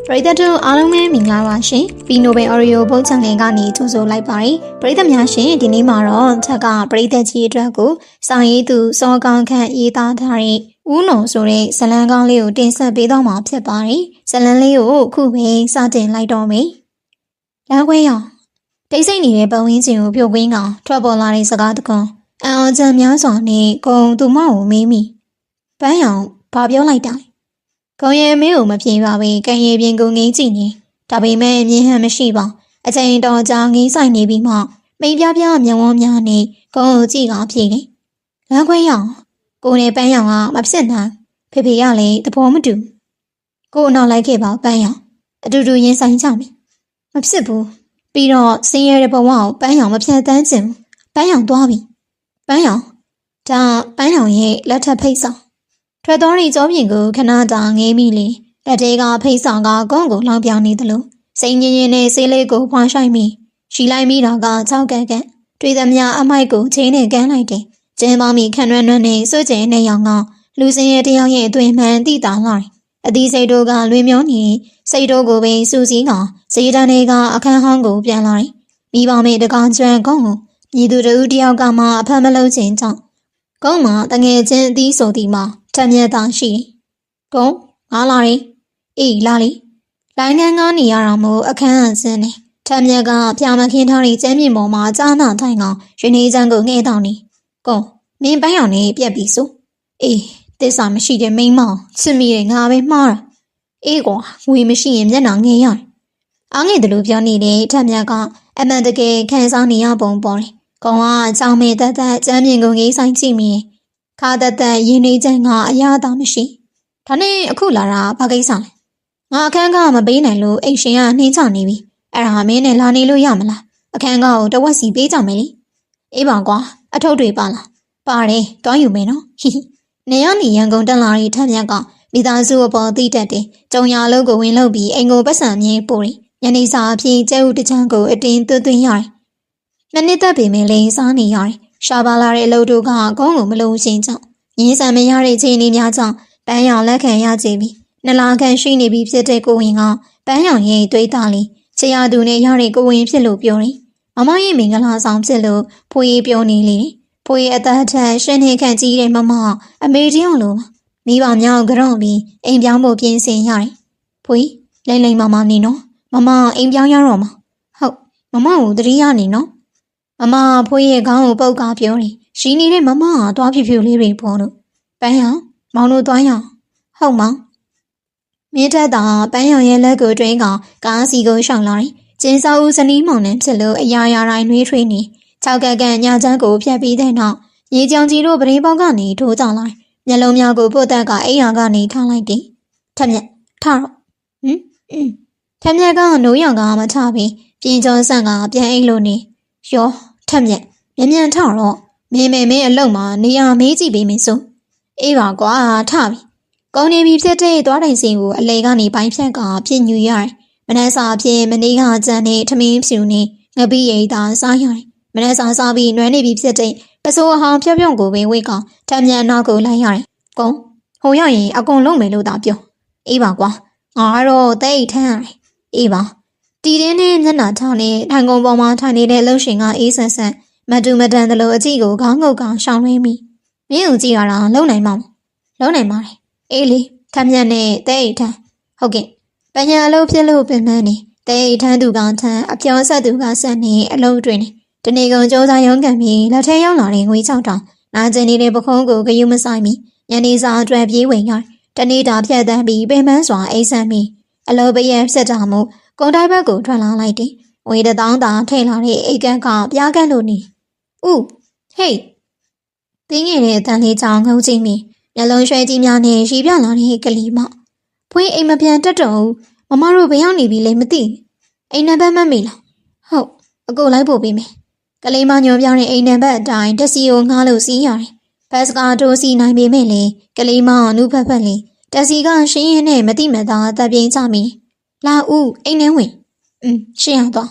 ပရိသတ်တို့အားလုံးပဲမင်္ဂလာပါရှင်။ပီနိုဘယ်အော်ရီယိုဘုတ်ချန်နယ်ကနေကြိုဆိုလိုက်ပါတယ်။ပရိသတ်များရှင်ဒီနေ့မှာတော့ထက်ကပရိသတ်ကြီးအတွက်ကိုစာရေးသူစောကောင်းခန့်ရေးသားထားတဲ့ဦးနုံဆိုတဲ့ဇလံကောင်းလေးကိုတင်ဆက်ပေးတော့မှာဖြစ်ပါတယ်။ဇလံလေးကိုအခုပဲစတင်လိုက်တော့မယ်။လမ်းခွဲရောင်တိတ်ဆိတ်နေတဲ့ပတ်ဝန်းကျင်ကိုဖြိုခွင်းကောင်ထွက်ပေါ်လာတဲ့စကားတကွန်းအံ့ဩချက်များစွာနဲ့ဂုံသူမကိုမေးမိ။ပန်းရောင်ဘာပြောလိုက်တာလဲ။ကုံရဲမေးကိုမပြေပါပဲကံရည်ပြင်ကိုငင်းကြည့်နေဒါပေမဲ့မြင်ဟန်မရှိပါအချိန်တော်ကြာငင်းဆိုင်နေပြီးမှမိန်ပြပြမျက်ဝန်းများနဲ့ကုန်းကိုကြည့်ကောင်းပြေတယ်လမ်းခွဲရောင်ကိုနဲ့ပန်းရောင်ကမဖြစ်နိုင်ဖေဖေကလည်းသဘောမတူကိုနောက်လိုက်ခဲ့ပါပန်းရောင်အတူတူရင်ဆိုင်ကြမယ်မဖြစ်ဘူးပြီးတော့စင်းရဲတဲ့ဘဝကိုပန်းရောင်မဖြတ်တန်းချင်ပန်းရောင်သွားပြီပန်းရောင်ဒါပန်းရောင်ရဲ့လက်ထပ်ဖိတ်ဆောင်ထွက်တော်ရီကြောပြင်ကိုခဏတာငေးမိလေလက်သေးကဖိတ်ဆောင်ကကုန်းကိုလောင်ပြောင်နေသလိုစိန်ညင်ညင်နဲ့ဆေးလေးကိုဖွာဆိုင်မိရှီလိုက်မိတာက၆ကက်ကတွေ့သမျှအမိုက်ကိုချင်းနဲ့ကန်းလိုက်တယ်ကျင်းပေါင်းမိခန့်ရွှန်းနဲ့စွကျဲနဲ့ရောင်ကလူစင်းရဲ့တယောက်ရဲ့အသွင်မှန်တိတာလာတယ်အသီးစိတ်တို့ကလွင်မျောနေစိတ်တို့ကိုပင်စူးစီးကဇေတန်တွေကအခန်းဟောင်းကိုပြန်လာတယ်မိဘမေတကောင်ကျွမ်းကုန်းကိုမြည်သူတို့တယောက်ကမှအဖက်မလုံးချင်းကြောင့်ကုန်းမှာတငယ်ချင်းအသီးဆိုသည်မှာထက်မြက်သာရှိတယ်။ကုန်းငါလာတယ်။အေးလာလေ။လိုင်းငန်းကားနေရတာမို့အခန်းအဆင်းနေထက်မြက်ကပြာမခင်းထားတဲ့ကျမ်းပြင်ပေါ်မှာကြားနာထိုင်ကောင်ရင်းနေချမ်းကိုငှဲ့တောင်းနေ။ကုန်းမင်းပန်းရောင်နဲ့ပြက်ပြီးဆို။အေးသစ္စာမရှိတဲ့မိန်းမောင်ချစ်မိတဲ့ငါပဲမှားတာ။အေးကွာငွေမရှိရင်မျက်နှာငဲရတယ်။အားငယ်တယ်လို့ပြောနေတဲ့ထက်မြက်ကအမှန်တကယ်ခံစားနေရပုံပေါ်တယ်။ကုန်းကအချောင်းမဲ့တသက်ကျမ်းပြင်ကိုငေးဆိုင်ကြည့်မိတယ်ခါတသက်ရင်းနေချင်ကအရာသာမရှိဒါနဲ့အခုလာတာဘာကိစ္စလဲငါအခန်းကမပေးနိုင်လို့အိမ်ရှင်ကနှင်းချနေပြီအဲ့ဒါမင်းနဲ့လာနေလို့ရမလားအခန်းကကိုတဝက်စီပေးကြမယ်လေအေးပါကွာအထုပ်တွေပါလားပါတယ်တွားယူမယ်နော်ဟိဟိနေရနေရန်ကုန်တက်လာတဲ့ထက်မြက်ကမိသားစုအပေါ်သိတတ်တယ်ကြုံရလို့ကိုဝင်လို့ပြီးအိမ်ကိုပတ်စံမြင်းပို့တယ်ညနေစာအဖြစ်ကျဲဥတချမ်းကိုအတင်းသွင်းရတယ်နှစ်နှစ်သက်ပေမဲ့လိန်စားနေရတယ်ရှာပါလာတဲ့အလုပ်တို့ကကုန်းကိုမလုံးချင်းကြောင့်ရင်းဆန်မရတဲ့ခြေအနေများကြောင့်ပန်းရောင်လက်ခံရကြပြီနလာခံရှိနေပြီဖြစ်တဲ့ကိုဝင်ကပန်းရောင်ရဲ့တွေးသားလေးခြေရသူနဲ့ရတဲ့ကိုဝင်ဖြစ်လို့ပြောတယ်မမရဲ့မင်္ဂလာဆောင်ဖြစ်လို့ဖွေးပြောနေလေဖွေးအသက်ထက်ရှင်နေခံကြီးတဲ့မမအမေတယောက်လိုမိဘများကြောက်ပြီးအိမ်ပြောင်းဖို့ပြင်ဆင်ရတယ်ဖွေးလိမ့်လိမ့်မမနေနော်မမအိမ်ပြောင်းရတော့မှာဟုတ်မမကိုတတိယနေနော်မမဖွေးရဲ့ခေါင်းကိုပုတ်ကားပြောတယ်။ရှိနေတဲ့မမကသွားဖြူဖြူလေးတွေပေါ်လို့ပန်းရောင်မောင်တို့သွားရအောင်ဟုတ်မောင်မင်းထက်သာပန်းရောင်ရဲ့လက်ကိုတွင်းကကားစီကိုရှောင်လာတယ်။ကျင်းစောဦးဇနီးမောင်နဲ့ဖြစ်လို့အရာရာတိုင်းနှွေးထွေးနေ၆ကက်ကညချမ်းကိုဖြတ်ပြီးတဲ့နောက်ရေကြောင်ကြီးတို့ပရင်းပေါက်ကနေထိုးကြလိုက်မျက်လုံးများကိုပုတ်တက်ကအိမ်ယာကနေထားလိုက်တယ်။ထက်မြက်ထတော့ထက်မြက်ကနိုးရောင်ကမထပြီးပြင်ကျော်ဆန့်ကပြန်အိတ်လို့နေရောထက်မြက်မြန်ထတော့မင်းအလုံမှာနေရာမေးကြည့်ပေးမယ်ဆိုအေးပါကွာထပြီကောင်းနေပြီဖြစ်တဲ့သွားတိုင်စင်ကိုအလေကနေပိုင်းဖြတ်ကပြည့်ညူရတယ်မနှက်စာဖြင့်မနေ့ကကြမ်းနဲ့ထမင်းဖြူနဲ့ငပိရိတ်သာစားရတယ်မနှက်စာစားပြီးနွမ်းနေပြီဖြစ်တဲ့ပစိုးအဟောင်းဖြော့ဖြော့ကိုပင်ဝိတ်ကထက်မြက်နောက်ကိုလိုက်ရတယ်ကုန်းဟိုရရင်အကုန်လုံးမယ်လို့သာပြောအေးပါကွာငါကတော့တိတ်ထမ်းရတယ်အေးပါတီတင်းနဲ့မျက်နှာထောင်နဲ့ထိုင်ကုန်ပေါ်မှာထိုင်နေတဲ့လှုပ်ရှင်ကအေးဆန်းဆန်းမတူမတန်သလိုအကြည့်ကိုခေါင်းငုတ်ကရှောင်ရင်းမိမင်းကိုကြည့်ရတာလုံနိုင်မှာလုံနိုင်ပါတယ်အေးလေထမ်းမြတ်နဲ့တဲအိတ်ထမ်းဟုတ်ကဲ့ပညာအလုပ်ဖြစ်လို့ပင်မနေတဲအိတ်ထမ်းသူကထမ်းအပြောဆက်သူကဆက်နေအလုပ်တွင်နေတနေ့ကုန်စူးစမ်းရုံးကန်ပြီးလက်ထဲရောက်လာတဲ့ငွေ6တောင်နာကျင်နေတဲ့ပခုံးကိုဂယုမဆိုင်မီညနေစာအတွက်ပြေးဝင်ရတနေ့တာဖြတ်တန်းပြီးပင်ပန်းစွာအိတ်ဆက်မိအလုပ်ပရဲ့ဖြစ်တာမို့ကုန်တိုင်းဘက်ကိုထွက်လာလိုက်တယ်ဝေ1000တာထိတ်လာတဲ့အိတ်ကန်းကပြားကန်းလို့နေဦးဟေးတင်းငယ်တဲ့အတန်လေးကြောင်ငုံကြည့်မိမျက်လုံးရွှဲကြီးများနဲ့ရီးပြလာတဲ့ကလေးမဖွေးအိမ်မပြန်တက်တော့မမတို့ဘယ်ရောက်နေပြီလဲမသိအိမ်နံပါတ်မမေ့လားဟုတ်အကိုလိုက်ဖို့ပေးမယ်ကလေးမညောပြတဲ့အိမ်နံပါတ်အတိုင်းတက်စီကိုငှားလို့စီးရတယ်ဘတ်စကားတိုးစီနိုင်ပေမဲ့လေကလေးမအနုဖက်ဖက်လေးတက်စီကရှင်းရင်နဲ့မတိမတာတပ်ပြင်းချမိလာဦးအိမ်ထဲဝင်ရှင်းရတော့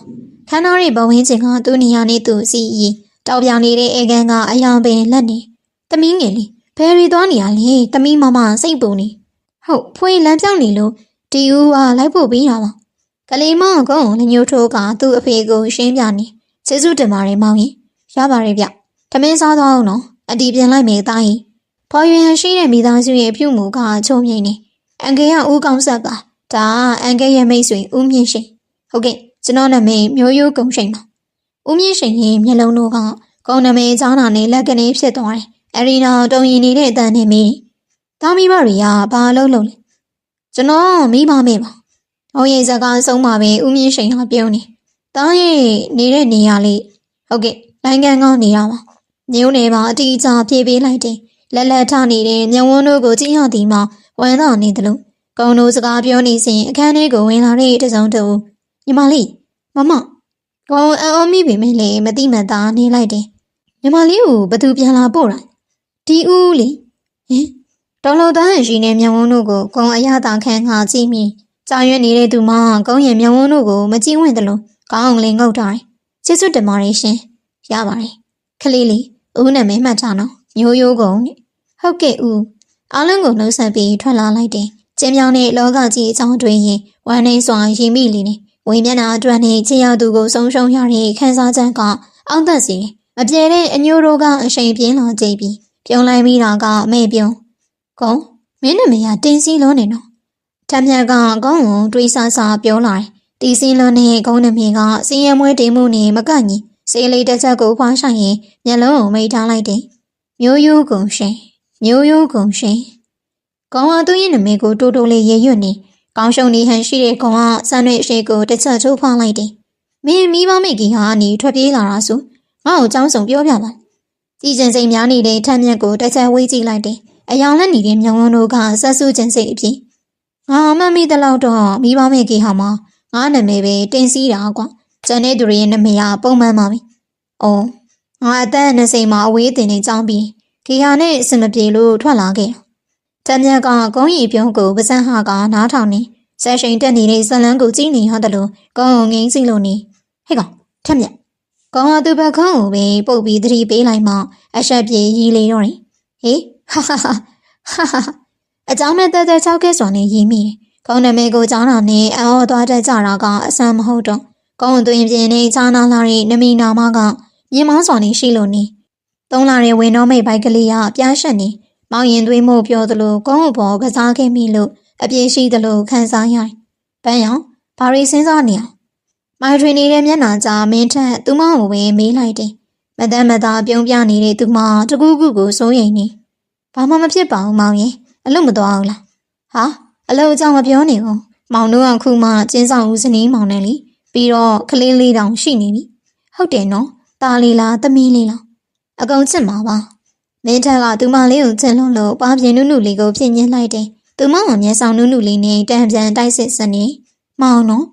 ခန်းသားရဲ့ဘဝင်းချင်းကသူ့နေရာနဲ့သူ့စီရီတောက်ပြောင်နေတဲ့အေကန်ကအယောင်ပင်လက်နေသမီးငယ်လေးဘယ်ရီသွားနေရလဲသမီးမမစိတ်ပူနေဟုတ်ဖွေးလမ်းပြောင်းနေလို့ဒီ ဒီဦးကလိုက်ဖို့ပြီးတာပါကလေးမကုန်းလည်းညှိုးထိုးကသူ့အဖေကိုရှင်းပြနေကျေးဇူးတင်ပါတယ်မောင်ကြီးရပါတယ်ဗျထမင်းစားသွားအောင်နော်အတီးပြင်လိုက်မယ်တာကြီးဖော်ရွင်ရှိတဲ့မိသားစုရဲ့ပြုမှုကချုံငိမ့်နေအန်ကယ်ကဦးကောင်းဆက်ပါဒါအန်ကယ်ရဲ့မိတ်ဆွေဦးမြင့်ရှိန်ဟုတ်ကဲ့ကျွန်တော်နာမည်မျိုးရိုးကုံရှိန်ပါဦးမြင့်ရှိန်ရဲ့မျက်လုံးတို့ကကုံနာမည်ချောင်းနာနဲ့လက်ကနေဖြစ်သွားတယ်အရီနာတုံရင်နေတဲ့အတန်နဲ့မင်းသားမိဘတွေကဘာလုပ်လဲကျွန်တော်မိမမေပါဟိုရဲ့စကားဆုံးမှာပဲဦးမြင့်ရှိန်ကပြောနေတားရဲ့နေတဲ့နေရာလေးဟုတ်ကဲ့လိုင်းကန်ကောင်းနေရပါညိုးနေပါအတီးချပြေးပေးလိုက်တယ်လက်လက်ထနေတဲ့ညဝန်းတို့ကိုကြည့်ရသည်မှာဝမ်းသာနေတယ်လို့ကုံတို့စကားပြောနေစဉ်အခန်းထဲကိုဝင်လာတဲ့တစုံတူညီမလေးမမကုံအော်မိပြီမလေမတိမတာနေလိုက်တယ်ညီမလေးကိုဘသူပြန်လာပို့တာဒီဦးလေဟင်တော်လုံးသားရှိနေညဝန်းတို့ကိုကုံအရသာခံငါကြည့်မိကြာရွံ့နေတဲ့သူမကုံရဲ့ညဝန်းတို့ကိုမကြည့်ဝင်တယ်လို့ကောင်းအောင်လေးငုတ်ထားတယ်ကျေးဇူးတင်ပါတယ်ရှင်ရပါတယ်ခလေးလေးဦးနာမည်မှတ်ထားနော်မျိုးရိုးကုံနဲ့ဟုတ်ကဲ့ဦးအားလုံးကိုနှုတ်ဆက်ပြီးထွက်လာလိုက်တယ်ကျင်းပြောင်းတဲ့လောကကြီးအကြောင်းတွင်ရင်ဝမ်းနေစွာရင်မိလီနေဝိမျက်နှာအတွက်နဲ့ချစ်ရသူကိုဆုံးရှုံးရတဲ့ခံစားချက်ကအောက်သက်စီမပြေတဲ့အညိုတို့ကအရှိန်ပြင်းလာကြပြီးပြုံးလိုက်မိတာကမဲ့ပြုံးကုံမင်းနာမည်ကတင်းစီလုံးနေနော်ထမ်းမြတ်ကကုန်းကိုတွေးဆဆပြောလာတယ်တီစီလုံးနဲ့ကုန်းနာမည်ကစင်းရမွဲတင်မှုနဲ့မကန့်ညီစေးလေးတစ်ချက်ကိုဖွားဆိုင်ရင်မျက်လုံးကိုမိထားလိုက်တယ်မျိုးရိုးကုံရှင်မျိုးရိုးကုံရှင်ကောင်းဝသူ့ရဲ့နမိတ်ကိုတိုးတိုးလေးရေရွတ်နေကောင်းရှုံနေဟန်ရှိတဲ့ကောင်ကစမ်းတဲ့အရှိကိုတစ်ချက်ချိုးဖောက်လိုက်တယ်မင်းမိဘမိကြီးဟာနေထွက်ပြေးလာတာဆိုငါ့ကိုကြောင်းစုံပြောပြပါကြည်ကျင်စိမ်များနေတဲ့ထမ်းမြက်ကိုတစ်ချက်ဝေးကြည့်လိုက်တယ်အယောင်လက်နေတဲ့မြောင်ဝန်းတို့ကဆက်ဆူကျင်စိတ်အပြင်ငါမှမိတဲ့လောက်တော့မိဘမိကြီးဟာမှာငါနာမည်ပဲတင်စီးတာကွာကျန်တဲ့သူတွေရဲ့နာမည်ကပုံမှန်ပါပဲအော်ငါအသက်20မှာအဝေးတင်နေကြောင်းပြီးဒီဟာနဲ့အစမပြေလို့ထွက်လာခဲ့တမ်းမြတ်ကကုန်းရီပြုံးကိုပစံဟာကနားထောင်နေဆက်ရှိန်တက်နေတဲ့ဇလန်းကိုကြည့်နေရတယ်လို့ကုန်းငင်းစီလို့နေဟဲ့ကောင်ထက်မြတ်ကုန်းဟာသူ့ဘက်ခုံးကိုပဲပုတ်ပြီးသတိပေးလိုက်မှအဆက်ပြေးရီးလေတော့တယ်ဟေးဟာဟာဟာအကြောင်းမဲ့တဲတဲချောက်ခဲစွာနဲ့ရီးမိကုန်းနာမည်ကိုကြားတာနဲ့အော်သွားတတ်ကြတာကအဆန်းမဟုတ်တော့ကုန်းသွင်းပြင်းနဲ့ချားနာလာတဲ့နမီနာမကမြင်းမောင်းစွာနဲ့ရှိလို့နေသုံးလာတဲ့ဝင်တော့မိတ်ဘိုက်ကလေးကပြားရှက်နေမောင်ရင်သွေးမို့ပြောသလိုကုန်းအပေါ်ကစားခဲ့မိလို့အပြေးရှိသလိုခံစားရတယ်။ဘန်းရောင်ဘာရီစဉ်းစားနေအောင်မိုင်ထွေနေတဲ့မျက်နှာကြားမင်းထက်သူမကိုပဲမေးလိုက်တယ်။မတမ်းမသားပြုံးပြနေတဲ့သူမတကူးကူကိုစိုးရိမ်နေ။ဘာမှမဖြစ်ပါဘူးမောင်ရင်အလို့မသွားအောင်လား။ဟာအလို့အကြောင်းမပြောနေဘူး။မောင်တို့ကခုမှကျင်းဆောင်ဦးစနီးမောင်နဲ့လीပြီးတော့ကလေးလေးတောင်ရှိနေပြီ။ဟုတ်တယ်နော်။ตาလေးလားသမီးလေးလားအကုန်ချစ်မှာပါမင်းထက်ကသူမလေးကိုချစ်လို့ပါပြင်းနုနုလေးကိုပြင်ညှင်းလိုက်တယ်သူမကမျက်စောင်နုနုလေးနဲ့တန်ပြန်တိုက်စစ်စနေမောင်နော်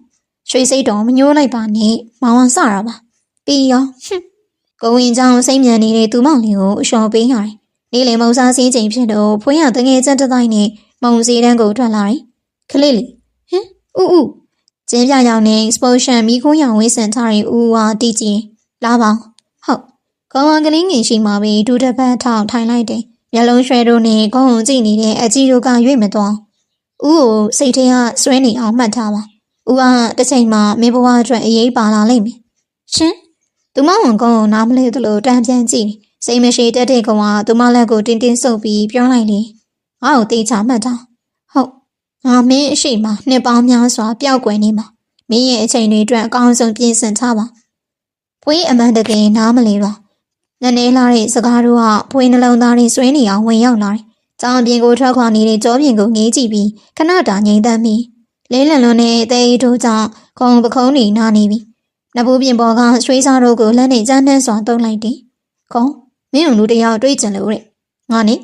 ရွှေစိတ်တော်မညှိုးလိုက်ပါနဲ့မောင်ကစတာပါပြီးရောကိုဝင်ကြောင်စိတ်မြန်နေတဲ့သူမလေးကိုအလျှော်ပေးရတယ်နေ့လယ်မုံစားစည်းချိန်ဖြစ်တော့ဖွင့်ရတငယ်ချက်တစ်တိုင်းနဲ့မုံစည်းတန်းကိုထွက်လာတယ်ခလေးလေးဟင်ဥကျင်းပြရောင်နဲ့စပိုရှန်မီခိုးရောင်ဝေးစင်ထားတဲ့ဦးဝါတီကြီးလာပါဟုတ်ကောင်းကလေးငင်ရှိမှပဲဒူတစ်ပတ်ထောင်ထိုင်လိုက်တယ်မျက်လုံးရွှဲတို့နဲ့ကောင်းအောင်ကြည့်နေတဲ့အကြီးတို့ကရွေ့မသွားဦးကိုစိတ်ထဲကစွဲနေအောင်မှတ်ထားပါဦးကတစ်ချိန်မှာမင်းဘဝအတွက်အရေးပါလာလိမ့်မယ်ရှင်သူမဝန်ကောင်းအောင်နားမလဲသလိုတန်းပြန်ကြည့်စိတ်မရှိတတ်တဲ့ကောင်ကသူမလက်ကိုတင်းတင်းဆုပ်ပြီးပြောလိုက်လေငါ့ကိုတေးချမှတ်တာဟုတ်ငါမင်းအရှိမနှစ်ပေါင်းများစွာပျောက်ကွယ်နေမှာမင်းရဲ့အချိန်တွေအတွက်အကောင်းဆုံးပြင်ဆင်ထားပါဖွေးအမှန်တကယ်နားမလဲတော့နည်းနည်းလာတဲ့စကားတို့ကဖွေးနှလုံးသားတွေဆွဲနေအောင်ဝင်ရောက်လာတယ်။ကြောင်ပြင်ကိုထွက်ခွာနေတဲ့ကြောပြင်ကိုငေးကြည့်ပြီးခဏတာငြိမ်သက်မိလဲလန်လွန်နဲ့တဲရီတို့ကြောင့်ခုံပခုံးနေနာနေပြီ။နဘူးပြင်ပေါ်ကရွှေစားတို့ကိုလက်နဲ့ကြမ်းတမ်းစွာတုံးလိုက်တယ်။ခုံမင်းတို့တယောက်တွေ့ကြလို့တဲ့။ငါနဲ့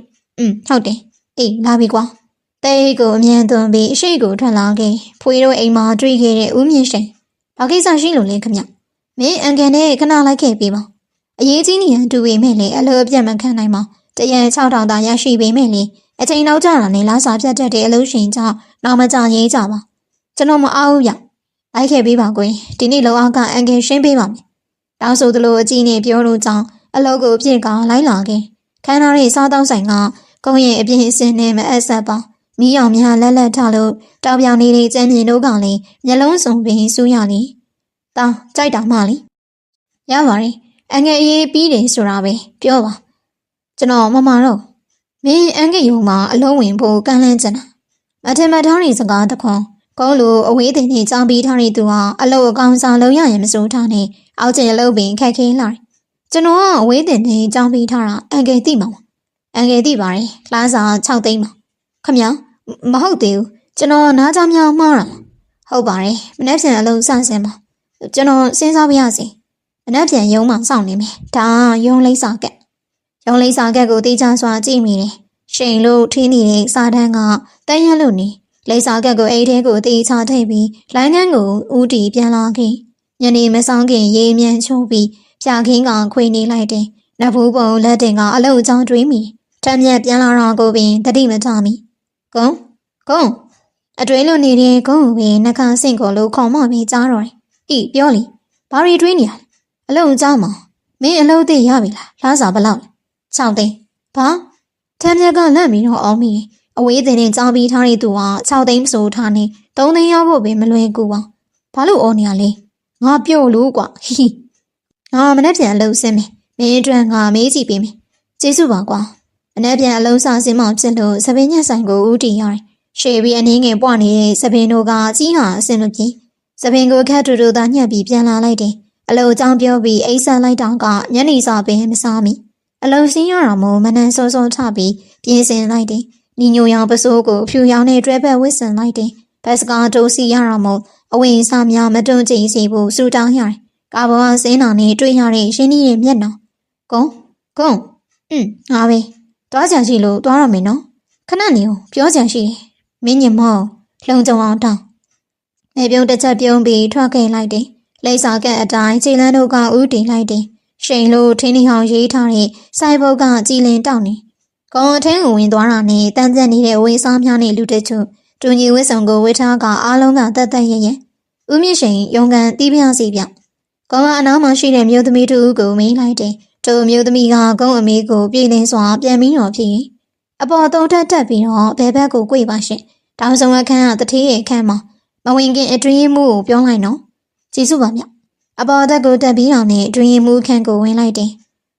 ဟုတ်တယ်။အေးလာပြီကွာ။တဲရီကိုအမြန်သွန်းပြီးအရှိကိုထွက်လာခဲ့။ဖွေးတို့အိမ်မှာတွေ့ခဲ့တဲ့ဦးမြင့်ရှင်။ဘာကိစ္စရှိလို့လဲခမ။မင်းအန်ကန်နဲ့ခဏလိုက်ခဲ့ပြီပါ။အရေးကြီးနေရန်တူပေမဲ့လေအလိုအပြတ်မခံနိုင်ပါတရံ6000တာရရှိပေမဲ့လေအချိန်နောက်ကျတာနဲ့လာစာပြတ်တတ်တဲ့အလုပ်ရှင်ကြောင့်နောက်မကြရေးကြပါကျွန်တော်မအားဘူးရလိုက်ခဲ့ပေးပါကွယ်ဒီနေ့လောအားကအန်ကယ်ရှင်းပေးပါမယ်တောင်းဆိုသလိုအကြီးနဲ့ပြောလို့ကြောင့်အလုပ်ကိုအပြည့်ကလိုက်လာခဲ့ခန်းသားရဲ့စားတောင်းဆိုင်ကကုန်းရဲ့အပြည့်အစင်းနဲ့မအပ်ဆက်ပါ မီးရောင်များလက်လက်ထားလို့တောင်ပြောင်နေတဲ့ကျမ်းမြင်တို့ကလည်းမျက်လုံးစုံပင်စူးရလေ။တာကြိုက်တာမလေ။ရပါတယ်။အငယ်အေးပြီးတယ်ဆိုတာပဲပြောပါ။ကျွန်တော်မတော့မင်းအငယ်ယုံမှာအလုံးဝင်ဖို့ကန့်လန့်ချင်တာ။မထင်မှတ်ထားတဲ့စကားတခွန်းကုန်းလိုအဝေးတင်နေကြောင်းပြီးထားတဲ့သူဟာအလုတ်အကောင်စားလုံးရရင်မစိုးထားနဲ့အောက်ကျင်အလုတ်ပင်ခက်ခဲလာတယ်။ကျွန်တော်ကအဝေးတင်နေကြောင်းပြီးထားတာအငယ်သိမှာမ။အငယ်သိပါတယ်။လားစာ6သိန်းပါ။ခမညာမဟုတ်သေးဘူးကျွန်တော်နားကြမြောင်မှားတာဟုတ်ပါတယ်မနေ့ပြန်အလုံးစဆင်းပါကျွန်တော်စဉ်းစားပြရစီမနေ့ပြန်ရုံးမှစောင့်နေမယ်ဒါရုံးလိပ်စာကက်ကိုတေးချစွာကြည့်မိတယ်ရှိန်လို့ထင်းနေတဲ့စာတန်းကတန်းရလို့နေလိပ်စာကက်ကိုအိတ်ထဲကိုတေးချထည့်ပြီးလိုင်းငန်းကိုဦးတီပြန်လာခဲ့ညနေမဆောင်ခင်ရေမြန်ချိုးပြီးဖြာခင်းကခွေနေလိုက်တယ်နဖူးပုံလက်တင်ကအလုတ်ချောင်းတွေးမိထမ်းမြက်ပြန်လာတော့ကိုပင်တတိမထမိကုန်းအတွင်းလိုနေတဲ့ကုန်းကိုပဲနှခါဆင့်ကိုလို့ခေါ်မှပဲကြားတော့တယ်။ဤပြောလေဘာရီတွေးနေရလဲအလုံးကြောင်းမမင်းအလုံးသိရပြီလားလားစာဘလောက်လဲ6သိန်းဘာထမ်းမြက်ကလန့်ပြီးတော့အောင်မိအဝေးတင်နဲ့ကြောင်းပြီးထားတဲ့သူက6သိန်းဆိုထားနေ3သိန်းရောက်ဖို့ပဲမလွယ်ကူပါဘာလို့အော်နေရလဲငါပြုတ်လို့ကွာဟီငါမနေ့ပြန်အလုံးစင်းမယ်မင်းအတွက်ငါမေးကြည့်ပေးမယ်ကျေးဇူးပါကွာမနေ့ပြန်အလုံးစားစင်းမောင်ဖြစ်လို့စပင်းညက်ဆိုင်ကိုဦးတည်ရတယ်ရှေ့ပြီးအနည်းငယ်ပွားနေတဲ့စပင်တို့ကကြီးဟာအဆင်မပြေစပင်ကိုခက်တူတူသာညှက်ပြီးပြန်လာလိုက်တယ်အလုံအကြောင်းပြောပြီးအိတ်ဆက်လိုက်တောင်ကညနေစာပင်မစားမိအလုံစင်းရတာမို့မနှမ်းစောစောထပြီးပြင်းစင်လိုက်တယ်ညီညိုရောင်ပစိုးကိုဖြူရောင်နဲ့တွဲဘက်ဝစ်ဆင်လိုက်တယ်ဘတ်စကားတိုးစီရတာမို့အဝိအစားများမတွန့်ကျင်စီဖို့စူတောင်းရတယ်ကာဘောကစင်းနာနဲ့တွေ့ရတဲ့ရှင်းကြီးရဲ့မျက်နှာကုန်းငါပဲတွားကြရှိလို့တွားရမယ်နော်ခဏနေအောင်ပြောကြရှိတယ်မင်းညမောလုံကြုံအောင်တောင်းနေပြုံးတစ်ချက်ပြုံးပြီးထွက်ခဲ့လိုက်တယ်လိပ်စာကက်အတိုင်းခြေလန်းတို့ကဥတင်လိုက်တယ်ရှိန်လို့ထင်းထီဟောင်ရေးထားတဲ့စိုက်ဘုတ်ကကြည်လင်တောက်နေကုန်းအထင်းကိုဝင်သွားတာနဲ့တန်းကျက်နေတဲ့ဝေးစားများနဲ့လူတချို့တူညီဝစ်ဆောင်ကိုဝေထားကအားလုံးကတက်တက်ရဲရဲဦးမြင့်ရှိန်ရုံကန်တီးပြစီပြကုန်းကအနားမှာရှိတဲ့မြို့သမီးတို့ကိုမေးလိုက်တယ်ထိုမြို့သမီးကကုန်းအမေကိုပြည်လင်းစွာပြန်ပြီးတော့ဖြစ်အပေါ်သုံးတက်ပြီးတော့ဘဲဘက်ကိုကြွေပါရှင်တောင်ဆောင်အခန်းကတထေးရဲ့အခန်းမှာမဝင်ခင်အတွင်းမှုကိုပြောလိုက်နော်ကျေးဇူးပါမြအပေါ်တက်ကိုတက်ပြီးတော့နဲ့အတွင်းမှုအခန်းကိုဝင်လိုက်တယ်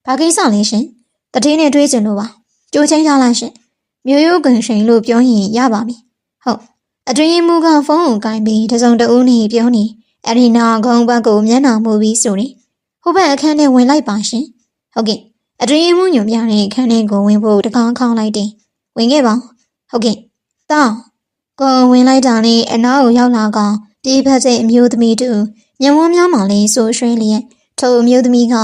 ဘာကိစ္စလဲရှင်တထေးနဲ့တွေးကြလို့ပါကြိုးချင်းရလိုက်ရှင်မျိုးရိုးကန်ရှင်လို့ပြောရင်ရပါပြီဟုတ်အတွင်းမှုကဖုန်းကိုကင်ပြီးတစုံတဦးနဲ့ပြောနေအရီနာကုန်းဘက်ကိုမျက်နှာမူပြီးဆိုတယ်ဟိုဘက်အခန်းထဲဝင်လိုက်ပါရှင်ဟုတ်ကဲ့အတွင်းမှုညွန်ပြတဲ့အခန်းထဲကိုဝင်ဖို့တကားခေါင်းလိုက်တယ်ဝင်ခဲ့ပါဟုတ်ကဲ့တောင်းကိုဝင်လိုက်တာနဲ့အနားကိုရောက်လာကပြေးဖက်တဲ့အမျိုးသမီးတူညဝန်းများမှလည်းဆိုရွှဲလျက်ထိုအမျိုးသမီးက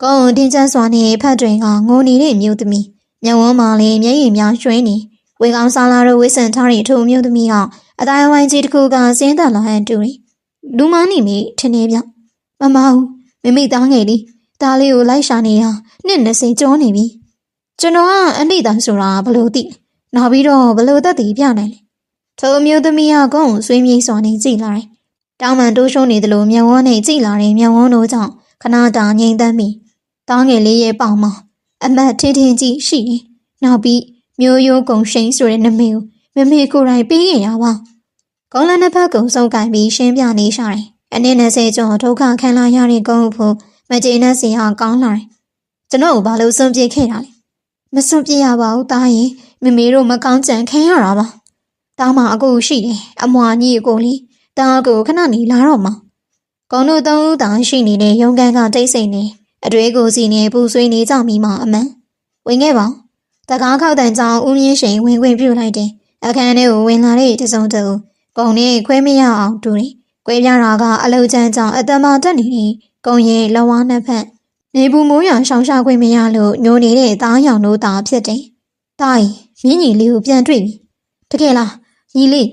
ကိုတင်းကျပ်စွာနဲ့ဖက်တွေကငိုနေတဲ့အမျိုးသမီးညဝန်းမှလည်းမျက်ရည်များရွှဲနေဝေကောင်းစားလာတို့ဝိဆန်ထားတဲ့ထိုအမျိုးသမီးကအတိုင်းဝိုင်းကြီးတစ်ခုကစင်းသက်လာဟန်တူတယ်လူမနေမိထင်နေပြမမဟုတ်မိမိသားငယ်လေးဒါလေးကိုလိုက်ရှာနေတာနှစ်20ကျော်နေပြီကျွန်တော်ကအန်တီတန်ဆိုတာဘလို့သိနောက်ပြီးတော့ဘလို့သက်တည်ပြနိုင်လဲထိုအမျိုးသမီးကကုန်းကိုဆွေးမြေးစွာနဲ့ကြည့်လာတယ်တောင်မှန်တိုးရှုံးနေသလိုမျက်ဝန်းနဲ့ကြည့်လာတဲ့မျက်ဝန်းတို့ကြောင့်ခဏတာငြိမ်သက်မိတောင်းငယ်လေးရဲ့ပေါင်မှာအမတ်ထင်းထင်းကြီးရှိတယ်နောက်ပြီးမျိုးရိုးကုံရှိန်ဆိုတဲ့နမေကိုမမေကိုယ်တိုင်ပေးခဲ့ရပါကုန်းလန်းတစ်ဖက်ကုံစုံကင်ပြီးရှင်းပြနေရှာတယ်အနည်း20ကျော်ဒုက္ခခံလာရတဲ့ကုန်းဖို့မကျေနပ်စရာကောင်းလာတယ်ကျွန်တော်ဘာလို့စွန့်ပစ်ခဲ့တာလဲမစွန့်ပစ်ရပါဘူးတားရင်မမေတို့မကောင်းကြံခံရတာပါတားမအကူရှိတယ်အမွာညီအကိုလေးတားကိုခဏနေလာတော့မှာကုန်းတို့သုံးဦးတောင်ရှိနေတဲ့ရုံကန်ကတိတ်ဆိတ်နေအတွေးကိုစီနေပူဆွေးနေကြမိမှအမှန်ဝင်ခဲ့ပါတကားခောက်တန်ကြောင်ဦးမြင့်ရှိန်ဝင်ခွင့်ပြုလိုက်တယ်အခန်းထဲကိုဝင်လာတဲ့တစုံတူကုန်းနဲ့ခွဲမရအောင်တူတယ်ကွဲပြားတာကအလုချမ်းကြောင်အတမတက်နေတဲ့ကုန်းရဲ့လဝါနှစ်ဖက်နေဘူးမိုးရရှောင်ရှားခွင့်မရလို့ညိုနေတဲ့သားရောင်တို့သာဖြစ်တယ်။တားရင်မြင်းကြီးလေးကိုပြန်တွေ့ပြီ။တကယ်လားညီလေး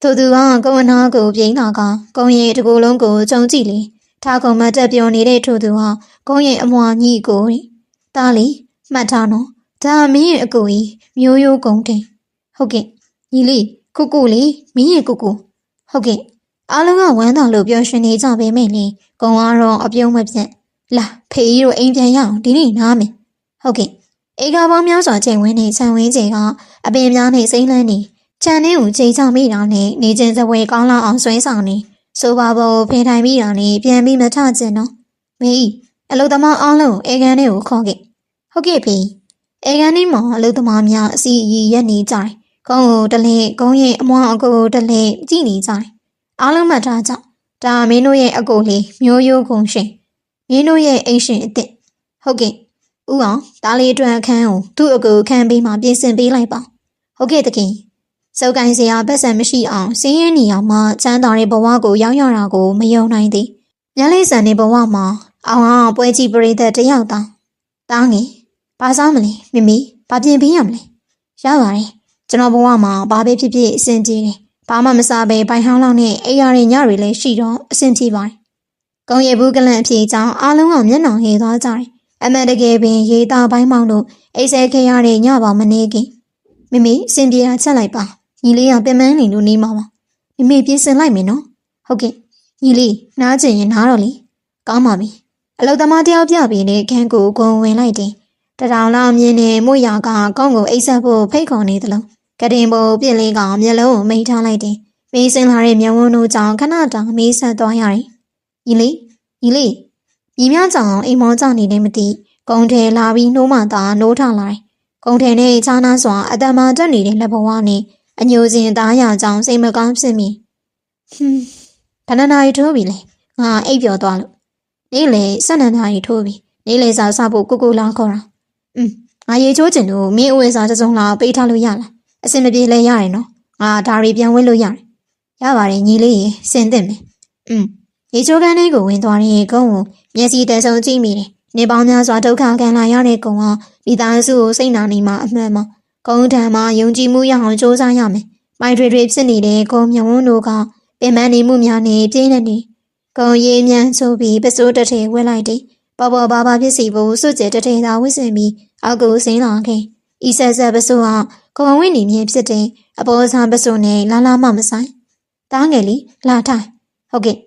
သူကကုန်းအနာကိုပြင်းလာကကုန်းရဲ့တကူလုံးကိုကြုံကြည့်လေထားကုန်းမတက်ပြောနေတဲ့ထိုသူဟာကုန်းရဲ့အမွာညီကိုတားလေးမှတ်ထားနော်ဒါမင်းရဲ့အကူကြီးမျိုးရိုးကုန်းတယ်ဟုတ်ကဲ့ညီလေးကိုကိုလေးမင်းရဲ့ကိုကိုဟုတ်ကဲ့အားလုံးကဝမ်းသာလို့ပြောရှင်နေကြပေမဲ့လေကုန်းကတော့အပြုံးမပြတ်လာဖေးကြီးတို့အိမ်ပြန်ရအောင်ဒီနေ့နားမယ်ဟုတ်ကဲ့အေကာပေါင်းများစွာချိန်ဝင်းနေဆန်ဝင်းကျင်ကအပင်များနဲ့စိမ့်လန်းနေ ခြံထဲကိုချိန်ချမိတာနဲ့နေချင်းစပွဲကောင်းလောက်အောင်ဆွဲဆောင်နေဆိုပါဘောဖင်ထိုင်မိတာနဲ့ပြန်ပြီးမထကျင်တော့မေးအလုသမားအားလုံးအေကန်ထဲကိုခေါ်ခဲ့ဟုတ်ကဲ့ဖေအေကန်ထဲမှာအလုသမားများအစီအီရက်နေကြတယ်ကုန်းကိုတလဲကုန်းရဲ့အမွှားအကိုတလဲကြည့်နေကြတယ်အားလုံးမှတ်ထားကြဒါမင်းတို့ရဲ့အကိုလေးမျိုးရိုးကုန်ရှင်မင်းတို့ရဲ့အိမ်ရှင်အစ်စ်ဟုတ်ကဲ့ဥအောင်ဒါလေးအတွက်အခန်းကိုသူ့အကိုခန်းပေးမှပြင်ဆင်ပေးလိုက်ပါဟုတ်ကဲ့တခင်စုပ်ကိုင်းစရာပတ်စံမရှိအောင်စင်းရဲနေအောင်မှချမ်းသာတဲ့ဘဝကိုရောက်ရတာကိုမယုံနိုင်သည်ညလေးစံတဲ့ဘဝမှာအောင်ပွဲကြည့်ပရိသတ်တယောက်တောင်းတားငယ်ဘာစားမလဲမမီဘာပြင်ပေးရမလဲရပါတယ်ကျွန်တော်ဘဝမှာဘာပဲဖြစ်ဖြစ်အဆင်ပြေတယ်ဘာမှမစားပဲဘိုင်ဟောင်းလောက်နဲ့အိမ်ရတဲ့ညတွေလည်းရှိတော့အဆင်ပြေပါတယ်ကုန်းရဘူးကလန့်အပြေကြောင့်အားလုံးကမျက်နှာဟေးသွားကြတယ်အမှန်တကယ်ပင်ရေသားပိုင်းမောင်းတို့အိတ်ဆဲခဲရတဲ့ညပါမနေခင်မမီအဆင်ပြေတာချက်လိုက်ပါညီလေးကပြန်မန်းနေလို့နေမှာပါမမီပြင်ဆင်လိုက်မယ်နော်ဟုတ်ကဲ့ညီလေးနားကျင်ရင်နားတော့လေကောင်းပါပြီအလုသမားတယောက်ပြပြီးနဲ့ခန်းကိုဂုံဝင်လိုက်တယ်တထောင်လောက်မြင်နေမို့ရကကောင်းကိုအိတ်ဆက်ဖို့ဖိတ်ခေါ်နေသလိုကတင်ပေါ်ပြစ်လေးကမျက်လုံးကိုမိထားလိုက်တယ်မေးစင်လာတဲ့မျက်ဝန်းတို့ကြောင့်ခဏတောင်မေးဆက်သွားရတယ်ညီလေးညီမကြောင့်အိမ်မောကြနေတယ်မသိကုန်းထဲလာပြီးနှိုးမှသာနိုးထလာတယ်ကုန်းထဲနဲ့ချားနာစွာအတမတက်နေတဲ့လက်ဘဝနဲ့အညိုစင်သားရကြောင့်စိတ်မကောင်းဖြစ်မိဘဏ္ဍာရီထိုးပြီလေငါအိပ်ပျော်သွားလို့နေ့လေ12နာရီထိုးပြီနေ့လေစာစားဖို့ကိုလာခေါ်တာငါရေချိုးကျင်လို့မင်းအဝယ်စားတစ်စုံလောက်ပေးထားလို့ရလားအစင်မပြေလဲရတယ်နော်ငါဒါရီပြန်ဝတ်လို့ရတယ်ရပါတယ်ညီလေးရေစင်သင့်မယ်ရေချိုးကန်းလေးကိုဝင်သွားတဲ့ကုန်းကိုမျက်စိတဆုံကြည့်မိတယ်နေပေါင်းများစွာဒုက္ခခံလာရတဲ့ကုန်းဟာမိသားစုကိုစိတ်နာနေမှအမှန်မှာကုန်းထံမှာယုံကြည်မှုရအောင်စ조사ရမယ်မိုက်တွေဖြစ်နေတဲ့ကုန်းမြဝန်းတို့ကပင်ပန်းနေမှုများနဲ့ပြင်းနေနေကုန်းရေးမြန်ဆိုပြီးပစိုးတထေဝက်လိုက်တယ်ပေါ်ပေါ်ပါပါဖြစ်စီဖို့စွတ်ကျဲတထေသာဝစ်စင်ပြီးအောက်ကိုဆင်းလာခဲ့ဤဆက်ဆက်ပစိုးဟာကုန်းဝင်းနေမြင်ဖြစ်တဲ့အပေါ်စားပစိုးနဲ့လာလာမှမဆိုင်တားငယ်လေးလာထိုင်ဟုတ်ကဲ့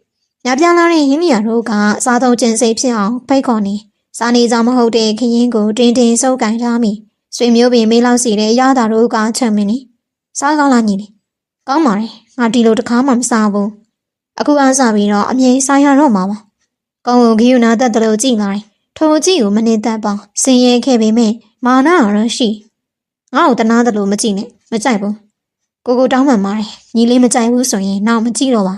ညပြန်လာတဲ့ရင်းလျာတို့ကစားသုံးကျင်စိတ်ဖြစ်အောင်ဖိတ်ခေါ်နေစားနေကြမဟုတ်တဲ့ခရင်ကိုတင်းတင်းစုပ်ကန်ထားမိဆွေမျိုးပင်မေးလောက်စီတဲ့ရတာတို့ကချက်မင်းနေစားကောင်းလားညီလေးကောင်းပါတယ်ငါဒီလိုတခါမှမစားဘူးအခုအားစားပြီးတော့အမြဲစားရတော့မှာပါကောင်းကိုဂီယူနာသက်တယ်လို့ကြည်လာတယ်ထိုကြည့်ကိုမနေတတ်ပါစင်ရဲခဲ့ပေမဲ့မာနတော့ရှိငါ့ကိုတနာတယ်လို့မကြည့်နဲ့မကြိုက်ဘူးကိုတောင်းပန်ပါတယ်ညီလေးမကြိုက်ဘူးဆိုရင်နောက်မကြည့်တော့ပါ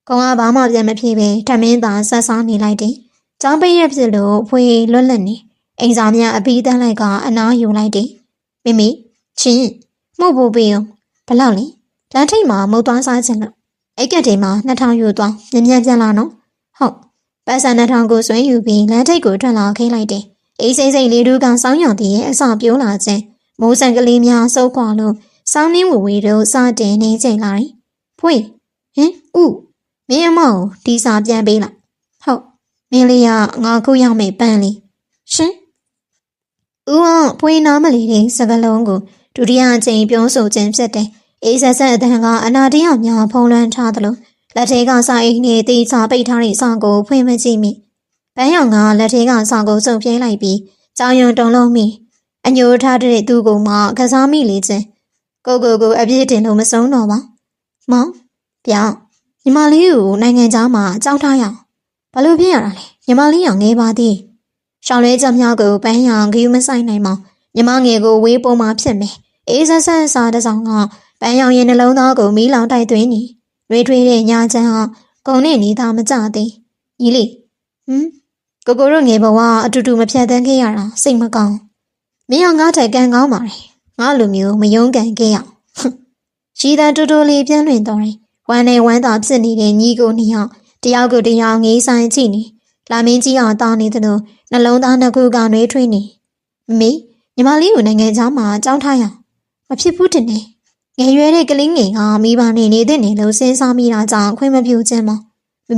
ကောင်းကဘာမှပြန်မဖြစ်ပဲထမင်းသာဆက်စားနေလိုက်တယ်။ကျောင်းပိတ်ရဖြစ်လို့ဖွေလွတ်လပ်နေအိမ်စာများအပီးတန်းလိုက်ကအနားယူလိုက်တယ်။မိမိချင်းမှုတ်ဖို့ပေးအောင်ဘလောက်လဲလမ်းထိပ်မှာမုတ်သွားစားခြင်းလို့အိတ်ကက်တွေမှာ2000ယူသွားမြင်မြန်ပြန်လာနော်။ဟုတ်ပတ်စံ2000ကိုဆွဲယူပြီးလမ်းထိပ်ကိုထွက်လာခိလိုက်တယ်။အိစိမ့်စိမ့်လေးတို့ကစောင်းရောင်တည်းရဲ့အစပြိုးလာခြင်းမိုးဆန်ကလေးများစုပ်ခွာလို့စောင်းနှင်းဝဝေတို့စတင်နေချိန်လာတယ်။ဖွေဟင်ဥမင်းအမကိုဒီစာပြန်ပေးလိုက်ဟုတ်မင်းလေးကငါခုရောက်မေပန်းလေးရှင်ဦးအောင်ဖွေးနားမလီတဲ့စကလုံးကိုဒုတိယအကြိမ်ပြောဆိုခြင်းဖြစ်တယ်အေးဆက်ဆက်အတန်ကအနာတရများဖုံးလွှမ်းထားသလိုလက်ထဲကစာအိတ်နဲ့တေးစာပိတ်ထားတဲ့စာကိုဖွင့်မကြည့်မိပန်းရောင်ကလက်ထဲကစာကိုစုပ်ပြဲလိုက်ပြီးကြောင်ရွံတုံလုံးမိအညိုထားတဲ့သူ့ကိုမှကစားမိလေခြင်းကိုအပြည့်တင်လို့မဆုံးတော့ပါမောင်ပြောင်းညီမလေးကိုနိုင်ငံသားမှာကြောက်ထားရအောင်ဘာလို့ဖြစ်ရတာလဲညီမလေးရောင်ငယ်ပါသေးရှောင်းလဲချက်များကိုပန်းရောင်ဂယူးမဆိုင်နိုင်မောင်ညီမငယ်ကိုဝေးပုံမှာဖြစ်မယ်အေးဆက်ဆက်စားတဲ့ဆောင်ကပန်းရောင်ရဲ့နှလုံးသားကိုမီးလောင်တိုက်သွင်းနေရွေးထွေးတဲ့ညာချမ်းဟာကုံနဲ့နေသားမကြသေးညီလေးကိုတို့ငယ်ဘဝအတူတူမဖြတ်သန်းခဲ့ရတာစိတ်မကောင်းမင်းကငါ့ထက်ကံကောင်းပါတယ်ငါလိုမျိုးမယုံကန်ခဲ့ရရှိတဲ့တူတူလေးပြန့်လွင်တော်တယ်ဝမ်းနဲ့ဝမ်းသာဖြစ်နေတဲ့ညီကိုနှစ်ယောက်တယောက်ကိုတယောက်ငေးဆိုင်ကြည့်နေလာမင်းကြီးအောင်တောင်းနေသလိုနှလုံးသားနှစ်ခုကနှွေးထွေးနေမေညီမလေးကိုနိုင်ငံသားမှာကြောင်းထားရမဖြစ်ဘူးတင်နေငယ်ရွယ်တဲ့ကလေးငယ်ကမိဘနဲ့နေတဲ့နေလို့စဉ်းစားမိတာကြောင့်ခွင့်မပြုခြင်းမ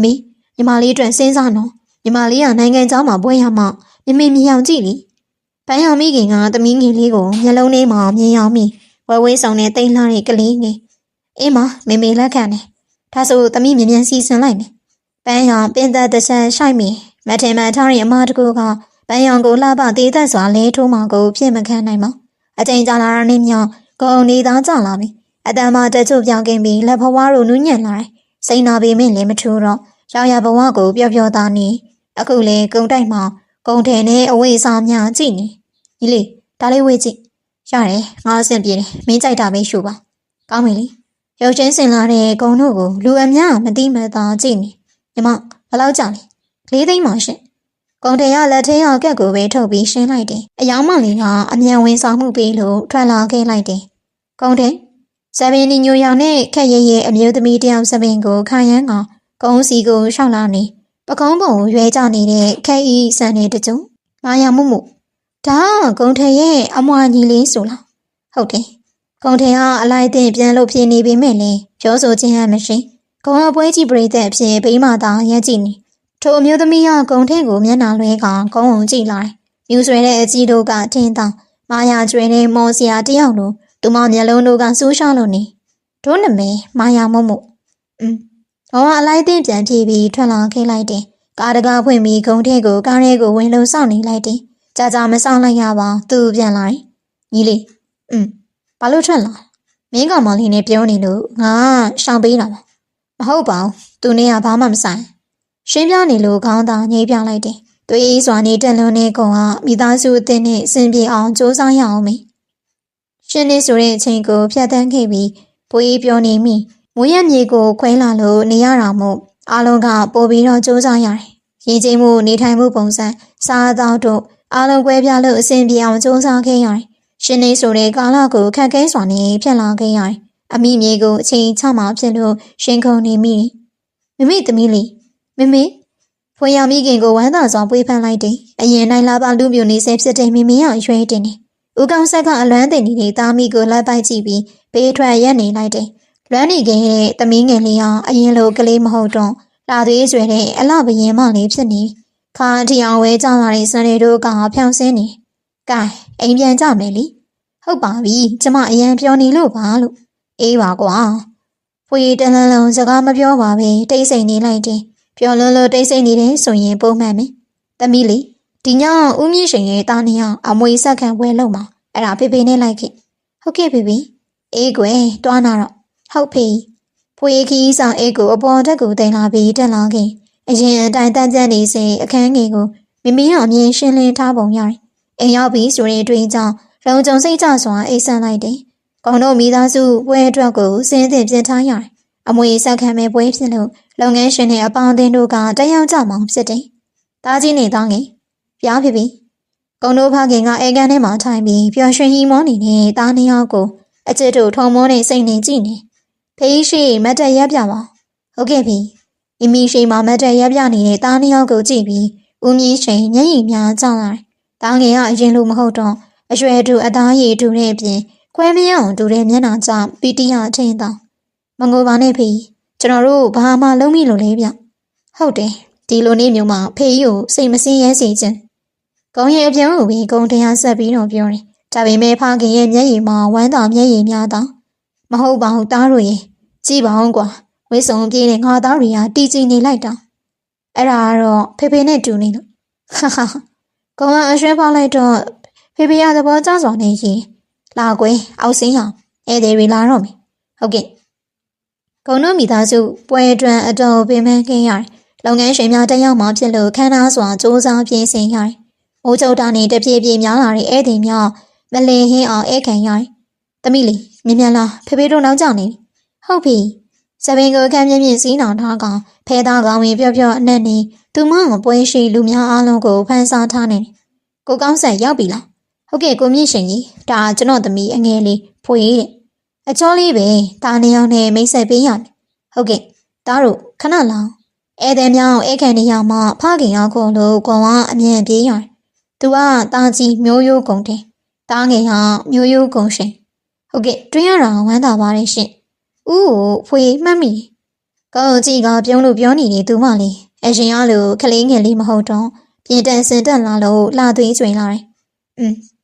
မေညီမလေးအတွက်စဉ်းစားနော်ညီမလေးကနိုင်ငံသားမှာပွဲရမှမြင်အောင်ကြည့်လေပန်းရောင်မိခင်ကသမီးငယ်လေးကိုမျက်လုံးထဲမှာမြင်အောင်မိဝဲဝဲဆောင်နဲ့တိတ်လှတဲ့ကလေးငယ်အေးမမေလက်ခံတယ်ဒါဆိုသမီးမြန်စီစဉ်လိုက်မယ်ပန်းရောင်ပင်သက်တစ်ချက်ရှိုက်မိမထင်မှန်ထားတဲ့အမတကူကပန်းရောင်ကိုလှပသေးသက်စွာလဲထိုးမှကိုဖြစ်မခံနိုင်ပါအချိန်ကြာလာတာနဲ့မြောင်ကုံနေသားကြလာပြီ အတမ်းမှာတချို့ပြောင်းကင်းပြီးလက်ဖွားတို့နူးညံ့လာတယ်။စိတ်နာပေမဲ့လည်းမထူတော့ရောက်ရဘဝကိုပျော်ပျော်သားနေအခုလေကုံတိုက်မှာကုံထဲနဲ့အဝိအစားများကြည့်နေညီလေးဒါလေးဝေးကြည့်ရတယ်ငါအဆင်ပြေတယ်မင်းကြိုက်တာပဲရှုပါကောင်းပြီလေရုပ်ချင်းစင်လာတဲ့ကုံတို့ကိုလူအများမသိမသာကြည့်နေညီမဘယ်လောက်ကြာလဲ4 သိန်းပါရှင်ကုံထဲရလက်ထဲရကက်ကိုပဲထုတ်ပြီးရှင်းလိုက်တယ်အယောင်မလေးကအမြန်ဝင်ဆောင်မှုပေးလို့ထွက်လာခဲ့လိုက်တယ်ကုံထဲစပင်းညိုရောင်နဲ့ခက်ရဲရဲအမျိုးသမီးတယောက်စပင်းကိုခါရမ်းကကုန်းစီကိုရှောက်လာနေပကုံးပုံရွဲကြနေတဲ့ခက်ဤဆန်နေတကြုံမာယာမှုမှုဒါကုံထဲရဲ့အမွာညီလေးဆိုလားဟုတ်တယ်ကုံထဲကအလိုက်တဲ့ပြန်လို့ဖြစ်နေပေမဲ့လည်းပြောဆိုခြင်းဟမရှိကုံအပွဲကြီးပရိသတ်အဖြစ်ဘေးမှသာရမ်းကြည့်နေထိုအမျိုးသမီးကကုံထဲကိုမျက်နှာလွှဲကကုန်းုံကြည့်လိုက်မြူဆွဲတဲ့အကြီးတို့ကထင်းတောင်မာယာကျွဲတဲ့မော်စရာတယောက်လိုသူမမျက်လုံးတို့ကစူးရှောင်းလို့နေတို့နမဲမာယာမှုမှုဟောအလိုက်တဲ့ပြန်ပြေးပြီးထွက်လာခဲ့လိုက်တယ်ကားတကားဖွင့်ပြီးကုံထဲကိုကားထဲကိုဝင်လို့စောင့်နေလိုက်တယ်ကြာကြာမဆောင်လိုက်ရပါသူပြန်လာတယ်ညီလေးဘာလို့ထွက်လာမင်းကောင်မလေးနဲ့ပြောနေလို့ငါရှောင်ပေးတာပါမဟုတ်ပါဘူးသူနဲ့ကဘာမှမဆိုင်ရှင်းပြနေလို့ခေါင်းသားညှိပြလိုက်တယ်သွေးအေးစွာနေတက်လွန်နေကောင်ကမိသားစုအသင်းနဲ့ဆင်ပြေအောင်စူးစမ်းရအောင်မေရှင်းနေဆိုတဲ့အချိန်ကိုဖြတ်တန်းခဲ့ပြီးပွေးပြောနေမိမွေးရမြေကိုခွဲလာလို့နေရတာမို့အားလုံးကပို့ပြီးတော့စူးစမ်းရတယ်ရည်ချင်းမှုနေထိုင်မှုပုံစံစားသောက်တို့အားလုံးကွဲပြားလို့အဆင်ပြေအောင်စူးစမ်းခဲ့ရတယ်ရှင်နေဆိုတဲ့ကာလကိုခက်ခဲစွာနဲ့ဖြစ်လာခဲ့ရတယ်အမိမြေကိုအချိန်ချမှဖြစ်လို့ရှင်ခုန်နေမိမမေသမီးလေးမမေဖွေရမိခင်ကိုဝမ်းသာစွာပွေးဖမ်းလိုက်တယ်အရင်နိုင်လာပါလူမျိုးနေစေဖြစ်တဲ့မမေကရွှဲတင်နေဦးကောင်ဆက်ကအလွမ်းတင်နေတဲ့သားမိကိုလိုက်ပိုက်ကြည့်ပြီးဘေးထွက်ရက်နေလိုက်တယ်လွမ်းနေခင်ရဲ့သမီးငယ်လေးဟာအရင်လိုကလေးမဟုတ်တော့လာသွေးကျွဲတဲ့အလှပရင်မလေးဖြစ်နေခါအထီအောင်ဝဲကြလာတဲ့စံတွေတို့ကဖြောင်းစင်းနေကဲအိမ်ပြန်ကြမယ်လीဟုတ်ပါပြီကျမအရင်ပြောနေလို့ပါလို့အေးပါကွာဖွေတန်လန်းလုံးစကားမပြောပါပဲတိတ်ဆိတ်နေလိုက်တယ်ပြောလွန်းလို့တိတ်ဆိတ်နေတယ်ဆိုရင်ပုံမှန်ပဲသမီးလေးဒီညဦးမြင့်ရှင်ရဲ့တားနေအောင်အမွေဆက်ခံဝဲလုံးမှာအဲ့ဒါဖေဖေနဲ့လိုက်ခဲ့ဟုတ်ကဲ့ဖေဖေအေးကွယ်တွားနာတော့ဟုတ်ဖေဖွေခီးဆောင်အေးကိုအပေါ်တက်ကိုတင်လာပြီးတက်လာခဲ့အရင်အတိုင်းတန်းကျန်နေစဉ်အခန်းငယ်ကိုမမီကအမြင်ရှင်းလင်းထားပုံရတယ်အိမ်ရောက်ပြီးဆိုတဲ့အတွင်းကြောင့်လုံခြုံစိတ်ချစွာအိတ်ဆန်လိုက်တယ်ကောင်တို့မိသားစုပွဲအတွက်ကိုစင်းသင့်ပြင်ထားရတယ်အမွေဆက်ခံမဲ့ပွဲဖြစ်လို့လုပ်ငန်းရှင်နဲ့အပေါင်းအသင်းတို့ကတရားကြမှဖြစ်တယ်တားကြီးနေသားငယ်ပြားဖြစ်ပြီကောင်တို့ဖခင်ကအေကန်ထဲမှာထိုင်ပြီးပျော်ရွှင်ရီမောနေတဲ့သားနှစ်ယောက်ကိုအချစ်တို့ထုံမောတဲ့စိတ်နဲ့ကြည့်နေဖေးရှိမတ်တရက်ပြပါဟုတ်ကဲ့ပြီမိမိရှိမှမတ်တရက်ပြနေတဲ့သားနှစ်ယောက်ကိုကြည့်ပြီးဦးမြင့်ရှင်မျက်ရည်များကျလာတယ်တားငယ်ကအရင်လိုမဟုတ်တော့အရွယ်တူအသားရည်တူတဲ့အပြင်ခွဲမရအောင်တူတဲ့မျက်နှာကြောင့်ပီတိယအထင်သာမငိုပါနဲ့ဖေးကျွန်တော်တို့ဘာမှလုံးမိလို့လေဗျဟုတ်တယ်ဒီလိုနေ့မျိုးမှာဖေးကိုစိတ်မစင်းရဲစေချင်ကုန်းရဲ့အပြုံးကိုပဲကုန်းတရားဆက်ပြီးတော့ပြောတယ်ဒါပေမဲ့ဖခင်ရဲ့မျက်ရည်မှာဝမ်းသာမျက်ရည်များတော့မဟုတ်ပါဘူးသားတို့ရေကြည့်ပါအောင်ကွာဝိဆုံပြေးတဲ့ငါသားတွေကတီကြည်နေလိုက်တာအဲ့ဒါကတော့ဖေဖေနဲ့တူနေလို့ဟာကုန်းကအရွှဲဖောက်လိုက်တော့ဖေဖေရသဘောကျစွာနေရင်လာကွယ်အောက်စင်းအောင်ဧည့်သည်တွေလာတော့မယ်ဟုတ်ကဲ့ကုန်းတို့မိသားစုပွဲအတွင်းအတော်ပင်ပန်းခင်းရတယ်လုပ်ငန်းရှင်များတရားမှဖြစ်လို့ခန်းသားစွာစူးစမ်းပြင်ဆင်ရတယ်အိုးချုပ်တာနဲ့တပြေးပြေးများလာတဲ့ဧည့်သည်များမလင်ဟင်းအောင်ဧည့်ခံရတယ်သမီးလေးမြင်မြန်လားဖေဖေတို့နောက်ကျနေဟုတ်ပြီစပင်ကိုခမ်းမြင့်မြင့်စီးနောင်ထားကောင်ဖဲသားကောင်ဝင်ပြော့အနက်နေသူမကပွဲရှိလူများအားလုံးကိုဖန်ဆားထားနေတယ်ကိုကောင်းဆက်ရောက်ပြီလားဟုတ်ကဲ့ကိုမြင့်ရှင်ကြီးဒါကျွန်တော်သမီးအငယ်လေးဖွေတဲ့အချောလေးပဲဒါနေအောင်နဲ့မိတ်ဆက်ပေးရတယ်ဟုတ်ကဲ့ဒါတို့ခဏလောင်ဧည့်သည်များဧည့်ခံနေရမှဖခင်ရောက်ကိုလို့ကောင်ကအမြန်ပြေးရတယ်သူကတာကြီးမျိုးရိုးကုန်တယ်တားငယ်ဟာမျိုးရိုးကုန်ရှင်ဟုတ်ကဲ့တွင်းရတာဝမ်းသာပါတယ်ရှင်ဦးဖွေမှတ်မိကောင်းကြီးကပြုံးလို့ပြောနေတယ်သူမလေးအရှင်ရလို့ခလေးငယ်လေးမဟုတ်တော့ပြင်တန်စင်တက်လာလို့လှသွေးကျွင်လာတယ်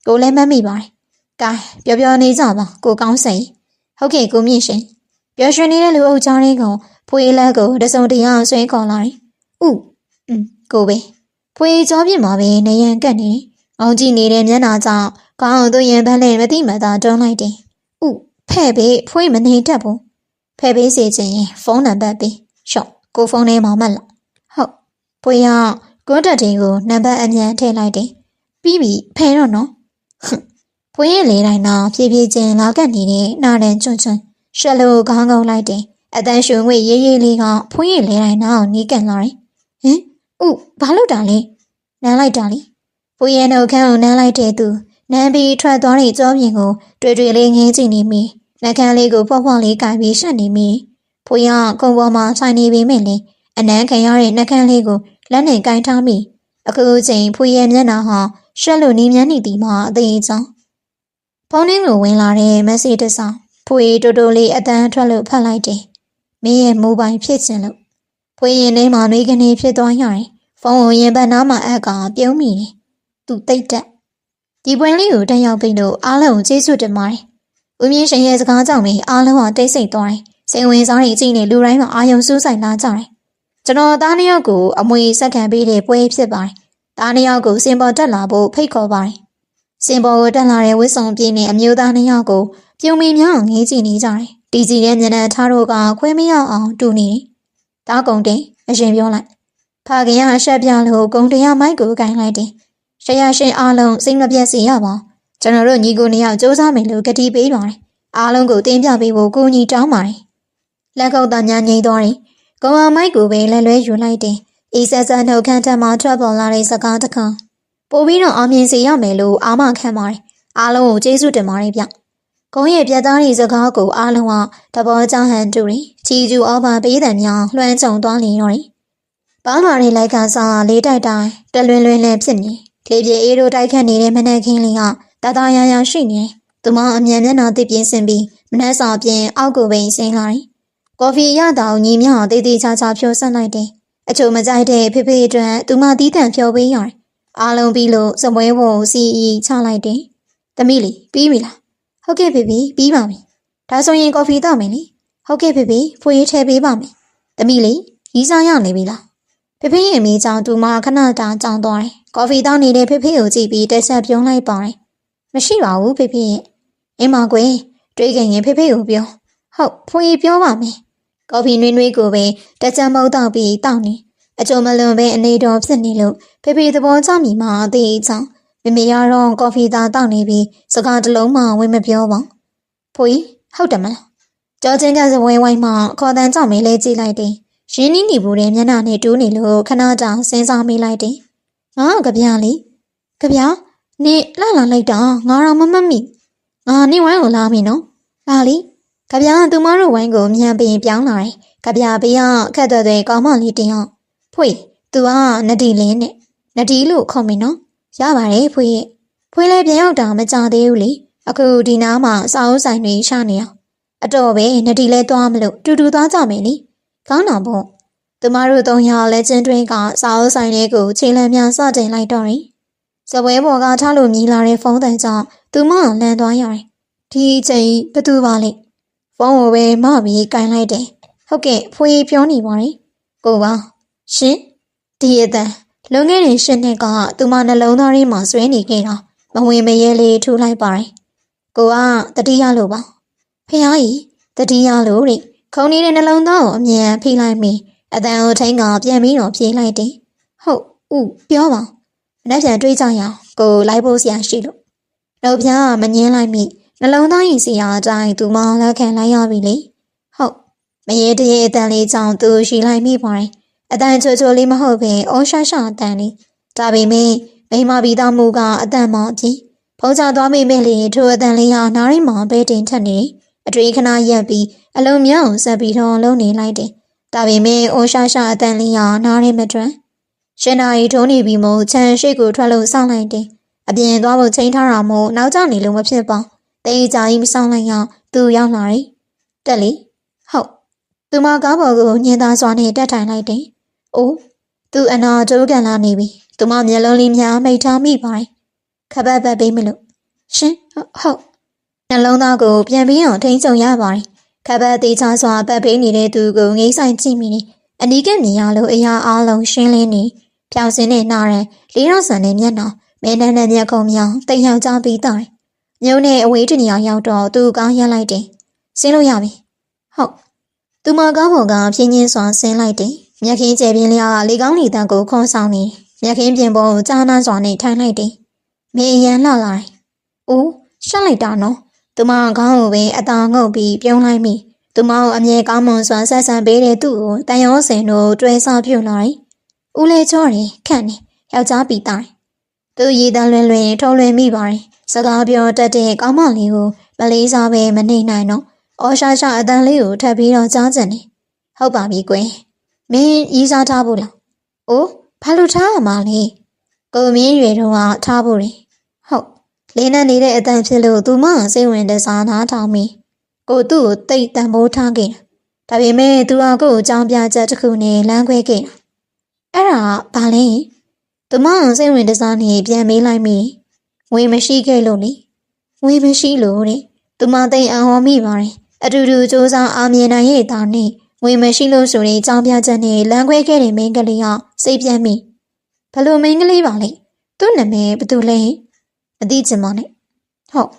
ကိုလည်းမှတ်မိပါတယ်ကဲပြောနေကြပါကိုကောင်းစိတ်ဟုတ်ကဲ့ကိုမြင့်ရှင်ပျော်ရွှင်နေတဲ့လူအုပ်ကြားလေးကဖွေလက်ကိုတစုံတရာဆွဲခေါ်လာတယ်ကိုပဲဖွေကြောပြစ်မှာပဲနေရန်ကတ်နေအောင်ကြည့်နေတဲ့မျက်နှာကြောင့်ကောင်းသူရင်ပန်းနဲ့မတိမသာတွန်းလိုက်တယ် ဖဲ့ပေးဖွေးမနေတတ်ဘူးဖဲ့ပေးစီခြင်းရင်ဖုန်းနံပါတ်ပေးရှော့ကိုဖုန်းထဲမှာမှတ်လားဟုတ်ဖွေးကကွန်တက်တင်ကိုနံပါတ်အမြန်ထည့်လိုက်တယ်ပြီးပြီဖဲတော့နော်ဖွေးရဲ့လေတိုင်းတော့ဖြည်းဖြည်းချင်းလာကတ်နေတဲ့နာရန်ချွန်းချွန်းရှက်လို့ခေါင်းငုံလိုက်တယ်အတန်းရှုံငွေရေးရေးလေးကဖွေးရဲ့လေတိုင်းတော့နီးကပ်လာတယ်ဟင်ဥဘာလို့တာလဲနမ်းလိုက်တာလေဖွေးရဲ့နှုတ်ခမ်းကိုနမ်းလိုက်တဲ့သူနမ်းပြီးထွက်သွားတဲ့ကြောပြင်ကိုတွေ့တွေ့လေးငင်းကြည့်နေမိနှကန်းလေးကိုဖွားဖွားလေးကိုင်ပြီးရှက်နေမိဖွေးကကုန်းပေါ်မှာထိုင်နေပေမဲ့လေအနမ်းခံရတဲ့နှကန်းလေးကိုလက်နဲ့ကိုင်ထားမိအခုချိန်ဖွေးရဲ့မျက်နှာဟာရှက်လို့နီးမြန်းနေသည်မှာအသေးချောင်းဖုန်းထဲကိုဝင်လာတဲ့မက်ဆေ့တစ်စောင်ဖွေးတိုးတိုးလေးအတန်းထွက်လို့ဖတ်လိုက်တယ်မင်းရဲ့မိုဘိုင်းဖြစ်ချင်လို့ဖွေးရင်ထဲမှာနှွေးကနေဖြစ်သွားရတယ်ဖုန်းကိုရင်ဘတ်နားမှာအက်ကပြုံးမိတယ်သူတိတ်တက်ဒီပွဲလေးကိုတက်ရောက်ပြီးလို့အားလုံးကျေးဇူးတင်ပါတယ်ဦးမြင့်ရှင်ရဲ့စကားကြောင့်ပဲအားလုံးကတိတ်ဆိတ်သွားတယ်စိတ်ဝင်စားနေကြည့်နေလူတိုင်းမှာအာယုံစူးစိုက်လာကြတယ်ကျွန်တော်သားနှစ်ယောက်ကိုအမွေဆက်ခံပေးတဲ့ပွဲဖြစ်ပါတယ်သားနှစ်ယောက်ကိုစင်ပေါ်တက်လာဖို့ဖိတ်ခေါ်ပါတယ်စင်ပေါ်ကိုတက်လာတဲ့ဝစ်စုံပြင်းတဲ့အမျိုးသားနှစ်ယောက်ကိုပြုံမီများအောင်ငေးကြည့်နေကြတယ်တီစီရဲ့မျက်နှာထားတို့ကခွဲမရအောင်တူနေတယ်တားကုန်တင်အရင်ပြောလိုက်ဖခင်ကရှက်ပြလို့ဂုံတရားမိုက်ကိုကင်လိုက်တယ်ရှရရှင်အားလုံးစိတ်မပြတ်စေရပါကျွန်တော်တို့ညီကိုနှစ်ယောက်စူးစမ်းမယ်လို့ကတိပေးပါတယ်အားလုံးကိုတင်းပြပေးဖို့ကိုညီတောင်းပါတယ်လက်ကုပ်သားများငိမ့်သွားတယ်ဂုံအောင်မိုက်ကိုပဲလဲလွဲယူလိုက်တယ်အေးဆက်ဆက်နှုတ်ခမ်းထက်မှထွက်ပေါ်လာတဲ့စကားတစ်ခါပို့ပြီးတော့အောင်မြင်စေရမယ်လို့အာမခံပါတယ်အားလုံးကိုကျေးဇူးတင်ပါတယ်ဗျကုန်းရဲ့ပြတ်သားတဲ့စကားကိုအားလုံးကသဘောကျဟန်တူတယ်ချီကျူအောပါပေးတယ်များလွှမ်းကြုံသွားနေတော့တယ်ပါလာတဲ့လိုက်ကစားလေးတိုက်တိုင်းတလွင်လွင်လည်းဖြစ်နေလေပြေအေးတို့တိုက်ခတ်နေတဲ့မနက်ခင်းလေးကတာတာရရရှိနေသူမအမြန်မျက်နှာတစ်ပြင်းဆင်ပြီးမနှက်စာပြင်းအောက်ကိုပင်ဆင်းလာတယ်ကော်ဖီရတောင်ညီမြတေးသေးချာချာဖြိုးဆက်လိုက်တယ်အချို့မကြိုက်တဲ့ဖေဖေအတွက်သူမတီးတန့်ဖြောပေးရတယ်အားလုံးပြီးလို့စပွဲပေါ်စီအီချလိုက်တယ်သမီးလေးပြီးပြီလားဟုတ်ကဲ့ဖေဖေပြီးပါပြီဒါဆိုရင်ကော်ဖီတောက်မယ်လေဟုတ်ကဲ့ဖေဖေဖွေးထည့်ပေးပါမယ်သမီးလေးရီးစားရနေပြီလားဖေဖေရဲ့မိကြောင်သူမခဏတာကြောင်သွားတယ်ကော်ဖီတောက်နေတဲ့ဖေဖေကိုကြည့်ပြီးတက်ဆက်ပြုံးလိုက်ပါတယ်မရှိပါဘူးဖေဖေရဲ့အင်းမကွယ်တွေးခင်ရင်ဖေဖေကိုပြောဟုတ်ဖွေးပြောပါမယ်ကော်ဖီနွေးနွေးကိုပဲတက်ကြမုတ်တောက်ပြီးတောက်နေအကျုံမလွန်ပဲအနေတော်ဖြစ်နေလို့ဖေဖေသဘောကျမိမှအသေးချောင်းမမေရတော့ကော်ဖီသားတောက်နေပြီးစကားတစ်လုံးမှဝင်မပြောပါဖွေးဟုတ်တယ်မလားကြောချင်းကစဝဲဝိုင်းမှခေါ်တန်းကြောင့်မင်းလဲကြည့်လိုက်တယ်ရင်းနှီးနေဘူးတဲ့မျက်နှာနဲ့တူးနေလို့ခဏတောင်စဉ်းစားမိလိုက်တယ်ငါကကြပြလေးကြပြနေလှလာလိုက်တာငါတော့မမတ်မိငါနေဝိုင်းကိုလာပြီနော်လာလီကြပြသူမတို့ဝိုင်းကိုမြန်ပင်ပြောင်းလာတယ်ကြပြဘေးကခက်တဲ့ကောင်းမလေးတင်အောင်ဖွေးသူကနဒီလင်းနဲ့နဒီလို့ခေါ်မိနော်ရပါတယ်ဖွေးရဲ့ဖွေးလည်းပြန်ရောက်တာမကြသေးဘူးလေအခုဒီနားမှာစာအုပ်ဆိုင်တွေရှာနေအောင်အတော်ပဲနဒီလဲသွားမလို့တူတူသွားကြမယ်လေကောင်းတော့ပေါ့သူမတို့၃ယောက်လက်ချင်းတွင်းကစာအုပ်ဆိုင်လေးကိုခြေလမ်းများစတင်လိုက်တော့တယ်စပွဲပေါ်ကထားလို့မြည်လာတဲ့ဖုန်းတန်ကြောင့်သူမလန်သွားရတယ်ဒီချိန်ဘသူပါလဲဖုန်းကိုပဲမပြီးကင်လိုက်တယ်ဟုတ်ကဲ့ဖွေးပြောနေပါတယ်ကိုပါရှင်ဒီအတန်လွန်ခဲ့တဲ့၈နှစ်ကသူမနှလုံးသားထဲမှာဆွဲနေခဲ့တာမဝင်မရဲလေးထူလိုက်ပါတယ်ကိုကတတိယလို့ပါဖះကြီးတတိယလို့တဲ့ခုံနေတဲ့နှလုံးသားကိုအမြန်ဖိလိုက်မိအတန်ကိုထိန်ကပြန်ပြီးတော့ပြေးလိုက်တယ်ဟုတ်ဥပြောပါမနှက်ပြန်တွေးကြရအောင်ကိုလိုက်ဖို့ဆရာရှိလို့နှုတ်ပြားကမငင်းလိုက်မိနှလုံးသားရင်စီရာအတိုင်းသူမလက်ခံလိုက်ရပြီလေဟုတ်မရေတရေအတန်လေးကြောင့်သူရှိလိုက်မိပါတယ်အတန်ချိုချိုလေးမဟုတ်ပင်အော်ရှာရှာအတန်လေးဒါပေမဲ့မိမပြီးသားမှုကအတန်မှအပြင်ဖုံးချသွားမိမဲ့လေထိုအတန်လေးဟာနားရင်းမှာပဲတင်ထက်နေအတွေ့ခဏရက်ပြီးအလုံးမြောက်ဆက်ပြီးတော့လုံးနေလိုက်တယ်ဒါပေမဲ့အော်ရှာရှာအတန်လေးဟာနားရင်းမထွက်ရှင်နာရီထိုးနေပြီးမို့ချန်ရှိကိုထွက်လို့စောင့်လိုက်တယ်အပြင်သွားဖို့ချိန်ထားတာမို့နောက်ကျနေလို့မဖြစ်ပါတေးကြကြီးမဆောင်လိုက်ရသူရောက်လာတယ်တက်လေဟုတ်သူမကားပေါ်ကိုညင်သားစွာနဲ့တက်ထိုင်လိုက်တယ်အိုးသူအနာတိုးကန်လာနေပြီသူမမျက်လုံးလေးများမိတ်ထားမိပါတယ်ခပတ်ပတ်ပေးမလို့ရှင်ဟုတ်နှလုံးသားကိုပြန်ပြီးအောင်ထိန်းချုပ်ရပါတယ်ခပတ်သေးချစွာပတ်ပေးနေတဲ့သူကိုငိမ့်ဆိုင်ကြည့်မိနေအနီးကမြင်ရလို့အရာအားလုံးရှင်းလင်းနေဖြောင်စင်းနဲ့နာရန်လေးတော့ဆန်နဲ့မျက်နှာမဲနှမ်းနဲ့မျက်ခုံးမြောင်တိတ်ယောက်ကြပြီးတိုင်းမြုံနဲ့အဝေးတနေရာရောက်တော့သူကောင်းရလိုက်တယ် ဆင်းလို့ရပြီဟုတ်သူမကားပေါ်ကဖြင်းချင်းစွာဆင်းလိုက်တယ်မြက်ခင်းကျဲပြင်းလျားလေကောင်းလေတန်းကိုခေါ်ဆောင်နေမြက်ခင်းပြင်ပေါ်ကြားနှမ်းစွာနဲ့ထိုင်လိုက်တယ်မင်းအရန်လှလာတယ်အိုးရှက်လိုက်တာနော်သူမခေါင်းကိုပဲအသာငုတ်ပြီးပြုံးလိုက်မိသူမကိုအမြဲကောင်းမွန်စွာဆက်ဆံပေးတဲ့သူ့ကိုတန်ရောစင်တို့တွဲဆောင်ပြုတ်လာတယ်ဦးလေးချောတယ်ခန့်နေယောက်ျားပီတာသူရည်တန်းလွင်လွင်ထုံးလွင်မိပါတယ်စကားပြောတတ်တဲ့ကောင်းမလေးကိုမလေးစားပဲမနေနိုင်တော့အော်ရှာရှာအတန်လေးကိုထပ်ပြီးတော့ကြားကျင်တယ်ဟုတ်ပါပြီကွယ်မင်းရီးစားထားဖို့လားအိုးဘာလို့ထားရမှာလဲကိုမင်းရွယ်တော့ထားဖို့လေဟုတ်လေးနဲ့နေတဲ့အတန်ဖြစ်လို့သူမစိတ်ဝင်တဲ့စားနာထောင်မိကိုသူ့ကိုတိတ်တန်ဖိုးထားခဲ့တာဒါပေမဲ့သူကကို့ကိုအကြောင်းပြချက်တစ်ခုနဲ့လမ်းခွဲခဲ့တာအဲ့ဒါဘာလဲသူမစိတ်ဝင်တဲ့စားနေပြန်မေးလိုက်မိငွေမရှိခဲ့လို့လေငွေမရှိလို့တဲ့သူမသိအံ့ဟောမိပါတယ်အတူတူစူးစမ်းအားမြင်နိုင်ရဲ့သားနဲ့ငွေမရှိလို့ဆိုတဲ့အကြောင်းပြချက်နဲ့လမ်းခွဲခဲ့တဲ့မိန်းကလေးကစိတ်ပြတ်မိဘလို့မိန်းကလေးပါလဲသူ့နာမည်ဘယ်သူလဲမသိချင်ပါနဲ့ဟုတ်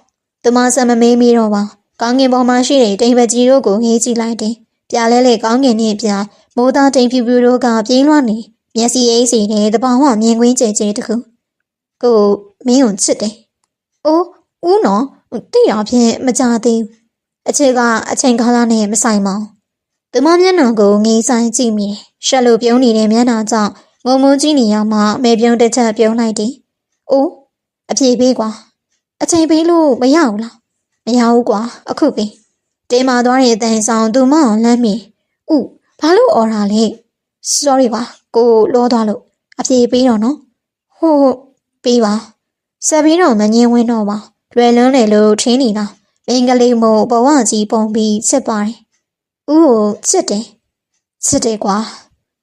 သူမစမမေးမိတော့ပါကောင်းကင်ပေါ်မှာရှိတဲ့တိမ်ပကြီးတို့ကိုငေးကြည့်လိုက်တယ်ပြလဲလေကောင်းကင်နဲ့ပြမိုးသားတိမ်ဖြူဖြူတို့ကပြေးလွှားနေမျက်စိအိတ်စီတဲ့တပောင်ဝမြင်ကွင်းကျဲကျဲတခုကိုမင်းကိုချစ်တယ်အိုးဦးနော်တိရဖြင့်မကြသေးဘူးအချစ်ကအချိန်ကာလနဲ့မဆိုင်ပါဘူးသူမမျက်နှာကိုငေးဆိုင်ကြည့်မိတယ်ရှက်လို့ပြုံးနေတဲ့မျက်နှာကြောင့်ငုံမုန်းကြီးနေရမှမဲပြုံးတစ်ချက်ပြုံးလိုက်တယ်အိုးအပြေပေးကွာအချိန်ပေးလို့မရဘူးလားမရဘူးကွာအခုပဲတင်းမာသွားတဲ့အတန်ဆောင်သူမအောင်လမ်းမိဥဘာလို့អော်တာလဲ sorry ကွာကိုလောသွားလို့အပြေပေးတော့နော်ဟုတ်ပေးပါဆက်ပြီးတော့မငင်းဝင်းတော့ပါလွယ်လွန်းလေလို့ထင်းနေတာမင်းကလေးမို့ဘဝကြီးပုံပြီးချစ်ပါတယ်ဥကိုချစ်တယ်ကွာ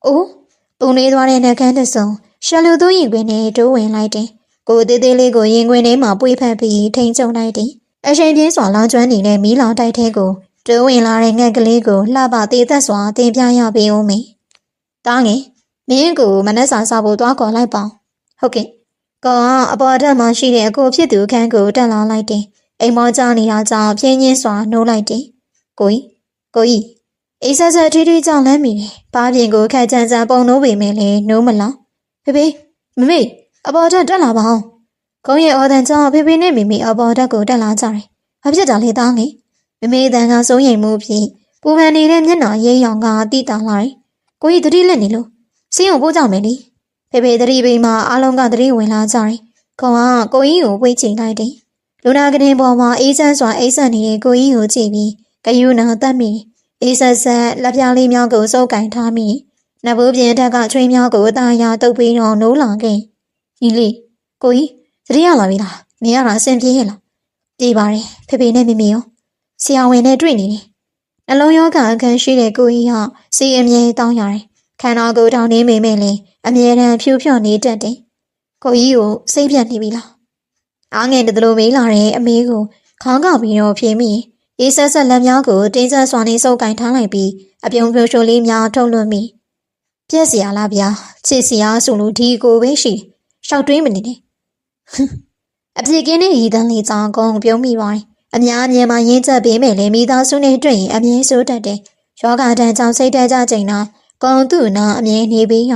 အိုးပုံနေသွားတဲ့နှကန်းတဆုံရှယ်လူသူရင်ခွင်နဲ့တိုးဝင်လိုက်တယ်ကိုသေးသေးလေးကိုရင်ခွင်ထဲမှာပွေးဖက်ပြီးထိန်ချုံလိုက်တယ်အချိန်ပြင်းစွာလောင်ကျွမ်းနေတဲ့မီးလောင်တိုက်ထဲကိုတိုးဝင်လာတဲ့ငှက်ကလေးကိုလှပသေးသက်စွာတင်ပြရပေးဦးမယ်တားငယ်မင်းကိုမနှက်စာစားဖို့သွားခေါ်လိုက်ပါဟုတ်ကဲ့ကောင်ကအပေါ်တက်မှရှိတဲ့အကိုဖြစ်သူခန်းကိုတက်လာလိုက်တယ်အိမ်မောကြနေတာကြောင့်ပြင်းချင်းစွာနှိုးလိုက်တယ်ကိုကြီးအိဆက်ဆက်ထွေးထွေးကြောင့်လမ်းမိတယ်ဘာပြင်ကိုခက်ချမ်းချမ်းပုံနှိုးပေမဲ့လည်းနှိုးမလားဖေမမေအပေါ်တက်လာပါအောင်ကုန်းရဲ့အော်တန်ကြောင့်ဖေနဲ့မေမေအပေါ်တက်ကိုတက်လာကြတယ်ဘာဖြစ်တာလဲတားငယ်မမေတန်ကစိုးရိမ်မှုဖြင့်ပူပန်နေတဲ့မျက်နှာရိပ်ရောင်ကတိတာလာတယ်ကိုကြီးတတိလက်နေလို့စင်းကိုပို့ကြမယ်လေဖေတတိပိမှာအားလုံးကတတိဝင်လာကြတယ်ကောင်ကကိုကြီးကိုဝှေ့ချိန်လိုက်တယ်လူနာကတင်ပေါ်မှာအေးချမ်းစွာအိပ်ဆက်နေတဲ့ကိုကြီးကိုကြည့်ပြီးကယူနာတတ်မိအေးဆက်ဆက်လက်ပြားလေးများကိုစုပ်ကင်ထားမိနဘိုးပြင်းထက်ကချွေးများကိုအသားရတုပ်ပြီးတော့နိုးလာခဲ့ကြီးလေးကိုကြီးတတိရလာပြီလားနေရတာအဆင်ပြေရဲ့လားပြေးပါတယ်ဖေနဲ့မမေရောဆရာဝန်နဲ့တွေ့နေတယ်နှလုံးရောဂါအခန်းရှိတဲ့ကိုကြီးဟာစီအမြဲတောင်းရတယ်ခန္ဓာကိုယ်ထောင်နေမိမဲ့လေအမြဲတမ်းဖြူဖြော့နေတတ်တယ်ကိုကြီးကိုစိတ်ပြတ်နေပြီလားအားငယ်တလူမေးလာတဲ့အမေကိုခေါင်းကောက်ပြီးတော့ဖြေမိအေးဆက်ဆက်လက်များကိုတင်းကျပ်စွာနဲ့စုပ်ကင်ထားလိုက်ပြီးအပြုံပြိုရှိုလေးများထုတ်လွှတ်မိပြက်စရာလားဗျာချစ်စရာဆိုလို့ဒီကိုပဲရှိရှောက်တွင်းမနေနဲ့အပြေကင်းတဲ့ရည်တန်းလေးကြောင့်ကုန်ပြုံးမိပါတယ်အများအမြင်မှာရင်းချက်ပေးမယ်လေမိသားစုနဲ့တွေ့ရင်အမြင်ဆိုးတတ်တယ်ယောဂတန်ကြောင့်စိတ်တကြချိန်တော့ကုန်သူ့နာအမြင်နေပြီးရ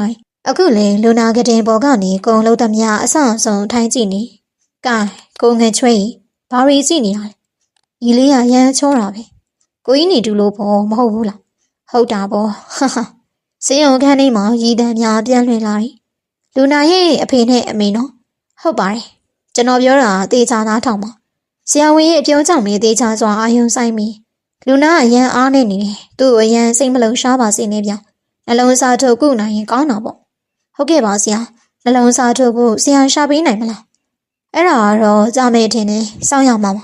အခုလေလူနာကတင်ပေါ်ကနေကုန်လုံးသမျှအဆောင်ဆုံးထိုင်းကြည့်နေကဲကိုငယ်ချွေးဘာရီကြည့်နေရလဲဒီလေးကရမ်းချောတာပဲကိုကြီးနေတူလို့ပေါ့မဟုတ်ဘူးလားဟုတ်တာပေါ့ဟာစေယုံခန်းထဲမှာရည်တံများပြန်လွှင့်လာတယ်လူနာရဲ့အဖေနဲ့အမေနော်ဟုတ်ပါတယ်ကျွန်တော်ပြောတာတေချာသားထောင်ပါဆရာဝန်ရဲ့အပြောကြောင့်မေးသေးချာစွာအာယုံဆိုင်မိလူနာအရန်အားနေနေတယ်သူ့အရန်စိတ်မလုံရှားပါစေနဲ့ဗျနှလုံးစားထုတ်ကုနိုင်ရင်ကောင်းတာပေါ့ဟုတ်ကဲ့ပါဆရာနှလုံးစားထုတ်ဖို့ဆရာရှာပေးနိုင်မလားအဲ့ဒါကတော့ကြာမယ်ထင်တယ်စောင့်ရမှာပါ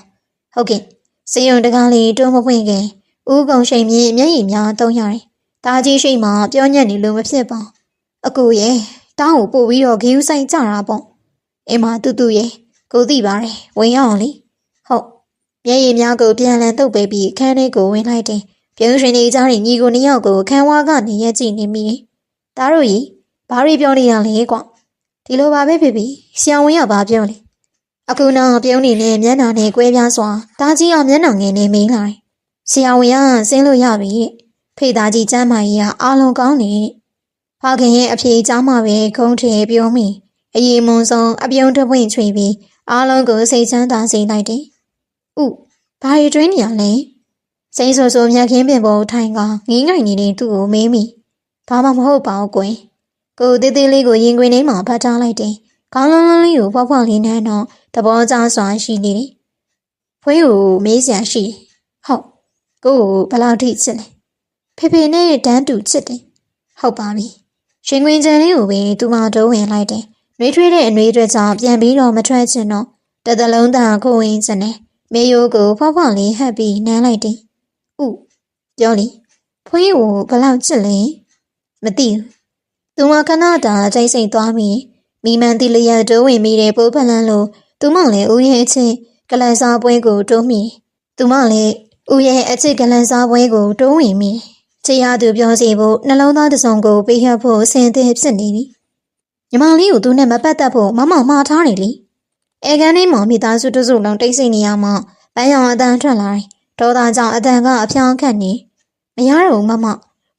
ဟုတ်ကဲ့စေယုံတကားလေးတွန်းမပွင့်ခင်ဦးကုံရှိန်မြင့်မျက်ရည်များသုံးရတယ်ဒါကြီးရှိမှပြောညက်နေလို့မဖြစ်ပါအကူရဲ့တောင်းကိုပို့ပြီးတော့ဂီယူဆိုင်ကြတာပေါ့အိမ်မှာတူရဲ့ကိုသိပါတယ်ဝင်ရအောင်လေဟုတ်မျက်ရည်များကိုပြန်လည်တုပ်ပေးပြီးခန်းထဲကိုဝင်လိုက်တယ်ပြုံးရှင်နေကြတဲ့ညီကိုနှစ်ယောက်ကိုခန်းဝါကနေရက်ကြည့်နေမိတယ်ဒါတို့ကြီးဘာရီပြောနေရလဲကွဒီလိုပါပဲဖေဆရာဝန်ကဘာပြောလဲအခုနောက်ပြုံးနေနဲ့မျက်နှာနဲ့ကွဲပြားစွာဒါကြီးအောင်မျက်နှာငယ်နဲ့မင်းလာတယ် ဆရာဝန်ကဆင်းလို့ရပြီဖေသားကြီးကျမ်းမာကြီးကအားလုံးကောင်းနေဖခင်ရဲ့အဖေကြားမှာပဲခုံးထဲပြောမိအရေးမုံဆုံးအပြုံးတစ်ပွင့်ချွေပြီးအားလုံးကိုစိတ်ချမ်းသာစေလိုက်တယ်။ဥဘာရီတွင်းနေရလဲစိတ်ဆိုးဆိုးမြက်ခင်းပင်ပေါ်ထိုင်ကငင်းငိုင်နေတဲ့သူ့ကိုမေးမိဘာမှမဟုတ်ပါဘူးကွယ်ကိုတေးသေးလေးကိုရင်ခွင်ထဲမှာဖတ်ထားလိုက်တယ်ခေါင်းလုံးလုံးလေးကိုဖွားဖွားလေးနဲ့တော့သဘောကျစွာရှိနေတယ်ဖွေးကိုမေးစရာရှိဟုတ်ကိုဘယ်လောက်ထိချစ်လဲဖေဖေနဲ့တန်းတူချစ်တယ်ဟုတ်ပါပြီရှင်ခွင်ကျန်လေးကိုပဲသူမတိုးဝင်လိုက်တယ်နှွေးထွေးတဲ့အနှွေးအတွက်ကြောင့်ပြန်ပြီးတော့မထွက်ချင်တော့တသလုံးသားကိုဝင်စနေမေယိုးကိုဖွားဖွားလေးဟပ်ပြီးနမ်းလိုက်တယ်ဥပြောလေဖွေးကိုဘယ်လောက်ချစ်လဲမသိဘူးသူမခဏတာကြိတ်စိတ်သွားမိမိမှန်တိလျက်တိုးဝင်မိတဲ့ပိုးဖလန်းလိုသူမလည်းဦးရဲ့အချင်းကလန်စားပွဲကိုတိုးမိသူမလည်းဦးရဲ့အချစ်ကလန်စားပွဲကိုတိုးဝင်မိချေရသူပြောစီဖို့နှလုံးသားတစ်စုံကိုပေးရဖို့အစဉ်အသင့်ဖြစ်နေပြီညီမလေးကိုသူနဲ့မပတ်သက်ဖို့မမမှားထားတယ်လေအဲကန်လေးမှာမိသားစုတစုလုံးတိတ်ဆိတ်နေရမှပန်းရောင်အတန်ထွက်လာတယ်ဒေါသကြောင့်အတန်ကအဖြောင်းခတ်နေမရတော့မမ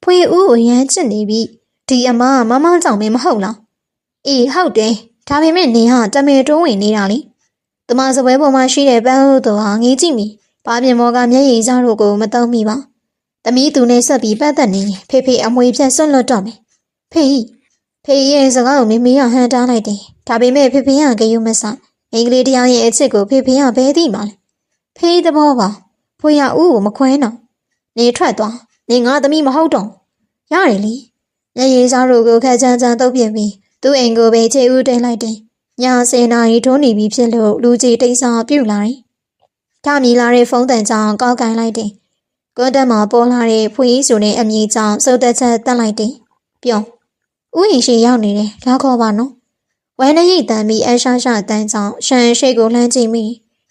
ဖွေဦးကိုရမ်းချစ်နေပြီဒီအမမမကြောင့်မဟုတ်လားအေးဟုတ်တယ်ဒါပေမဲ့နေဟာတမေတိုးဝင်နေတာလေတမစပွဲပေါ်မှာရှိတဲ့ပန်းဦးတို့ဟာငေးကြည့်မိဘာပြင်မောကမျက်ရည်စားတို့ကိုမသုံးမိပါသမီးသူနဲ့ဆက်ပြီးပတ်သက်နေဖေဖေအမွေဖြတ်ဆွတ်လွတ်တော့မယ်ဖေရဲ့စကားကိုမမေကဟန်တားလိုက်တယ်ဒါပေမဲ့ဖေကဂယုမဆအင်္ဂလိပ်တရားရဲ့အချစ်ကိုဖေကဘဲသိမှာလဲဖေသဘောပါဖွေရဦးကိုမခွဲတော့နေထွက်သွားနေငါသမီးမဟုတ်တော့ရတယ်လေမျက်ရည်စားတို့ကိုခက်ချမ်းချမ်းတုပ်ပြပြီးသူ့အိမ်ကိုပဲခြေဦးတင်လိုက်တယ်ည10 နာရီထိုးနေပြီဖြစ်လို့လူကြီးတိတ်ဆော်ပြုတ်လာတယ်ထမြည်လာတဲ့ဖုန်းတန်ကြောင်ကောက်ကန်လိုက်တယ်ကွန်တက်မှာပေါ်လာတဲ့ဖွေးဆိုတဲ့အမည်ကြောင့်စုပ်သက်ချက်တက်လိုက်တယ်ပြောဥယျာဉ်ရှိရောက်နေတယ်လာခေါ်ပါနော်ဝမ်းနဲ့ရိတ်တမ်းပြီးအရှာရှာတန်းကြောင်ရှန်ရှိကိုလှမ်းကြည့်မိ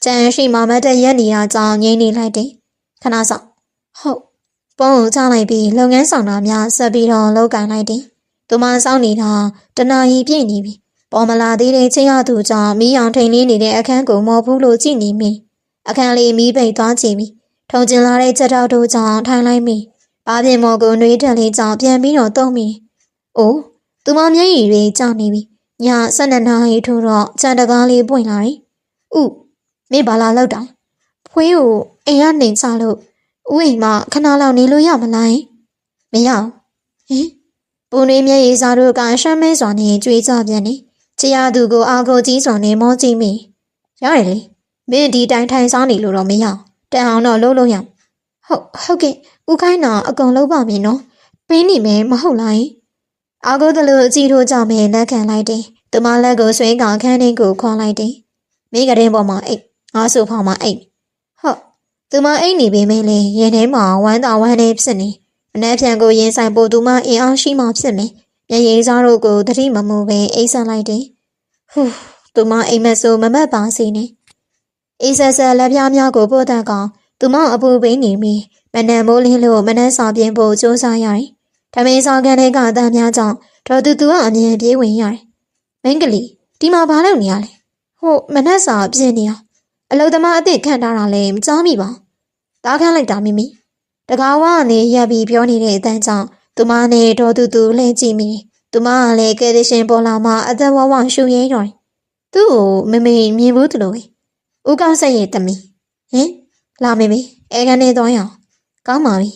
ကျန်ရှိမှမတ်တက်ရက်နေတာကြောင့်ငိမ့်နေလိုက်တယ်ခဏစောင့်ဟုတ်ပုံကိုချလိုက်ပြီးလုပ်ငန်းဆောင်တာများဆက်ပြီးတော့လုပ်ကန်လိုက်တယ်သူမစောင့်နေတာတနာရီပြည့်နေပြီပေါ်မလာသေးတဲ့ချင်းရသူကြောင့်မီးအောင်ထိန်လေးနေတဲ့အခန်းကိုမော်ဘူးလို့ကြည့်နေမိအခန်းလေးမီးပိတ်သွားကြည့်ပြီးထုံကျင်လာတဲ့ချက်တော်တို့ကြောင့်ထိုင်လိုက်မိဘာပြင်မော်ကိုနှွေးတက်လေးကြောင့်ပြန်ပြီးတော့တုံးမိအိုးသူမမျက်ရည်တွေကျနေပြီည12 နာရီထိုးတော့ခြံတကားလေးပွင့်လာတယ်ဥမေဘာလာလောက်တာဖွေးကိုအိမ်ကနေချလို့ဥအိမ်မှာခဏလောက်နေလို့ရမလားမရအောင်ဟင်ပူနေမျက်ရည်စားတို့ကရှမ်းမဲစွာနဲ့ကြွေးကြပြန်နေချီရသူကိုအာကိုကြီးစွာနဲ့မောကြည့်မိရတယ်လေမင်းဒီတိုင်းထိုင်စားနေလို့တော့မရအောင်တန်အောင်တော့လုံးရဟုတ်ကဲ့ဥခိုင်းတော့အကုန်လုံးပါမင်းနော်ပင်းနေမယ်မဟုတ်လားအာကိုတလူအကြည့်ထိုးကြမယ်လက်ခံလိုက်တယ်သူမလက်ကိုဆွဲကခန်းထဲကိုခေါ်လိုက်တယ်မိကတဲ့ပေါ်မှာအိတ်ငါဆိုဖောင်းမှာအိတ်ဟုတ်သူမအိတ်နေပေမဲ့လည်းရင်ထဲမှာဝမ်းသာဝမ်းနေဖြစ်နေအနှဲဖြန်ကိုရင်ဆိုင်ဖို့သူမအင်အားရှိမှဖြစ်မယ်မျက်ရည်စားတို့ကိုတတိမမှုပဲအိတ်ဆက်လိုက်တယ်ဟူးသူမအိမ်မက်ဆိုမမတ်ပါစေနဲ့အေးဆက်ဆက်လက်ပြားများကိုပို့တတ်ကောင်သူမအပူပိန်းနေပြီးမနက်မိုးလင်းလို့မနက်စာပြင်းဖို့စူးစမ်းရတယ်။ထမင်းဆောင်ကန်တွေကအတန်းများကြောင့်တော်သူကအမြင်ပြေးဝင်ရတယ်။မင်းကလေးဒီမှာဘာလုပ်နေရလဲ။ဟိုမနက်စာပြင်းနေရအလုသမားအစ်စ်ခန့်ထားတာလည်းမကြားမိပါ။တားခန့်လိုက်တာမိမိ။တကားဝကနေရပ်ပြီးပြောနေတဲ့အတန်းကြောင့်သူမနဲ့တော်သူလှည့်ကြည့်မိ။သူမကလည်းကယ်ဒရှင်ပေါ်လာမှအသက်ဝဝရှူရဲရော်။သူ့ကိုမမေမြင်ဘူးတလို့။ဦးကောင်းဆက်ရဲ့တမီဟင်လာမေမေအဲကန်နေသွားရအောင်ကောင်းပါပြီ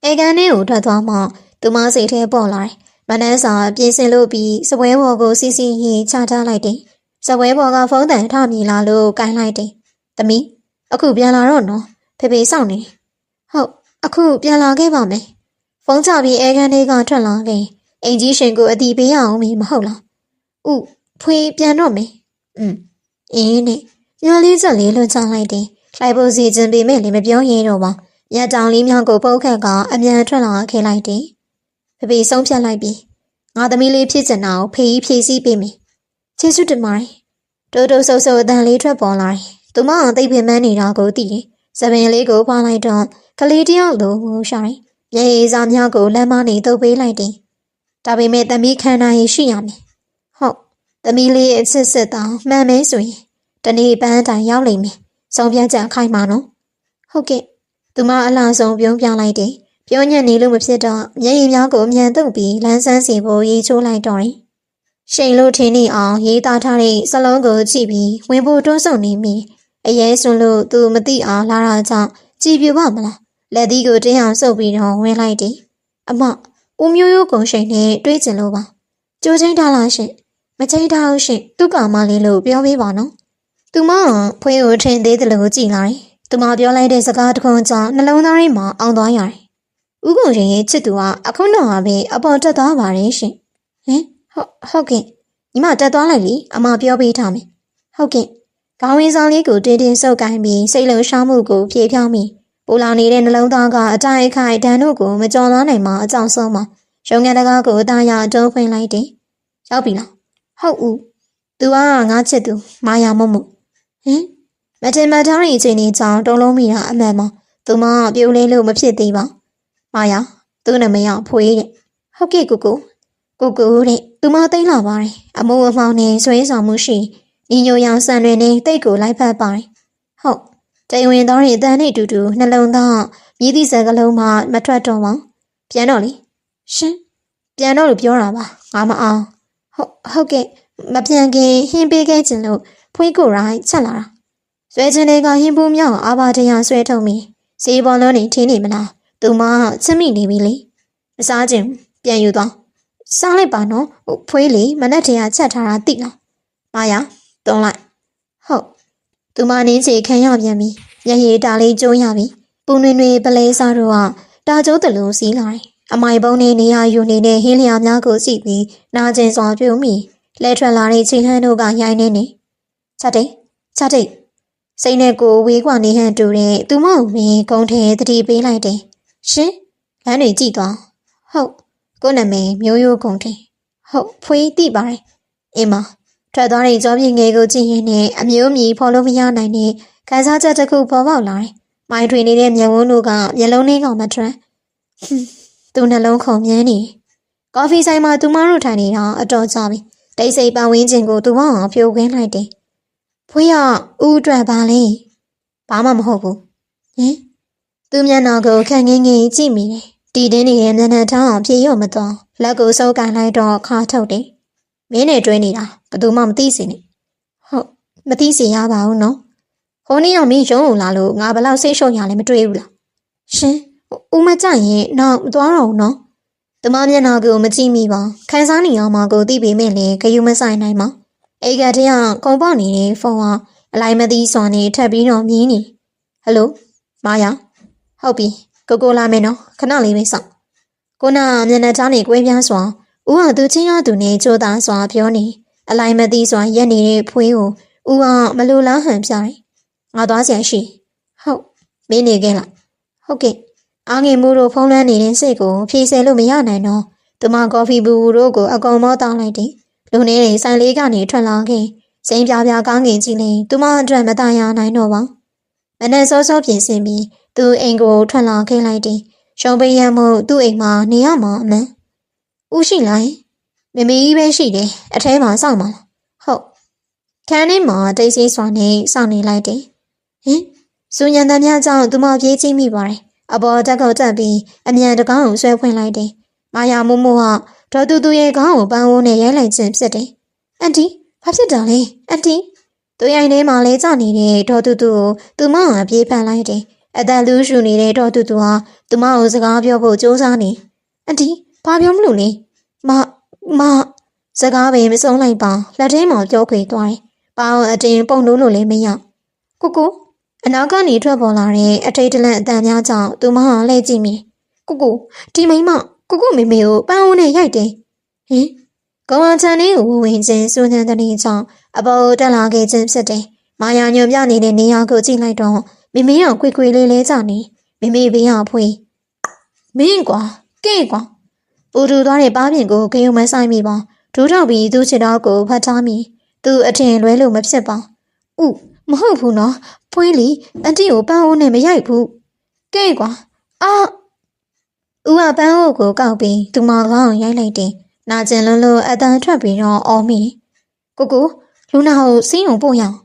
အဲကန်နေကိုထွက်သွားမှသူမစိတ်ထဲပေါ်လာတယ်မနန်းစာပြင်ဆင်လို့ပြီးစပွဲပေါ်ကိုစီစီရင်ချထားလိုက်တယ်စပွဲပေါ်ကဖုန်းတန်ထမြည်လာလို့ကိုင်းလိုက်တယ်တမီအခုပြန်လာတော့နော်ဖေဖေစောင့်နေဟုတ်အခုပြန်လာခဲ့ပါမယ်ဖုန်းချပြီးအဲကန်နေကထွက်လာခဲ့အင်ကြီးရှင်ကိုအတီးပေးရအောင်မဟုတ်လားဥဖွေပြန်တော့မယ်အင်းနဲ့ညလေးစက်လေးလွှတ်ချလိုက်တယ်လိုက်ဖို့စီစဉ်ပေးမယ်လည်းမပြောရတော့ပါညတောင်လေးများကိုပုတ်ခတ်ကအမြန်ထွက်လာခဲ့လိုက်တယ်ဖေဖေဆုံးဖြတ်လိုက်ပြီးငါသမီးလေးဖြစ်ချင်တာကိုဖေကြီးဖြည့်ဆည်းပေးမယ်ကျေးဇူးတင်ပါတယ်တိုးတိုးဆုပ်ဆုပ်အတန်လေးထွက်ပေါ်လာတယ်သူမအသိပင်ပန်းနေတာကိုသိတယ်စပင်လေးကိုဖွာလိုက်တော့ကလေးတယောက်လိုရှာတယ်မျက်ရည်စားများကိုလမ်းမနေတုပ်ပေးလိုက်တယ်ဒါပေမဲ့သမီးခန္ဓာရည်ရှိရမယ်ဟုတ်သမီးလေးအစ်စစ်တောင်မှန်မဲဆိုရင်တနေ့ပန်းတိုင်ရောက်လိမ့်မယ်ဆုံးဖြတ်ချက်ခိုင်းပါနော်ဟုတ်ကဲ့ သူမအလားဆုံးပြုံးပြလိုက်တယ်ပြောညံ့နေလို့မဖြစ်တော့မျက်ရည်များကိုအမြန်တုပ်ပြီးလမ်းဆန်းစီဖို့ရေးချိုးလိုက်တော့တယ်ရှိန်လို့ထင်းနေအောင်ရေးသားထားတဲ့စလုံးကိုကြည့်ပြီးဝင်ဖို့တွန်းဆုံနေမိအရေးစွန်းလို့သူမသိအောင်လာတာကြောင့်ကြည်ပြပါမလားလက်သီးကိုတင်းအောင်ဆုပ်ပြီးတော့ဝင်လိုက်တယ်အမဦးမျိုးရိုးကုန်ရှိန်နဲ့တွေးကျင်လို့ပါကြိုးချင်းထားလားရှင်မချင်းထားအောင်ရှင်သူ့ကောင်မလေးလို့ပြောပေးပါနော်သူမဖွေးကိုထင်သေးတယ်လို့ကြည်လာတယ်သူမပြောလိုက်တဲ့စကားတစ်ခုကြောင့်နှလုံးသားထဲမှာအောင်သွားရတယ်ဦးကုန်ရှိန်ရဲ့ချစ်သူကအခုတော့ပဲအပေါ်တက်သွားပါတယ်ရှင်ဟင်ဟုတ်ကဲ့ညီမတက်သွားလိုက်လေအမပြောပေးထားမယ်ဟုတ်ကဲ့ခေါင်းဝင်းဆောင်လေးကိုတင်းတင်းဆုပ်ကိုင်းပြီးစိတ်လုံးရှောင်းမှုကိုဖြေဖြောင်းပြီးပူလောင်နေတဲ့နှလုံးသားကအတိုင်းအခိုင်ဒဏ်တို့ကိုမကြော်လွှားနိုင်မှအကြောင်းဆုံးမှာရုံငန်းတကားကိုအသားရအတုံးဖွင့်လိုက်တယ်ရောက်ပြီလားဟုတ်ဦးသူကငါချစ်သူမာယာမုံမှုဟင်မတင်မထားတဲ့အချိန်လေးကြောင့်တုံးလုံးမိတာအမှန်ပါသူမပြိုးလေးလို့မဖြစ်သေးပါမာယာသူ့နာမည်ကဖွေးတဲ့ဟုတ်ကဲ့ကိုတဲ့သူမသိလာပါတယ်အမိုးအမောင်နဲ့ဆွေးဆောင်မှုရှိညီညိုရောင်ဆန်တွေနဲ့တိတ်ကိုလိုက်ဖက်ပါတယ်ဟုတ်တိမ်ဝင်သောတဲ့အတန်းနဲ့တူတူနှလုံးသားမြည်သည့်စကလုံးမှမထွက်တော့ပါပြန်တော့လေရှင်ပြန်တော့လို့ပြောတာပါငါမအောင်ဟုတ်ကဲ့မပြန်ခင်ဟင်းပေးခဲ့ခြင်းလို့ဖွေးကိုရိုင်းချက်လာတာဆွဲခြင်းတွေကဟင်းပူးမြောက်အာဘာတရားဆွဲထုတ်မိစေးပေါ်လုံးနေထင်းနေမလားသူမချစ်မိနေပြီလေမစားခြင်းပြန်ယူသွားစားလိုက်ပါနော်ဖွေးလေမနဲ့တည်းကချက်ထားတာသိလားမာယာတုံးလိုက်ဟုတ်သူမနင်းချေခံရပြန်ပြီမျက်ရည်တာလေးကျိုးရပြီပူနွေနွေပလဲစားတို့ကတာကျိုးတလူစီးလာတယ်အမိုင်ပုံးနဲ့နေရာယူနေတဲ့ဟင်းလျာများကိုကြည့်ပြီးနာကျင်စွာပြုံးမိလဲထွက်လာတဲ့ချိန်ဟန်းတို့ကရိုင်းနေချက်တိတ်စိတ်နဲ့ကိုဝေးကွာနေဟန်တူတဲ့သူမကိုပင်ဂုံထဲတတိပေးလိုက်တယ်ရှင်လမ်းတွေကြည့်သွားဟုတ်ကိုနာမည်မျိုးရိုးဂုံထဲဟုတ်ဖွေးသိပါတယ်အင်းမထွက်သွားတဲ့ကြောပြင်းငယ်ကိုကြည့်ရင်နဲ့အမျိုးအမည်ဖော်လို့မရနိုင်တဲ့ခံစားချက်တစ်ခုပေါ်ပေါက်လာတယ်မိုင်းထွေနေတဲ့မျက်ဝန်းတို့ကမျက်လုံးလေးကောင်မထွက်သူနှလုံးခုန်မြန်းနေကော်ဖီဆိုင်မှာသူမတို့ထိုင်နေတာအတော်ကြာပြီတိတ်ဆိတ်ပဝင်းကျင်ကိုသူမအောင်ဖြိုခွင်းလိုက်တယ်ဖွေးရဦးအတွက်ပါလေဘာမှမဟုတ်ဘူးဟင်သူမျက်နှာကိုခန့်ငင်းငင်းကြည့်မိတယ်တီတင်းနေတဲ့မျက်နှာထောင်းအောင်ပြေရော့မသွားလက်ကိုစုပ်ကန်လိုက်တော့ခါထုတ်တယ်မင်းနဲ့တွဲနေတာဘယ်သူမှမသိစေနဲ့ဟုတ်မသိစေရပါဘူးနော်ဟိုနေ့ကမင်းရုံးကိုလာလို့ငါဘလောက်စိတ်ရှုပ်ရလဲမတွေ့ဘူးလားရှင်ဦးမကြရင်နောက်မသွားတော့ဘူးနော်တမမျက်နှာကိုမကြည့်မိပါခန်းစားနေအောင်မကိုသိပေမဲ့လည်းဂယုမဆိုင်နိုင်ပါအိတ်ကတည်းကကုံပေါက်နေတဲ့ဖုန်းကအလိုက်မသိစွာနဲ့ထပ်ပြီးတော့မြင်းနေဟယ်လိုမာယာဟုတ်ပြီကိုလာမယ်နော်ခဏလေးပဲစောင့်ကိုနာမျက်နှာသားနဲ့ကွဲပြားစွာဦးဟာသူချင်းရသူနဲ့ကြိုးသားစွာပြောနေအလိုက်မသိစွာရက်နေတဲ့ဖွေးကိုဦးကမလိုလားဟန်ပြတယ်ငါသွားစရာရှိဟုတ်မင်းနေခဲ့လားဟုတ်ကဲ့အားငယ်မှုတို့ဖုံးလွှမ်းနေတဲ့စိတ်ကိုဖြေဆယ်လို့မရနိုင်တော့သူမကော်ဖီဘူတို့ကိုအကောင်မောတောင်းလိုက်တယ်လူနေတဲ့ဆိုင်လေးကနေထွက်လာခဲ့စိမ်းပြပြကောင်းကင်ကြည့်နေသူမအတွက်မတရနိုင်တော့ပါမနဲ့စောစောပြင်ဆင်ပြီးသူအိမ်ကိုထွက်လာခဲ့လိုက်တယ်ရှုံးပေးရမှုသူ့အိမ်မှာနေရမှာအမှန်ဦးရှိလိုက်မမေကြီးပဲရှိတယ်အထဲမှာစောင့်ပါလားဟုတ်ခန်းထဲမှာတိတ်ဆိတ်စွာနဲ့စောင့်နေလိုက်တယ်ဟင်စူညံတမ်းများကြောင့်သူမပြေးကြည့်မိပါတယ်အပေါ်တက်ကောက်တက်ပြီးအမြန်တကောင်းကိုဆွဲဖွင့်လိုက်တယ်မာယာမိုးမိုးကဒေါ်တူတူရဲ့ခေါင်းကိုပန်းဝန်းနဲ့ရိုက်လိုက်ခြင်းဖြစ်တယ်အန်တီဘာဖြစ်တာလဲအန်တီသူရိုင်ထဲမှာလဲကျနေတဲ့ဒေါ်တူတူကိုသူမကပြေးဖန်လိုက်တယ်အသက်လူးရှူနေတဲ့ဒေါ်တူတူဟာသူမကိုစကားပြောဖို့ကြိုးစားနေအန်တီဘာပြောမလို့လဲမစကားပဲမဆုံးလိုက်ပါလက်ထဲမှာပြောခွေသွားတယ်ပေါင်းအတင်းပုံလို့လည်းမရကိုအနောက်ကနေထွက်ပေါ်လာတဲ့အထိတ်တလန့်အတန်များကြောင့်သူမဟာလှည့်ကြည့်မိကိုဒီမိမကိုမေမေကိုပန်းဝန်းနဲ့ရိုက်တယ်ဟင်ကောင်းချန်လေးကိုဝင်ချင်းစူးနှံတဲ့ကြောင့်အပေါ်တက်လာခဲ့ခြင်းဖြစ်တယ်မာယာညွန်ပြနေတဲ့နေရာကိုကြည့်လိုက်တော့မေမေကခွေလေးလဲကြနေမေမေဘေးဟာဖွေးမင်းကွာကဲ့ကွာပူတူသွားတဲ့ပါးပြင်ကိုဂယုံမဆိုင်မိပါဒူးထောက်ပြီးသူ့ခြေထောက်ကိုဖတ်ထားမိသူအထင်လွဲလို့မဖြစ်ပါဥမဟုတ်ဘူးနော်ဖွေးလီအန်တီကိုပန်းအိုးနဲ့မရိုက်ဘူးကဲ့ကွာဦးကပန်းအိုးကိုကောက်ပြီးသူမကောင်းရိုက်လိုက်တယ်နာကျင်လွန်းလို့အတန်ထွက်ပြီးတော့အော်မိကိုလူနာကိုစီးုံပို့ရအောင်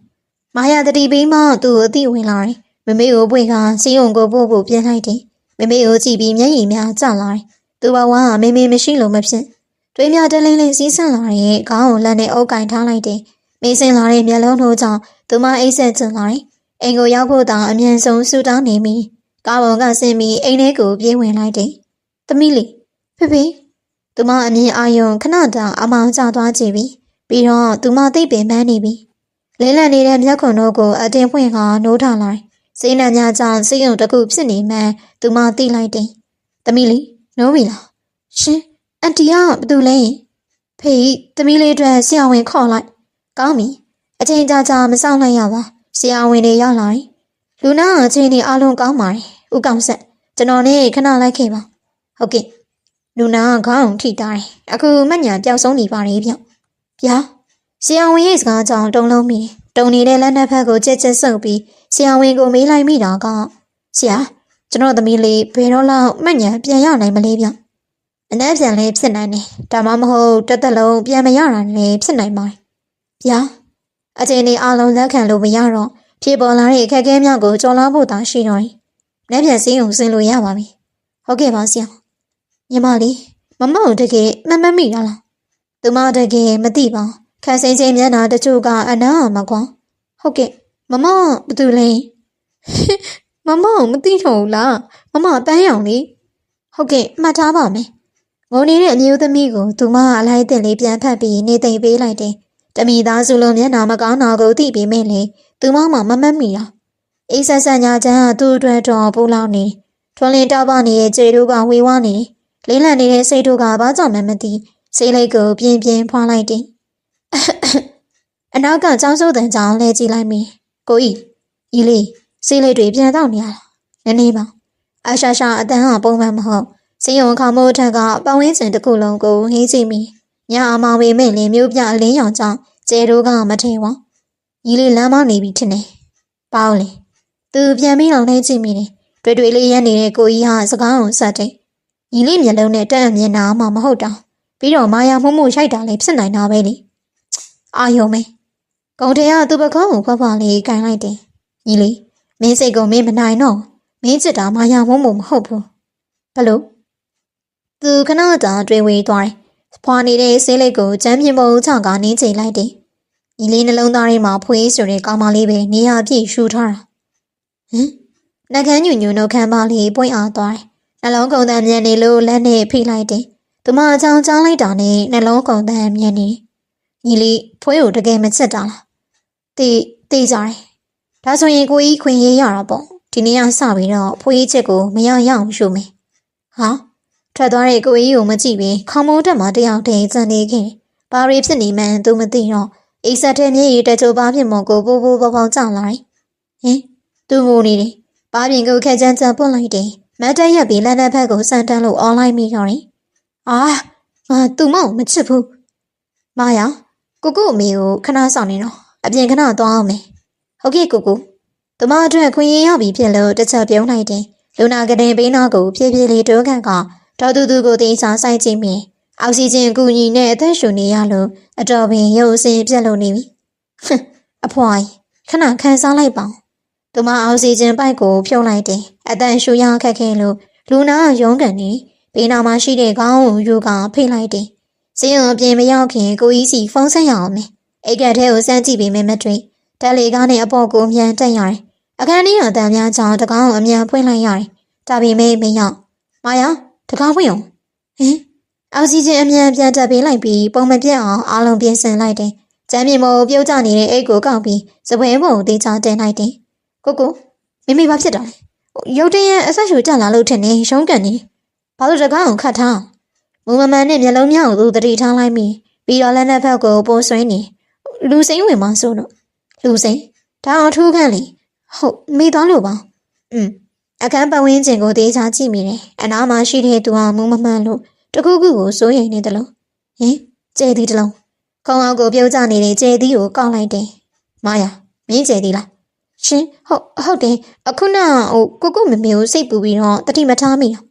မာယာတတိပေးမှသူ့အသိဝင်လာတယ် မမေကိုပွင့်ကစီယုံကိုပို့ဖို့ပြင်လိုက်တယ်မမေကိုကြည့်ပြီးမျက်ရည်များကျလာတယ်သူဘဝကမေမေမရှိလို့မဖြစ်တွေးများတလင်းလေးစီးဆန့်လာတဲ့ခေါင်းကိုလက်နဲ့အုပ်ကင်ထားလိုက်တယ်မေးစင်လာတဲ့မျက်လုံးတို့ကြောင့်သူမအိတ်ဆက်ကျလာတယ်အိမ်ကိုရောက်ဖို့တောင်အမြန်ဆုံးဆူတောင်းနေမိကားပေါ်ကဆင်းပြီးအိမ်ထဲကိုပြေးဝင်လိုက်တယ်သမီးလေးဖေသူမအမြင်အာရုံခဏတောင်အမောင်ကျသွားကြည့်ပြီးတော့သူမသိပင်ပန်းနေပြီလဲလံနေတဲ့မျက်ခွန်တို့ကိုအတင်းဖွင့်ကနိုးထလာတယ်စိတ်နှံများကြောင့်စိတ်ယုံတစ်ခုဖြစ်နေမှသူမသိလိုက်တယ်သမီးလေးနိုးပြီလားရှင်အန်တီကဘာတူလဲဖေးသမီးလေးအတွက်ဆရာဝန်ခေါ်လိုက်ကောင်းပြီအချိန်ကြာမစောင့်လိုက်ရပါဆရာဝန်တွေရောက်လာတယ်လူနာအချိန်တွေအားလုံးကောင်းပါတယ်ဦးကောင်ဆက်ကျွန်တော်နဲ့ခဏလိုက်ခဲ့ပါဟုတ်ကဲ့လူနာကခေါင်းထိတာတယ်အခုမညာပျောက်ဆုံးနေပါတယ်ဗျဗျာဆရာဝန်ရဲ့စကားကြောင့်တုံလုံးမိတုံနေတဲ့လက်နက်ဖက်ကိုကြက်ဆုပ်ပြီးဆရာဝန်ကိုမေးလိုက်မိတာကဆရာကျွန်တော်သမီးလေးဘယ်တော့လောက်မညာပြန်ရနိုင်မလဲဗျအနက်ပြန်လေးဖြစ်နိုင်တယ်ဒါမှမဟုတ်တစ်သက်လုံးပြန်မရတာလည်းဖြစ်နိုင်ပါတယ်ဗျာအချိန်လေးအားလုံးလက်ခံလို့မရတော့ဖြေပေါ်လာတဲ့အခက်အခဲများကိုကြော်လာဖို့သာရှိတော့တယ်လက်ပြန်စင်းုံဆင်းလို့ရပါပြီဟုတ်ကဲ့ပါဆရာညီမလေးမမကိုတကယ်မမိတာလားသူမတကယ်မသိပါခန်းစိမ့်စိမ့်မျက်နှာတချို့ကအနားမှာကွာဟုတ်ကဲ့မမဘာတူလဲမမမသိတော့ဘူးလားမမပန်းရောင်လေးဟုတ်ကဲ့မှတ်ထားပါမယ်ငိုနေတဲ့အမျိုးသမီးကိုသူမအလိုက်အသင့်လေးပြန်ဖတ်ပြီးနေသိမ့်ပေးလိုက်တယ်တမိသားစုလုံးမျက်နှာမကောင်းတာကိုသိပြီးမဲ့လေသူမမှမမှတ်မိတာအေးဆက်ဆက်ညာချမ်းကသူ့အတွက်တော်ပူလောင်နေထွန်းလင်းတောက်ပနေတဲ့ခြေတို့ကဝေဝါးနေလေးလံနေတဲ့စိတ်တို့ကဘာကြောင့်မှမသိစိတ်လေးကိုပြင်းပြင်းဖွာလိုက်တယ်အနောက်ကကြောင်းစိုးတန်ကြောင်းလဲကြည့်လိုက်မိကိုကြီးလေးစိတ်လေးတွေပြန်တော့နေရလားနည်းနည်းပါအရှာအတန်းကပုံမှန်မဟုတ်စင်ရုံခေါမိုးထက်ကပဝင်းစင်တစ်ခုလုံးကိုဟင်းကြည့်မိညအမောင်ပေမဲ့လင်းမျိုးပြအလင်းရောင်ကြောင့်ကျဲတို့ကမထင်ဝကြီးလေးလမ်းမနေပြီထင်တယ်ပေါ့လေသူပြန်ပြီးတော့နှိမ့်ကြည့်မိတယ်တွေ့လေးရက်နေတဲ့ကိုကြီးဟာစကားကိုဆက်တယ်ကြီးလေးမျက်လုံးနဲ့တက်အမြင်နာမှမဟုတ်တာပြီးတော့မာယာမှုရိုက်တာလည်းဖြစ်နိုင်တာပဲလေအာယုံမေဂုံထဲကသူ့ပကောင်းကိုဖွားဖွားလေးကန်လိုက်တယ်ကြီးလေးမင်းစိတ်ကိုမင်းမနိုင်တော့မင်းချစ်တာမာယာမှုမဟုတ်ဘူးဘလို့သူခဏကြာတွေးဝေးသွားတယ်ဖွာနေတဲ့ဆေးလိပ်ကိုကျမ်းပြင်ပေါ်ချကနင်းချိန်လိုက်တယ်ညီလေးနှလုံးသားထဲမှာဖွေးဆိုတဲ့ကောင်းမလေးပဲနေရာပြည့်ရှူထားတာနှကန်းညူနှုတ်ခမ်းပါလေးပွင့်အားသွားတယ်နှလုံးကုန်တန်မြန်နေလို့လက်နဲ့ဖိလိုက်တယ်သူမအချောင်းချောင်းလိုက်တာနဲ့နှလုံးကုန်တန်မြန်နေညီလေးဖွေးကိုတကယ်မချစ်တာလားတေးကြတယ်ဒါဆိုရင်ကိုကြီးခွင့်ရေးရတာပေါ့ဒီနေ့ကစပြီးတော့ဖွေးချစ်ကိုမရအောင်ရှုမယ်ဟာထွက်သွားတဲ့ကိုကြီးကိုမကြည့်ပြီးခေါင်းမိုးတက်မှာတယောက်တည်းစံနေခဲ့ဘာတွေဖြစ်နေမှန်းသူမသိတော့အိဆက်တဲ့မျက်ရည်တချို့ပါဖြစ်မော်ကိုပိုးပေါကျလာတယ်သူငိုနေတယ်ဘာပြင်ကိုခက်ချမ်းပွတ်လိုက်တယ်မတ်တက်ရက်ပြီးလက်နဲ့ဖက်ကိုစမ်းတန်းလို့အွန်လိုင်းမိတော့တယ်သူမောင်မချစ်ဘူးမာယာကိုအမေကိုခဏဆောင်နေတော့အပြင်ခဏသွားအောင်မယ်ဟုတ်ကဲ့ကိုသူမအတွက်ခွင့်ရရပြီဖြစ်လို့တစ်ချက်ပြုံးလိုက်တယ်လူနာကတဲ့ဘေးနာကိုဖြည်းဖြည်းလေးတိုးခန့်ကတော်သူကိုတေးချဆိုင်ကြည့်မိအောက်ဆီဂျင်ကူညီနဲ့အသက်ရှူနေရလို့အတော်ပင်ရုပ်အစင်းပြက်လို့နေပြီအဖွားခဏခန်းစားလိုက်ပါသူမအောက်ဆီဂျင်ပိုက်ကိုဖြုတ်လိုက်တယ်အသက်ရှူရခက်ခဲလို့လူနာရုံးကန်နေဘေးနာမှာရှိတဲ့ခေါင်းကိုယူကဖိလိုက်တယ်စင်းရုံအပြင်မရောက်ခင်ကိုကြီးစီဖုန်းဆက်ရအောင်မယ်အိတ်ကက်ထဲကိုစမ်းကြည့်ပြီးမတွေ့တက်လေကားနဲ့အပေါ်ကိုမြန်တက်ရတယ်အခန်းထဲကအတန်များကြောင့်တကောင်းအမြန်ဖွင့်လိုက်ရတယ်ဒါပေမဲ့မရောက်မာယာတကားဖွင့်အောင်အောက်ဆီဂျင်အမြန်ပြန်တက်ပေးလိုက်ပြီးပုံမပြတ်အောင်အားလုံးပြင်ဆင်လိုက်တယ်ကျမ်းမြေမောပြုတ်ကျနေတဲ့အိတ်ကိုကောက်ပြီးစပွဲပုံကိုသေးချတင်လိုက်တယ်ကိုမိဘာဖြစ်တာလဲရုတ်တရက်အဆက်ရှူတက်လာလို့ထင်နေရုံးကန်နေဘာလို့တကားကိုခတ်ထားမူမမှန်နဲ့မျက်လုံးများကိုသူတတိထားလိုက်ပြီးတော့လက်နဲ့ဖက်ကိုပိုးဆွဲနေလူစိမ့်ဝင်မှဆိုတော့လူစိမ့်ဒါအောင်ထူးခန့်လေဟုတ်မိသွားလို့ပါအခန်းပတ်ဝန်းကျင်ကိုသေးချကြည့်မိတယ်အနားမှာရှိတဲ့သူဟာမူမမှန်လို့တခုခုကိုစိုးရိမ်နေတယ်လို့ကျဲသီးတလုံးခေါင်းအောက်ကိုပြုတ်ကျနေတဲ့ကျဲသီးကိုကောက်လိုက်တယ်မာယာမင်းကျဲသီးလားရှင်ဟုတ်တယ်အခုနကိုမမေကိုစိတ်ပူပြီးတော့တတိမထားမိတော့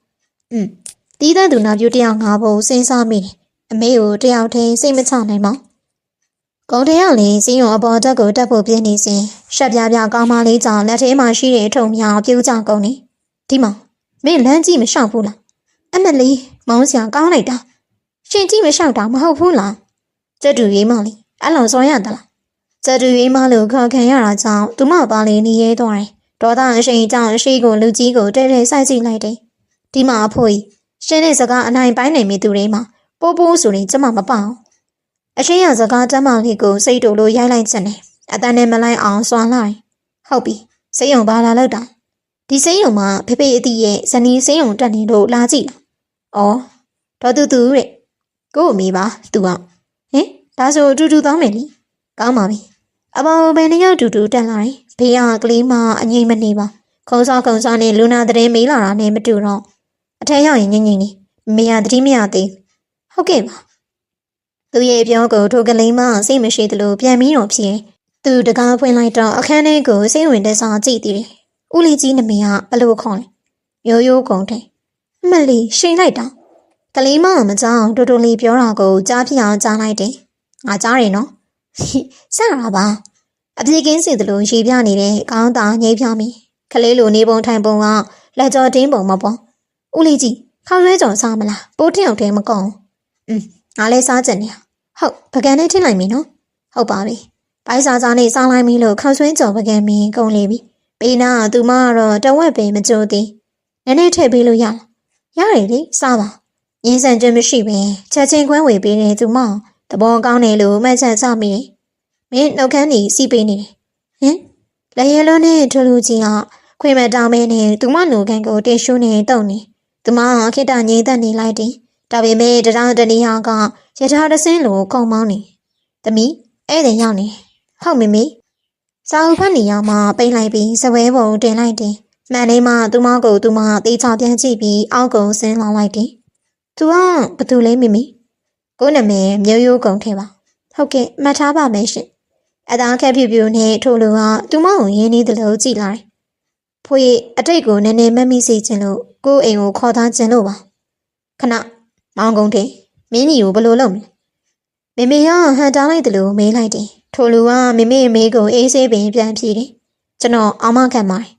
တီးတဲ့သူနာပြူတယောက်ငါဖို့စဉ်းစားမိတယ်အမေကိုတယောက်တည်းစိတ်မချနိုင်ပါ ကုန်တယောက်လေးစီးရုံအပေါ်တက်ကိုတက်ဖို့ပြင်းနေစဉ်ရှက်ပြပြကောင်းမလေးကြောင့်လက်ထဲမှာရှိတဲ့အထုံမြောင်ပြူးကြကုန်နေဒီမှာမင်းလမ်းကြည့်မလျှောက်ဘူးလားအမလေးမောင်းစရာကောင်းလိုက်တာရှင်ကြည့်မလျှောက်တာမဟုတ်ဘူးလားကျက်တူရေးမလေးအဲ့လိုစောရတလားကျက်တူရေးမလို့ခေါ်ခံရတာကြောင့်သူမပါလေးနေရဲသွားတယ်ဒေါသအရှိန်ကြောင့်အရှိကိုလူကြီးကိုတဲတဲစိုက်ကြည့်လိုက်တယ်ဒီမှာအဖိုးကြီးရှင်နဲ့စကားအနိုင်ပိုင်းနေမိသူတွေမှာပိုးပိုးဆိုရင်ကျမမပေါ့အရှိရစကားတမ်းမလေးကိုစိတ်တူလို့ရိုက်လိုက်ချင်တယ်အတန်းနဲ့မလိုက်အောင်စွာလိုက်ဟုတ်ပြီစိတ်ယုံပါလာလောက်တာဒီစိတ်ယုံမှာဖေဖေအတီးရဲ့ဇနီးစိတ်ယုံတက်နေလို့လာကြည့်လားဒေါ်တူတူတဲ့ကို့အမေပါသူကဟင်ဒါဆိုအတူတူသွားမယ်လीကောင်းပါပြီအပေါ်ဘယ်နှစ်ယောက်တူတူတက်လာတယ်ဘေးကကလေးမအငိမ့်မနေပါခုံစောနဲ့လူနာတဲ့မေးလာတာနဲ့မတူတော့အထက်ရောက်ရင်ငိမ့်နေမေရသတိမရသေးဟုတ်ကဲ့ပါသူရဲ့ပြောကိုထိုကလေးမစိတ်မရှိသလိုပြန်ပြီးတော့ဖြစ်သူတကားဖွင့်လိုက်တော့အခန်းထဲကိုစိတ်ဝင်တဲ့စာကြည့်သေးတယ်ဦးလေးကြီးနမေကဘလို့ခေါ်လဲရိုးရိုးကုန်တယ်အမလီရှိန်လိုက်တာကလေးမမကြောက်တူတူလေးပြောတာကိုကြားပြအောင်ကြားလိုက်တယ်ငါကြားတယ်နော်စတာပါအပြေကင်းစီသလိုရေပြနေတဲ့ကောင်းတာငိမ့်ပြမိကလေးလိုနေပုံထိုင်ပုံကလက်ကြောတင်းပုံမပေါ်ဦးလေးကြီးခေါင်းဆွဲကြော်စားမလားပိုးထအောင်တဲမကောင်းငါလည်းစားကြတယ်ဟုတ်ပကံနဲ့ထင်းလိုက်ပြီနော်ဟုတ်ပါပြီဘိုက်စားနဲ့စားလိုက်ပြီလို့ခေါင်းဆွဲကြော်ပကံမင်းကုန်လေပြီပေးနာသူမကတော့တဝက်ပဲမကြိုးသေးနည်းနည်းထည့်ပေးလို့ရလားရတယ်လေစားပါရင်းဆန်ခြင်းမရှိပဲချက်ချင်းခွဲဝေပေးတယ်သူမသဘောကောင်းတယ်လို့မှတ်ချက်စမိတယ်မင်းနှုတ်ခမ်းကြီးစီးပေးနေတယ်ဟင်လက်ရဲလုံးနဲ့ထလူကြီးကခွေမတောင်းမင်းနဲ့သူမနှုတ်ခမ်းကိုတင်ရှုနေတုံနေသူမခိတငြိမ်သက်နေလိုက်တယ်ဒါပေမဲ့တရောင်းတနည်းဟာကရထားတစင်းလိုခုံမောင်းနေသမီးဧည့်သည်ရောက်နေဟုတ်မေမေစာအုပ်ဖတ်နေရမှပိတ်လိုက်ပြီးစပွဲပုံတင်လိုက်တယ်မှန်လေးမှသူမကိုသူမတေးချပြန်ကြည့်ပြီးအောက်ကိုဆင်းလာလိုက်တယ်သူကဘသူလဲမေမေကိုနာမည်မျိုးရိုးကုန်ထဲပါဟုတ်ကဲ့မှတ်ထားပါမယ်ရှင်အသားခက်ဖြူဖြူနဲ့ထို့လူကသူမကိုရင်းနှီးတယ်လို့ကြည်လာတယ်ဖွေအတိတ်ကိုနည်းနည်းမမိစေချင်လို့ကိုအိမ်ကိုခေါ်သားခြင်းလို့ပါခဏမောင်ကုန်တယ်မင်းကြီးကိုဘလို့လုပ်မလဲမေမေကဟန်တားလိုက်တယ်လို့မေးလိုက်တယ်ထိုလူကမေမေမေးကိုအေးဆေးပင်ပြန်ဖြေတယ်ကျွန်တော်အာမခံပါတယ်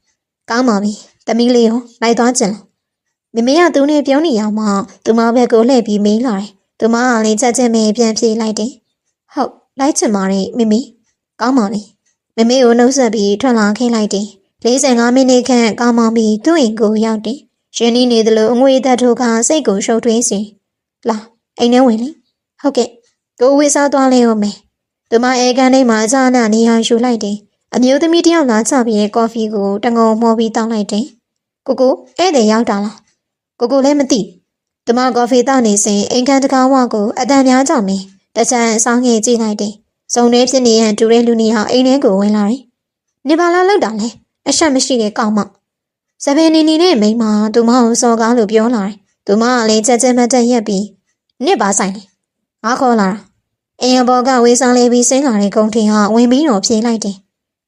ကောင်းပါပြီသမီးလေးရောလိုက်သွားခြင်းလားမေမေကသူနဲ့ပြောနေရမှသူမဘက်ကိုလှည့်ပြီးမေးလာတယ်သူမကလည်းချက်ချင်းပဲပြန်ဖြေလိုက်တယ်ဟုတ်လိုက်ချင်ပါတယ်မေမေကောင်းပါပြီမေမေကိုနှုတ်ဆက်ပြီးထွက်လာခဲ့လိုက်တယ်45မိနစ်ခန့်ကောင်းမှပြီးသူ့အိမ်ကိုရောက်တယ်ရင်းနှီးနေသလိုအငွေသက်ထိုးကစိတ်ကိုရှုပ်ထွေးစီလာအိမ်ထဲဝင်လေဟုတ်ကဲ့ကိုဝေစားသွားလဲဦးမယ်သူမအေကန်ထဲမှာအချာနာနေရာယူလိုက်တယ်အမျိုးသမီးတယောက်လာချပြီးကော်ဖီကိုတငုံမောပြီးတောင်းလိုက်တယ်ကိုဧည့်သည်ရောက်တာလားကိုလည်းမသိသူမကော်ဖီတောက်နေစဉ်အိမ်ခန်းတကားဝကိုအတန်များကြောင့်မင်းတချမ်းဆောင်းငယ်ကြည့်လိုက်တယ်စုံထဲဖြစ်နေရန်တူတဲ့လူနေဟာအိမ်ထဲကိုဝင်လာတယ်နေပါလားလောက်တာလဲအဆက်မရှိတဲ့ကောက်မစပယ်နေနဲ့မိန်းမသူမကိုစော်ကားလို့ပြောလာတယ်သူမကလည်းချက်ချင်းမတက်ရက်ပြီးနစ်ပါဆိုင်လေငါခေါ်လာတာအိမ်ဘော်ကဝေးစားလေးပြီးဆင်းလာတဲ့ဂုံထင်ဟာဝင်ပြီးတော့ပြေးလိုက်တယ်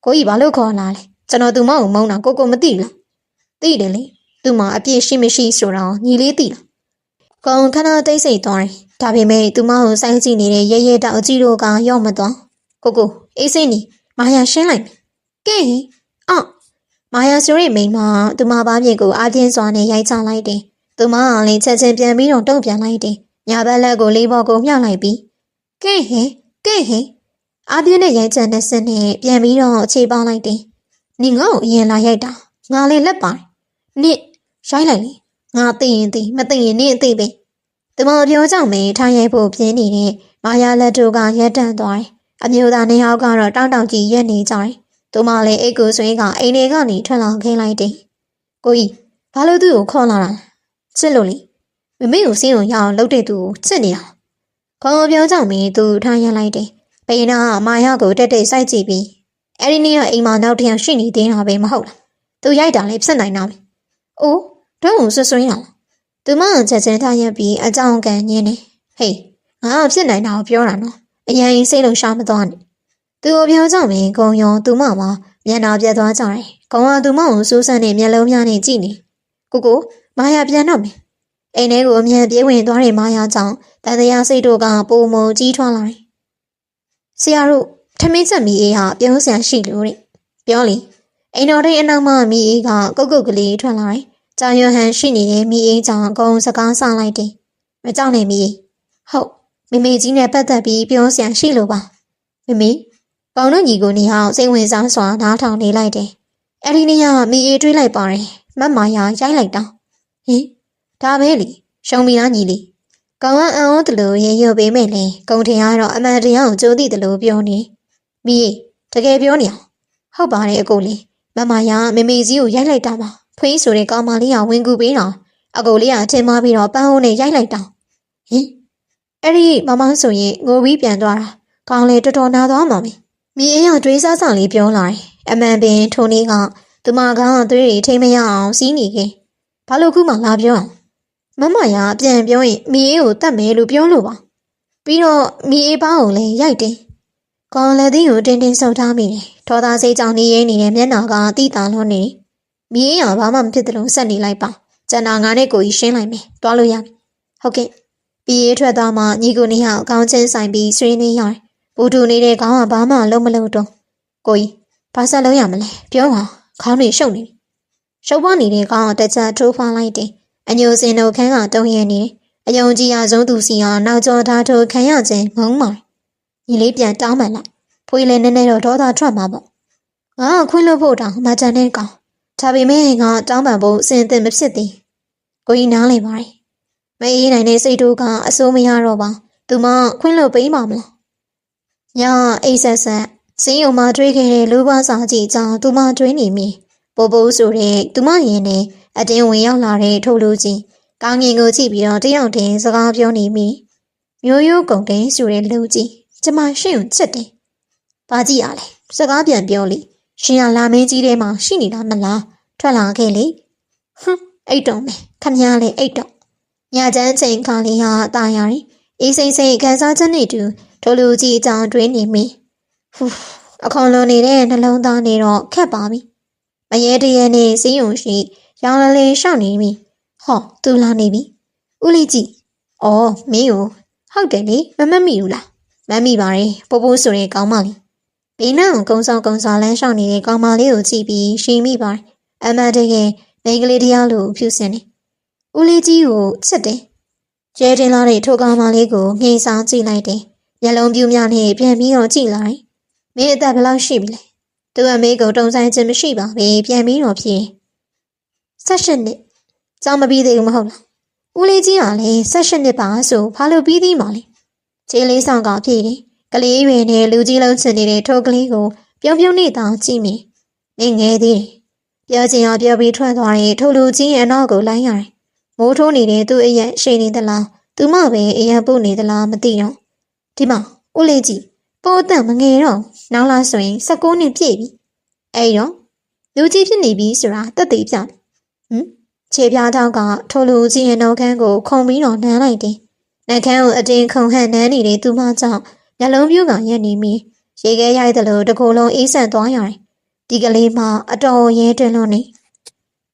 ကိုကြီးဘာလို့ခေါ်လာလဲကျွန်တော်သူမကိုမုန်းတာကိုမသိလားသိတယ်လေသူမအပြည့်ရှိမရှိဆိုတော့ညီလေးသိလားကောင်းခဏတိတ်ဆိတ်သွားတယ်ဒါပေမဲ့သူမကိုစိုင်းကြည့်နေတဲ့ရဲရဲတောက်ကြီးတို့ကရောက်မသွားကိုအေးစိနေမာယာရှင်းလိုက်မယ်ကဲအော်မာယာဆိုရဲ့မိန်းမသူမဘာမြေကိုအားပြင်းစွာနဲ့ရိုက်ချလိုက်တယ်သူမကလည်းချက်ချင်းပြန်ပြီးတော့တုံ့ပြန်လိုက်တယ်ညာဘက်လက်ကိုလေးဘော်ကိုမြှောက်လိုက်ပြီးကဲဟဲအားပြင်းနဲ့ရိုက်ချတဲ့စနဲ့ပြန်ပြီးတော့အခြေပေါင်းလိုက်တယ်နင်ငါ့ကိုအရင်လာရိုက်တာငါလည်းလက်ပါတယ်နင့်ရိုက်လိုက်လေငါသိရင်သိမသိရင်နင့်အသိပဲသူမပြောကြောင့်မင်းထားရိုက်ဖို့ပြင်းနေတဲ့မာယာလက်တို့ကရက်တန့်သွားတယ်အမျိုးသားနှစ်ယောက်ကတော့တောင်းတောင်ကြီးရက်နေကြတယ်သူမလည်းအိတ်ကိုဆွေးကအိမ်ထဲကနေထွက်လာခဲ့လိုက်တယ်ကိုကြီးဘာလို့သူ့ကိုခေါ်လာတာချစ်လို့လေမမေကိုစင်းအောင်ရအောင်လုပ်တဲ့သူကိုချစ်နေတာခေါ်ပြောကြောင့်မင်းသူထားရက်လိုက်တယ်ပိန်နာမာယာကိုတက်တက်စိုက်ကြည့်ပြီးအဲ့ဒီနေ့ကအိမ်မှာနောက်တစ်ယောက်ရှိနေသေးတာပဲမဟုတ်လားသူရိုက်တာလည်းဖြစ်နိုင်တာပဲအိုးတော့ဆွဆွရအောင်သူမချက်ချင်းထားရက်ပြီးအကြောင်းကန်ညင်းနေဟေးငါဖြစ်နိုင်တာကိုပြောတာနော်အရင်စိတ်လုံးရှာမသွားနဲ့သူကိုပြောကြောင့်မင်းဂုံရောသူမမှာမျက်နှာပြတ်သွားကြတယ်ဂုံကသူမကိုစူးစမ်းနေမျက်လုံးများနဲ့ကြည့်နေကိုမာယာပြန်တော့မယ်အိမ်ထဲကိုအမြန်ပြေးဝင်သွားတဲ့မာယာကြောင့်တန်တရားစိတ်တို့ကပုံမကြီးထွားလာတယ် ဆရာတို့ထမင်းချက်မီအေးဟာပြောစရာရှိလို့တဲ့ပြောလေအိမ်တော်တဲ့အနောက်မှမီအေးကကုတ်ကုတ်ကလေးထွက်လာတယ်ကြောင်ရွဟန်ရှိနေတဲ့မီအေးကြောင့်အကုန်စကားဆလိုက်တယ်မကြောက်နဲ့မီအေးဟုတ်မမေကြီးနဲ့ပတ်သက်ပြီးပြောစရာရှိလို့ပါမမေကောင်းတို့ညီကိုနေအောင်စိတ်ဝင်စားစွာနားထောင်နေလိုက်တယ်အဲ့ဒီနေ့ကမီအေးတွေးလိုက်ပါတယ်မတ်မာယာရိုက်လိုက်တာဟင်ဒါပဲလေရှုံမီလားညီလေးကောင်ကအံ့ဩတယ်လို့ရေရွပေးမယ်လေကုံထင်ကတော့အမှန်တရားကိုကြိုးသိတယ်လို့ပြောနေမီအေးတကယ်ပြောနေအောင်ဟုတ်ပါတယ်အကိုလေးမမယာမမေကြီးကိုရိုက်လိုက်တာပါဖွေးဆိုတဲ့ကောင်မလေးကဝင်ကူပေးတော့အကိုလေးကထင်မှားပြီးတော့ပန်းဟုံးနဲ့ရိုက်လိုက်တာဟင်အဲ့ဒီမမဆိုရင်ငိုပြီးပြန်သွားတာကောင်းလေတော်တော်နာသွားမှာပဲမီအေးကတွေးစားဆောင်လေးပြောလာတယ်အမှန်ပင်ထိုနေ့ကသူမကသွေးတွေထိမရအောင်စီးနေခဲ့ဘာလို့ခုမှလာပြောအောင်မမယာပြန်ပြောရင်မီအေးကိုတတ်မယ်လို့ပြောလို့ပါပြီးတော့မီအေးပေါင်းကိုလည်းရိုက်တယ်ကောင်းလည်းသီးကိုတင်းတင်းဆုပ်ထားမိတယ်ဒေါသစိတ်ကြောင့်နေရင်းနေတဲ့မျက်နှာကတိတာလွန်းနေမီအေးကဘာမှမဖြစ်တယ်လို့ဆက်နေလိုက်ပါကျန်တာငါနဲ့ကိုကြီးရှင်းလိုက်မယ်တွားလို့ရပြီဟုတ်ကဲ့ပြီးရေးထွက်သွားမှညီကိုနေဟောက်ကောင်းချင်းဆိုင်ပြီးဆွေးနေရတယ်ဘူတူနေတဲ့ခေါင်းကဘာမှလုံးမလုံးတော့ကိုကြီးဘာဆက်လို့ရမလဲပြောပါခေါင်းတွေရှုပ်နေရှုပ်ပွားနေတဲ့ခေါင်းကတစ်ချက်ထိုးဖောင်းလိုက်တယ်အညိုစင်တို့ခန်းကတုံးရနေအယုံကြည်အားဆုံးသူစီဟာနောက်ကျော်ထားထိုးခံရခြင်းမုံမာညီလေးပြန်တောင်းမှလိုက်ဖွေးလည်းနည်းနည်းတော့ဒေါသထွက်မှာပေါ့ငါခွင့်လို့ဖို့တောင်မကြမ်းတဲ့ကောင်ဒါပေမဲ့ငါတောင်းပန်ဖို့အစဉ်အသင့်မဖြစ်သေးကိုကြီးနားလေပါတယ်မအေးနိုင်တဲ့စိတ်တို့ကအစိုးမရတော့ပါသူမခွင့်လို့ပေးမှာမလားညာအိတ်ဆက်ဆက်စင်းုံမှာတွေးခဲ့တဲ့လူပါစာကြီးကြောင့်သူမတွေးနေမိပို့ပိုးဆိုတဲ့သူမရင်နဲ့အတင်းဝင်ရောက်လာတဲ့ထိုးလူကြီးကောင်းငင်ကိုကြည့်ပြီးတော့တယောက်တည်းစကားပြောနေမိမျိုးရိုးကုန်တဲ့ဆိုတဲ့လူကြီးကျမရှင့်ကိုချစ်တယ်။ဘာကြည့်ရလဲစကားပြန်ပြောလေရှင်ရလာမင်းကြီးထဲမှာရှိနေတာမလားထွက်လာခဲ့လေဟွန်းအိတ်တုံပဲခမည်းလေးအိတ်တုံညချမ်းချိန်ခါလေးဟာတာရတယ်အေးစိမ့်စိမ့်ခံစားချက်နဲ့တူထိုလူကြီးအကြောင်းတွေးနေမိဟူးအခွန်လွန်နေတဲ့နှလုံးသားနေတော့ခက်ပါပြီမရဲတရဲနဲ့စည်းုံရှိရောင်လလေးရှောက်နေပြီဟောသူလာနေပြီဦးလေးကြီးအော်မင်းကိုဟုတ်တယ်လေမမိဘူးလားမမိပါရဲ့ပို့ပိုးဆိုတဲ့ကောင်းမလေးဘေးနားကိုကုန်းဆောင်လမ်းလျှောက်နေတဲ့ကောင်းမလေးကိုကြည့်ပြီးရှိမိပါတယ်အမတ်တကယ်မိန်းကလေးတရားလိုဖြူစင်နေဦးလေးကြီးကိုချစ်တယ်ကျဲတင်လာတဲ့ထိုကောင်းမလေးကိုငိမ့်ဆောင်ကြည့်လိုက်တယ်မျက်လုံးပြူးများနဲ့ပြန်ပြီးတော့ကြည့်လိုက်မင်းအသက်ဘယ်လောက်ရှိပြီလဲသူအမေကိုတုံဆိုင်ခြင်းမရှိပါဘူးပြန်ပြီးတော့ဖြေ18နှစ်ကြောင်မပြီးသေးဘူးမဟုတ်လားဦးလေးကြီးကလည်း18နှစ်ပါဆိုဘာလို့ပြီးသေးမှာလဲခြေလေးဆောင်ကဖြေတယ်ကလေးရွယ်နဲ့လူကြီးလုံးချင်နေတဲ့ထိုကလေးကိုပြုံးနေတာကြည့်မိမင်းငယ်သေးတယ်ပြောချင်အောင်ပြောပြီးထွက်သွားတဲ့ထိုလူကြီးရဲ့အနောက်ကိုလိုက်ရတယ်မိုးထိုးနေတဲ့သူ့အရက်ရှိနေသလားသူမပဲအရက်ပုတ်နေသလားမသိတော့ဒီမှာဦးလေးကြီးပိုးအသက်မငယ်တော့နောက်လာဆိုရင်19နှစ်ပြည့်ပြီအဲ့တော့လူကြီးဖြစ်နေပြီဆိုတာတက်သေးပြတယ်ခြေပြားတောက်ကထိုလူကြီးရဲ့နှုတ်ခမ်းကိုခုံပြီးတော့နှမ်းလိုက်တယ်နှက်ခမ်းကိုအတင်းခုံဟန်နှမ်းနေတဲ့သူမကြောင့်မျက်လုံးပြူးကရက်နေမိရေခဲရိုက်တယ်လို့တကူလုံးအေးဆန်သွားရတယ်ဒီကလေးမှအတော်ရဲတွင်လို့နေ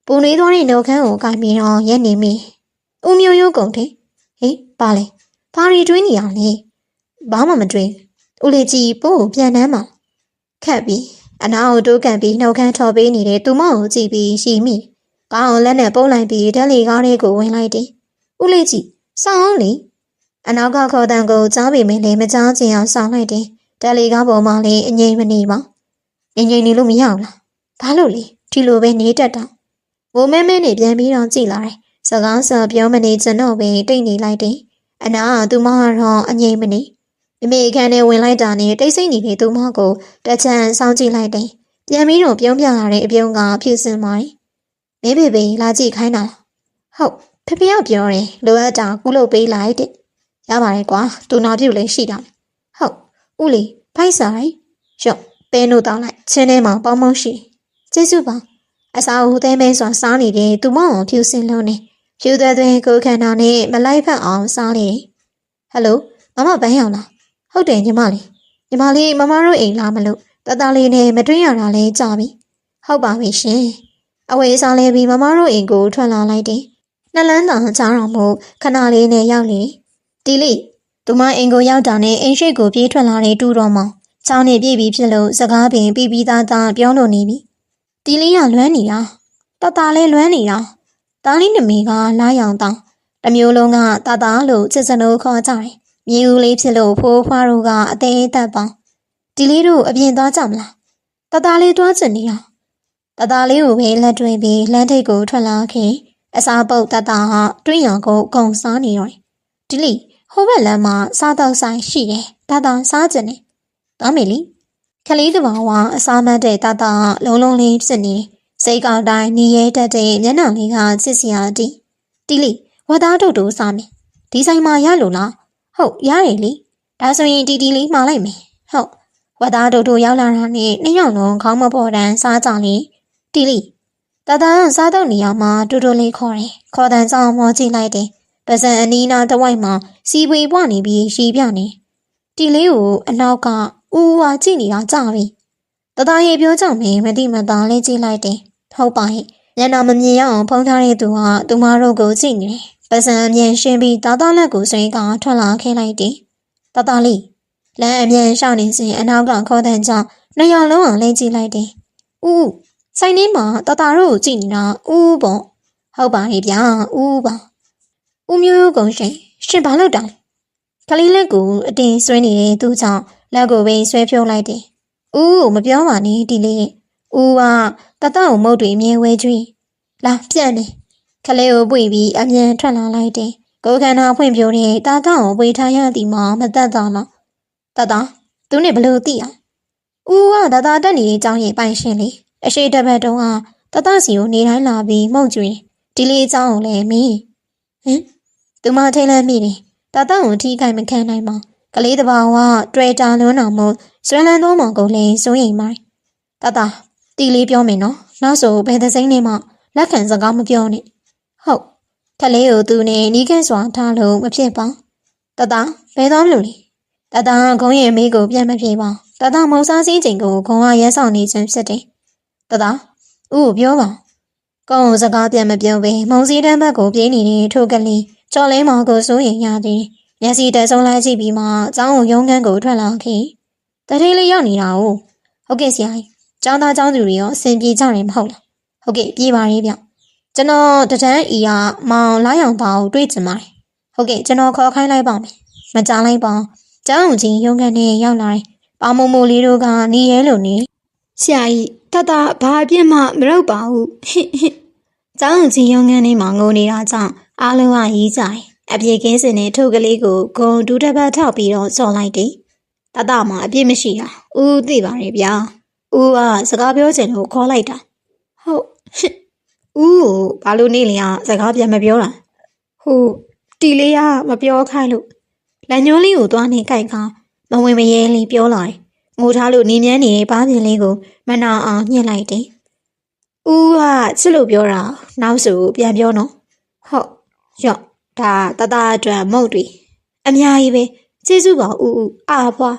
ပူနေသွားတဲ့နှုတ်ခမ်းကိုကင်ပြီးတော့ရက်နေမိဦးမျိုးရိုးကုန်တယ်ဟေးပါလေဘာရီတွင်းနေရလဲဘာမှမတွင်းဦးလေးကြီးပို့ကိုပြန်နှမ်းမှာခက်ပြီးအနာကိုတိုးကန်ပြီးနှုတ်ခမ်းထော်ပေးနေတဲ့သူမကိုကြည့်ပြီးရှိမိကောင်းအောင်လက်နဲ့ပုံးလိုက်ပြီးဓာတ်လီကားလေးကိုဝင်လိုက်တယ်ဦးလေးကြီးစောင်းအောင်လေအနောက်ကခေါ်တန်ကိုကြားပေမဲ့လည်းမကြားချင်အောင်ဆောင်လိုက်တယ်ဓာတ်လီကားပေါ်မှာလည်းအငိမ့်မနေပါငိမ့်နေလို့မရဘူးလားဘာလို့လဲဒီလိုပဲနေတတ်တာဝုံမဲမဲနေပြန်ပြီးတော့ကြည်လာတယ်စကားဆက်ပြောမနေချင်တော့ပဲတိတ်နေလိုက်တယ်အနာကသူမကတော့အငိမ့်မနေမိမိအခန်းထဲဝင်လိုက်တာနဲ့တိတ်ဆိတ်နေတဲ့သူမကိုတစ်ချမ်းစောင်းကြည့်လိုက်တယ်ပြန်ပြီးတော့ပြုံးပြလာတဲ့အပြုံးကဖြူစင်ပါတယ်မင်းဘေလာကြည့်ခိုင်းတာလားဟုတ်ဖေဖေကပြောတယ်လိုအပ်တာကုလုပ်ပေးလိုက်တဲ့ရပါတယ်ကွာသူနာပြုတ်လည်းရှိတာဟုတ်ဦးလေးဖိုက်ဆိုင်ရော့ပဲနို့တောင်းလိုက်ချင်းထဲမှာပေါင်းပေါင်းရှိကျေးဇူးပါအစာအုပ်သေးမဲစွာစားနေတဲ့သူမအောင်ဖြူစင်လုံးနဲ့ဖြူသွဲသွဲကိုခန္ဓာနဲ့မလိုက်ဖက်အောင်စားလေဟယ်လိုမမဘန်းရောက်လားဟုတ်တယ်ညီမလေးမမတို့အိမ်လာမလို့တတလေးနဲ့မတွေ့ရတာလဲကြာပြီဟုတ်ပါပြီရှင်အဝေးစားလဲပြီးမမတို့အိမ်ကိုထွက်လာလိုက်တယ်နှလန်းသာကြားတော်မူခဏလေးနဲ့ရောက်လေဒီလေး သူမအိမ်ကိုရောက်တာနဲ့အိမ်ရှိကိုပြေးထွက်လာတဲ့တူတော်မောင်ချောင်းနဲ့ပြေးပြီးဖြစ်လို့စကားပင်ပြီးပြီးသားသားပြောလို့နေပြီတီလေးကလွမ်းနေတာတတလေးလွမ်းနေတာတားလေးနမီကလာရောင်တောင်းတမျိုးလုံးကတတလို့ချစ်စနိုးခေါ်ကြတယ်မြေဦးလေးဖြစ်လို့ဖိုးဖွားတို့ကအသေးအသက်ပေါင်းတီလေးတို့အပြင်သွားကြမလားတတလေးတွားချင်နေတာတတလေးကိုပဲလက်တွဲပြီးလမ်းထိပ်ကိုထွက်လာခင်အစာပုတ်တတဟာတွင်းရောင်ကိုကုံစားနေတော့တီလေးဟိုဘက်လမ်းမှာစားတော့ဆိုင်ရှိတယ်တတစားချင်တယ်သွားမေလီခလေးတဘာဝအစားမတ်တဲ့တတလုံးလုံးလေးဖြစ်နေစိတ်ကောက်တိုင်းနေရဲတတ်တဲ့မျက်နှာလေးကချစ်စရာတီလီဝါသားတို့စားမယ်ဒီဆိုင်မှာရလို့လားဟုတ်ရတယ်လေဒါဆိုရင်တီလေးမှားလိုက်မယ်ဟုတ်ဝါသားတို့ရောက်လာတာနဲ့နှစ်ယောက်လုံးခေါင်းမပေါ်တန်းစားကြလေတီလီတတစားတော့နေရမှာတူတူလေးခေါ်တယ်ခေါ်တန်းဆောင်မောကြည့်လိုက်တယ်ပစံအနီးနားတစ်ဝိုက်မှာစီပွေပွားနေပြီးရီပြနေတီလေးကိုအနောက်ကဦးဝါကြည့်နေတာကြာပြီတတရေပြောကြမယ်မတိမသားလေးကြည့်လိုက်တယ်ဟုတ်ပါရဲ့ညနာမမြင်ရအောင်ဖုံးထားတဲ့သူဟာသူမတို့ကိုကြည့်နေတယ်ပစံအမြန်ရှင်းပြီးတတလက်ကိုဆွဲကထွက်လာခဲ့လိုက်တယ်တတလေးလမ်းအမြန်ရှောင်းနေစဉ်အနောက်ကခေါ်တဲ့ကြောင့်နှစ်ယောက်လုံးအောင်လေးကြည့်လိုက်တယ်ဦးဆိုင်ထဲမှာတတတို့ကိုကြည့်နေတာဦးပေါ့ဟုတ်ပါရဲ့ဗျာဦးပါဦးမျိုးကုန်ရှင်ဘာလုပ်တာလဲခလေးလက်ကိုအတင်းဆွဲနေတဲ့သူကြောင့်လက်ကိုပဲဆွဲဖြုတ်လိုက်တယ်။ဦးကိုမပြောပါနဲ့ဒီလေး။ဦးကတတကိုမုတ်တွေမြဲဝဲကျွေး။လာပြန့်နေ။ခလေးကိုပွေပြီးအမြန်ထွက်လာလိုက်တယ်။ကိုယ်ခန္ဓာဖွင့်ပြိုတဲ့တတကိုပွေထားရသည်မှာမသက်သာလား။တတသူနဲ့ဘလို့သိအောင်။ဦးကတတတက်နေတဲ့အကြောင်းရဲ့ပိုင်ရှင်လေ။အရှိတပတ်တုန်းကတတစီကိုနေတိုင်းလာပြီးမှုတ်ကျွေးဒီလေးအကြောင်းကိုလည်းမင်းဟင်သူမထိတ်လန့်မိတယ်တတကိုထိခိုက်မခံနိုင်ပါကလေးတဘာဝတွေ့တာလွန်းအောင်မို့ဆွဲလန်းသောမောင်ကိုလည်းစိုးရိမ်မိုင်းတတတီလေးပြောမယ်နော်နောက်ဆိုဘယ်သစိမ့်နဲ့မှလက်ခံစကားမပြောနဲ့ဟုတ်ခလေးကိုသူနဲ့နီးကဲစွာထားလို့မဖြစ်ပါတတဘယ်သွားမလို့လဲတတကဂုံးရဲ့မိကိုပြန်မပြေပါတတမုံစားစည်းချိန်ကိုဂုံကရဲဆောင်နေခြင်းဖြစ်တယ်တတဦးပြောပါကောင်းစကားပြန်မပြောဘဲမုံစည်းတန်းဘက်ကိုပြေးနေတဲ့ထိုကလေးကြော်လဲမောင်ကိုစိုးရင်ရသည်မျက်စိတဆုံးလိုက်ကြည့်ပြီးမှကျောင်းကိုရုံးခန်းကိုထွက်လာခဲ့တထေးလေးရောက်နေတာ哦ဟုတ်ကဲ့ဆရာကြီးကျောင်းသားကျောင်းသူတွေရောအဆင်ပြေကြတယ်မဟုတ်လားဟုတ်ကဲ့ပြေးပါရေးဗျကျွန်တော်တန်းအီကမောင်လာရောင်သားကိုတွေ့ကြပါတယ်ဟုတ်ကဲ့ကျွန်တော်ခေါ်ခိုင်းလိုက်ပါမယ်မကြောင်လိုက်ပါကျောင်းကြီးရုံးခန်းနဲ့ရောက်လာတယ်ပါမမိုလေးတို့ကနေရဲလို့နေဆရာကြီးတတဘာအပြစ်မှမလုပ်ပါဘူးဟစ်ကျောင်းကြီးရုံးခန်းနဲ့မှငိုနေတာကြောင့်အားလုံးကရေးကြတယ်အပြေကင်းစင်နဲ့ထုတ်ကလေးကိုဂုံဒူးတစ်ပတ်ထောက်ပြီးတော့စော်လိုက်တယ်တတမှာအပြစ်မရှိတာဦးသိပါရဲ့ဗျာဦးကစကားပြောချင်လို့ခေါ်လိုက်တာဟုတ်ဦးကိုဘာလို့နေလျာစကားပြန်မပြောတာဟုတ်တီလေးကမပြောခိုင်းလို့လက်ညှိုးလေးကိုသွားနေကြိုက်ခါမဝင်မရဲလေးပြောလာတယ်ငိုထားလို့နေမြန်းနေတဲ့ဘားပြင်လေးကိုမနာအောင်ညှစ်လိုက်တယ်ဦးကချစ်လို့ပြောတာနောက်ဆိုပြန်ပြောနော်ဟုတ်ရော့ဒါတတအတွက်မုတ်တွေအများကြီးပဲကျေးဇူးပါဦးအားဖွာ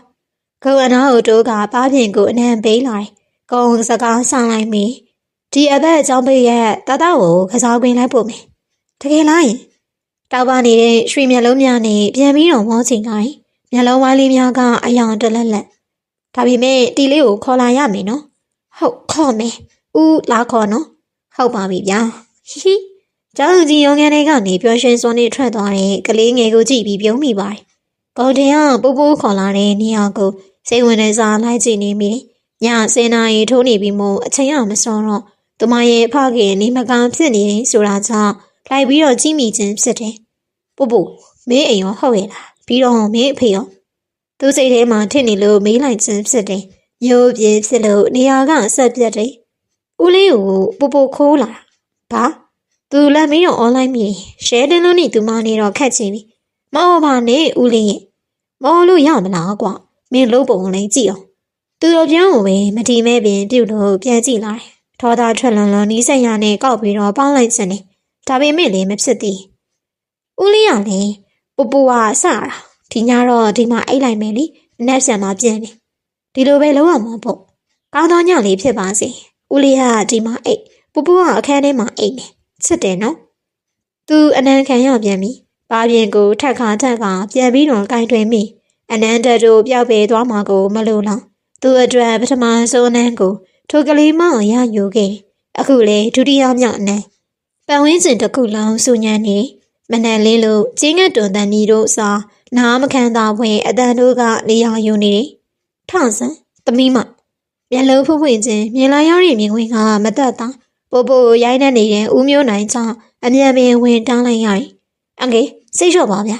ဂုံအနာကိုတိုးကဘားပြင်ကိုအနံပေးလာတယ်ဂုံစကားဆောင်လိုက်မိဒီအသက်အကြောင်းပေးရဲ့တတကိုကစားခွင့်လိုက်ဖို့မယ်တကယ်လားယင်တောက်ပါနေတဲ့ရွှေမျက်လုံးများနဲ့ပြန်ပြီးတော့မောချိန်လိုက်မျက်လုံးဝိုင်းလေးများကအယောင်တလက်လက်ဒါပေမဲ့တီလေးကိုခေါ်လာရမယ်နော်ဟုတ်ခေါ်မယ်ဦးလာခေါ်နော်ဟုတ်ပါပြီဗျာဟီဟီကျောင်းကြီးရုံးခန်းထဲကနေပျော်ရွှင်စွာနဲ့ထွက်သွားတဲ့ကလေးငယ်ကိုကြည့်ပြီးပြုံးမိပါတယ်။ကော်တင်ကပိုးပိုးခေါ်လာတဲ့နေရာကိုစိတ်ဝင်နေစားလိုက်ကြည့်နေမိတယ်။ည10 နာရီထိုးနေပြီးမှအချိန်ရမစောတော့သူမရဲ့ဖခင်နေမကောင်းဖြစ်နေဆိုတာကြောင့်လိုက်ပြီးတော့ကြည့်မိခြင်းဖြစ်တယ်။ပို့ပို့မင်းအိမ်ရောဟုတ်ရဲ့လား။ပြီးတော့မင်းအဖေရောသူစိတ်ထဲမှာထင်နေလို့မေးလိုက်ခြင်းဖြစ်တယ်။မျိုးပြင်းဖြစ်လို့နေရာကဆက်ပြတ်တယ်။ဦးလေးကိုပို့ပို့ခိုးလာဘာသူလည်းမင်းတို့အွန်လိုင်းမြေရှယ်တင်လို့နေသူမနေတော့ခက်ချင်ပြီမဟုတ်ပါနဲ့ဦးလေးရဲ့မော်လို့ရမလားကွာမင်းလုံးပုံလေးကြည့်အောင်သူတို့ပြောင်းကိုပဲမတီမဲပင်ပြုတ်လို့ပြန်ကြည့်လာတယ်ထောသားထွက်လွန်လွန်နီးစက်ရနဲ့ကောက်ပြီးတော့ပေါင်းလိုက်စနေဒါပေမဲ့လည်းမဖြစ်သေးဦးလေးကလည်းပူပူကစတာဒီညတော့ဒီမှာအိတ်လိုက်မယ်လीနက်ဆန်မှာပြန်နေဒီလိုပဲလုံးဝမှာပေါ့ကောင်းသောညလေးဖြစ်ပါစေဦးလေးကဒီမှာအိတ်ပူပူကအခန်းထဲမှာအိတ်နေချစ်တယ်နော်သူအနံခံရပြန်ပြီ ဘာပြင်ကိုထက်ခါပြန်ပြီးတော့ကိုင်တွင်မိအနန္တတို့ပျောက်ပေသွားမှာကိုမလိုလားသူအတွက်ပထမဆုံးအနန်းကိုထိုကလေးမရယူခဲ့အခုလေဒုတိယမြောက်အနန်းပတ်ဝန်းကျင်တစ်ခုလုံးစူညံနေမနက်လင်းလို့ကျင်းငတ်တွန်တန်ကြီးတို့စာနားမခံသာဖွယ်အတန်တို့ကနေရာယူနေတယ်ထောင်စံသမီးမမျက်လုံးဖွင့်ဖွင့်ချင်းမြင်လာရတဲ့မြင်ကွင်းကမတက်တာပို့ရိုင်းနေတဲ့ဦးမျိုးနိုင်ကြောင့်အမြန်ပင်ဝင်တောင်းလိုက်ရတယ်အငယ်စိတ်လျှော့ပါဗျာ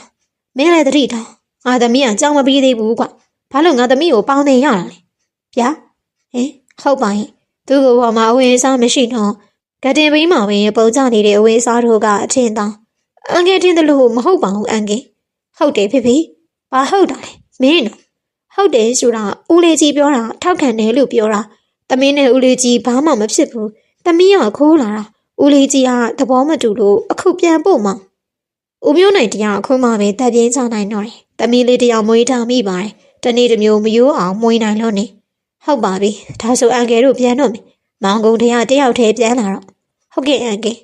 မင်းလည်းတတိထားငါသမီးကကြောင်မပြီးသေးဘူးကွာဘာလို့ငါသမီးကိုပေါင်းနေရတာလဲဗျာဟင်ဟုတ်ပါရဲ့သူ့ကိုပေါ်မှာအဝင်းစားမရှိတော့ကတင်ပေးမှာပဲပုံချနေတဲ့အဝင်းစားတို့ကအထင်သာအငယ်တင်တယ်လို့မဟုတ်ပါဘူးအငယ်ဟုတ်တယ်ဖေဖေဘာဟုတ်တာလဲမင်းနော်ဟုတ်တယ်ဆိုတာဦးလေးကြီးပြောတာထောက်ခံတယ်လို့ပြောတာသမီးနဲ့ဦးလေးကြီးဘာမှမဖြစ်ဘူးသမီးကခိုးလာတာဦးလေးကြီးကသဘောမတူလို့အခုပြန်ပို့မှာဦးမျိုးနိုင်တရားအခုမှပဲတပ်ပြင်းချနိုင်တော့တယ်သမီးလေးတရားမွေးထားမိပါတယ်တနေ့တစ်မျိုးမယိုးအောင်မွေးနိုင်လို့နေဟုတ်ပါပြီဒါဆိုအန်ကယ်တို့ပြန်တော့မယ်မောင်ကုန်းတရားတယောက်တည်းပြန်လာတော့ဟုတ်ကဲ့အန်ကယ်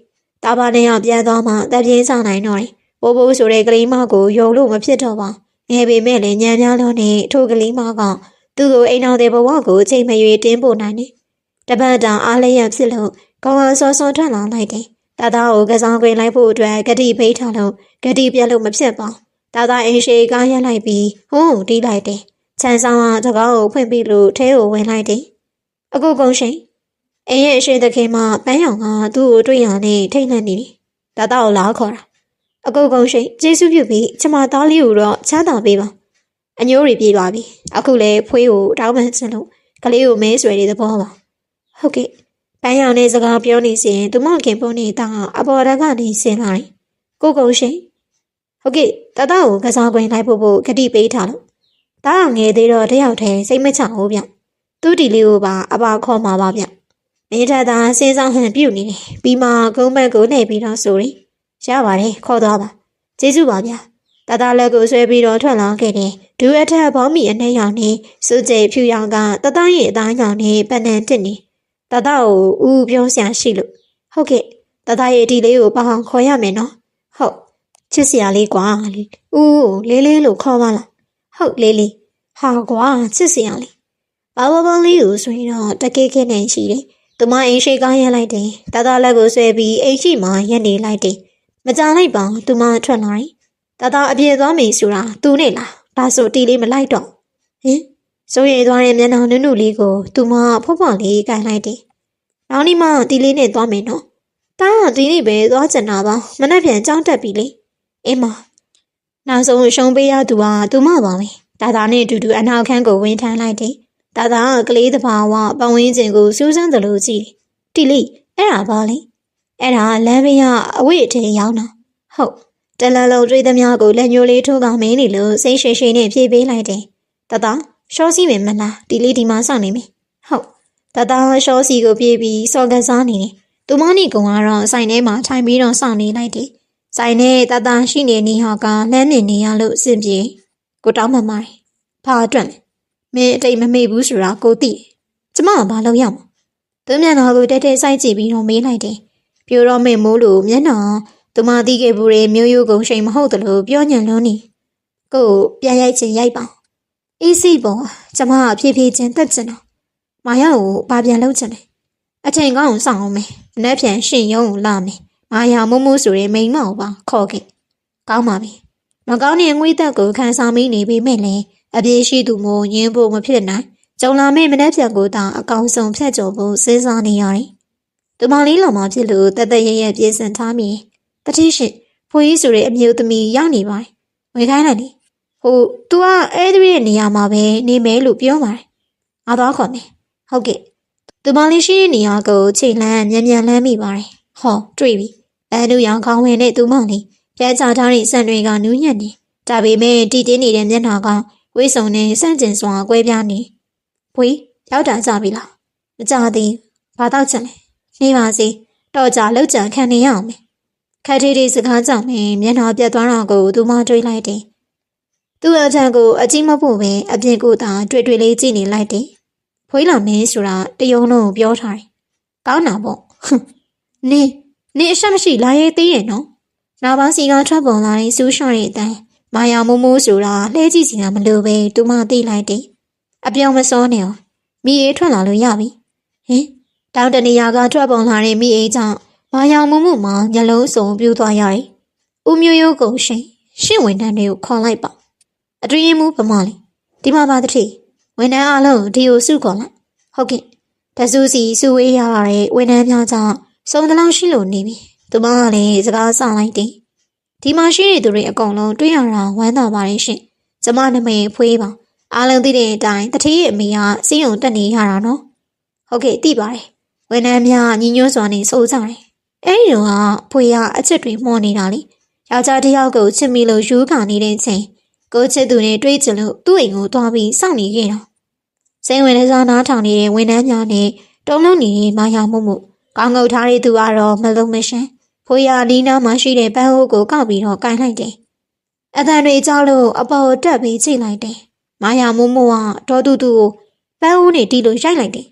တာပါနဲ့ရောက်ပြန်သွားမှတပ်ပြင်းချနိုင်တော့တယ်ပိုးဆိုတဲ့ကလေးမကိုယုံလို့မဖြစ်တော့ပါငယ်ပေမဲ့လည်းညံများလို့နေထိုကလေးမကသူ့ကိုအိမ်တော်တဲ့ဘဝကိုချိန်မရွေတင်းပို့နိုင်တယ်တပတ်တောင်အားလျက်ဖြစ်လို့ကောင်းအောင်စောထွက်လာလိုက်တယ်တာတာကိုကစားခွင့်လိုက်ဖို့အတွက်ဂတိဖိတ်ထားလို့ဂတိပြတ်လို့မဖြစ်ပါတာတာအိမ်ရှိကားရလိုက်ပြီးဟိုးတီးလိုက်တယ်ချန်ဆောင်ကတကားကိုဖွင့်ပြီးလို့ထဲကိုဝင်လိုက်တယ်အခုကုန်ရှင်အိမ်ရဲ့အရှိသခင်မပန်းရောင်ကသူ့ကိုတွေ့ရနဲ့ထိတ်လန့်နေတယ်တာတာကိုလာခေါ်တာအခုကုန်ရှင်ကျေးဇူးပြုပြီးကျမသားလေးကိုတော့ချမ်းသာပေးပါအညိုးတွေပြေးပါပြီအခုလေဖွေးကိုတောင်းပန်ချင်လို့ကလေးကိုမဲဆွဲနေတဲ့သဘောပါဟုတ်ကဲ့ပန်းရောင်နဲ့စကားပြောနေစဉ်သူမခင်ပုံနေတာအပေါ်ဓာတ်ကနေဆင်းလာတယ်ကိုကုန်ရှင်ဟုတ်ကဲ့တတကိုကစားခွင့်လိုက်ဖို့ဂတိပေးထားလို့ဒါကငယ်သေးတော့တယောက်တည်းစိတ်မချဘူးဗျသူ့ဒီလေးကိုပါအပါခေါ်မှာပါဗျမင်းထက်သာစဉ်းစားဟန်ပြုတ်နေတယ်ပြီးမှကုန်းဘက်ကိုလှည့်ပြီးတော့ဆိုရင်ရပါတယ်ခေါ်သွားပါကျေးဇူးပါဗျတတလက်ကိုဆွဲပြီးတော့ထွက်လာခဲ့တယ်ဒူအထက်ဘောင်းမီအနှဲရောင်နဲ့စုကျဲဖြူရောင်ကတတရဲ့အသားရောင်နဲ့ပန်းနန်တစ်နေတတကိုဦးပြောစရာရှိလို့ဟုတ်ကဲ့တတရဲ့ဒီလေးကိုပေါအောင်ခေါ်ရမယ်နော်ဟုတ်ချစ်စရာလေးကွာဦးလေးလေးလို့ခေါ်ပါလားဟုတ်လေးလေးဟာကွာချစ်စရာလေးဘာဘောလေးကိုဆိုရင်တော့တကယ်ခဲနေရှိတယ်သူမအိမ်ရှိကားရလိုက်တယ်တတလက်ကိုဆွဲပြီးအိမ်ရှိမှရက်နေလိုက်တယ်မကြလိုက်ပါသူမထွက်လာတယ်တတအပြေသွားမေးဆိုတာသူနဲ့လားဒါဆိုတီလေးမလိုက်တော့ဟင်ဆိုရင်သွားတဲ့မျက်နှာနုနုလေးကိုသူမဖော့ဖော့လေးကိုင်လိုက်တယ်နောက်နေ့မှတီလေးနဲ့သွားမယ်နော်တားကဒီနေ့ပဲသွားချင်တာပါမနေ့ပြန်ကြောင်းတက်ပြီလေအင်းမနောက်ဆုံးရှုံးပေးရသူကသူမပါပဲတာတာနဲ့အတူတူအနောက်ခန်းကိုဝင်ထမ်းလိုက်တယ်တာတာကကလေးတစ်ပါးဝပတ်ဝန်းကျင်ကိုစူးစမ်းသလိုကြည့်တီလေးအဲ့ဒါပါလေအဲ့ဒါလမ်းဘေးကအဝိအထည်ရောက်တာဟုတ်တလလုံးတွေးသမျှကိုလက်ညှိုးလေးထိုးကမင်းနေလို့စိတ်ရှိရှိနဲ့ဖြေးပေးလိုက်တယ်တတရှောစီမယ်မလားတီလေးဒီမှာစောင့်နေမယ်ဟုတ်တတရှောစီကိုပြေးပြီးစော်ကစားနေတယ်သူမနီကောင်ကတော့ဆိုင်ထဲမှာထိုင်ပြီးတော့စောင့်နေလိုက်တယ်ဆိုင်နဲ့တတရှိနေနေဟာကလမ်းနေရလို့အဆင်ပြေကိုတောင်းမှန်ပါတယ်ဘာအတွက်လဲမင်းအတိတ်မမေ့ဘူးဆိုတာကိုသိတယ်ကျမကဘာလုပ်ရမှာသူမျက်နှာကိုတဲစိုက်ကြည့်ပြီးတော့မေးလိုက်တယ်ပြိုတော့မေ့မိုးလို့မျက်နှာသူမသိခဲ့ဘူးတဲ့မျိုးရိုးကုန်ရှိန်မဟုတ်တယ်လို့ပြောညံလုံးနေကိုပြရိုက်ချင်ရိုက်ပါအေးစိပေါ့ကျမကဖြည်းဖြည်းချင်းတက်ချင်တော့မာယာကိုဘာပြန်လုပ်ချင်လဲအချိန်ကောင်းဆောင်အောင်မယ်မနေ့ပြန်ရှင်ရုံကိုလာမယ်မာယာမိုးမိုးဆိုရင်မိန်မောက်ပါခေါ်ခဲ့ကောင်းပါပြီမကောင်းတဲ့ငွေသက်ကိုခံစားမိနေပြီမဲ့လေအပြေးရှိသူမို့ရင်းဖို့မဖြစ်နိုင်ကြုံလာမယ့်မနေ့ပြန်ကိုတောင်အကောင်ဆုံးဖြတ်ကျော်ဖို့စဉ်းစားနေရတယ်သူမလေးလောင်မှဖြစ်လို့တသက်ရပြည့်စင်ထားမိတတိရှိဖွေးဆိုတဲ့အမျိုးသမီးရောက်နေပါတယ်ဝေခိုင်းလိုက်လေဟို तू ကအဲ့ဒီရဲ့နေရာမှာပဲနေမယ်လို့ပြောပါတယ်ငါသွားခေါ်မယ်ဟုတ်ကဲ့သူမလေးရှိတဲ့နေရာကိုချိန်လန်းမြန်လန်းမိပါတယ်ဟောတွေ့ပြီအဲလူရောင်ခေါင်းဝင်တဲ့သူမလေးပြန်ချထားတဲ့စံတွေကနူးညံ့နေဒါပေမဲ့တီတင်းနေတဲ့မျက်နှာကဝိဆုံနဲ့စန့်ကျင်စွာကွဲပြားနေဖွေးရောက်တာကြပြီလားမကြသေးဘာတော့ချင်လဲနေပါစေတော့ကြလောက်ကြံခံနေရအောင်မယ်ခက်သေးစကားကြောင့်မျက်နှာပြတ်သွားတာကိုသူမတွေးလိုက်တယ်သူ့အထံကိုအကြည့်မဖို့ပဲအပြင်ကိုသာတွေ့လေးကြည့်နေလိုက်တယ်ဖွေးလာမင်းဆိုတာတယုံလုံးပြောထားတယ်ကောင်းတာပေါ့နင်းအရှက်မရှိလာရေးသေးရဲ့နော် နောက်ပေါင်းစီကထွက်ပေါ်လာတဲ့စူးရှော့တဲ့အတန်မာယာမိုးမိုးဆိုတာလှဲကြည့်စီတာမလို့ပဲသူမသိလိုက်တယ်အပြောင်းမစောနေအောင်မိအေးထွက်လာလို့ရပြီဟင်တောင်တနေရာကထွက်ပေါ်လာတဲ့မိအေးကြောင့်မာယာမိုးမိုးမှာညလုံးစုံပြူးသွားရတယ်ဦးမျိုးရိုးကုန်ရှင့်ဝန်ထမ်းတွေကိုခေါ်လိုက်ပါအတွင်းမှုပမာလေးဒီမှာပါတတိဝန်ထမ်းအလုံးဒီကိုစုခေါ်လိုက်ဟုတ်ကဲ့တဆူစီစုဝေးရတဲ့ဝန်ထမ်းများကြောင့်စုံတလောက်ရှိလို့နေပြီသူမကလည်းစကားဆလိုက်တယ်ဒီမှာရှိတဲ့သူတွေအကုန်လုံးတွေ့ရတာဝမ်းသာပါတယ်ရှင်ကျမနာမည်ဖွေးပါအားလုံးသိတဲ့အတိုင်းတတိရဲ့အမေကစီးုံတက်နေရတာနော်ဟုတ်ကဲ့သိပါတယ်ဝန်ထမ်းများညီညွတ်စွာနဲ့စိုးကြတယ်အဲဒီတော့ဖွေးကအချစ်တွေမှုန်းနေတာလေယောက်ျားတစ်ယောက်ကိုချစ်မိလို့ယူခါနေတဲ့ချိန်ကိုချစ်သူနဲ့တွေ့ချင်လို့သူ့အိမ်ကိုသွားပြီးစောင့်နေခဲ့တာစိန်ဝင်တဲ့စားနားထောင်နေတဲ့ဝန်ထမ်းများနဲ့တုံးလုံးနေတဲ့မာယာမှုကောင်းငုတ်ထားတဲ့သူကတော့မလုံးမရှမ်းဖွေးအလီနာမှာရှိတဲ့ပန်းဟိုးကိုကောက်ပြီးတော့ကိုင်းလိုက်တယ်အတန်တွေကြောက်လို့အပေါ်တက်ပြီးချိန်လိုက်တယ်မာယာမိုးမိုးကတော့တူကိုပန်းဟိုးနဲ့တီးလို့ရိုက်လိုက်တယ်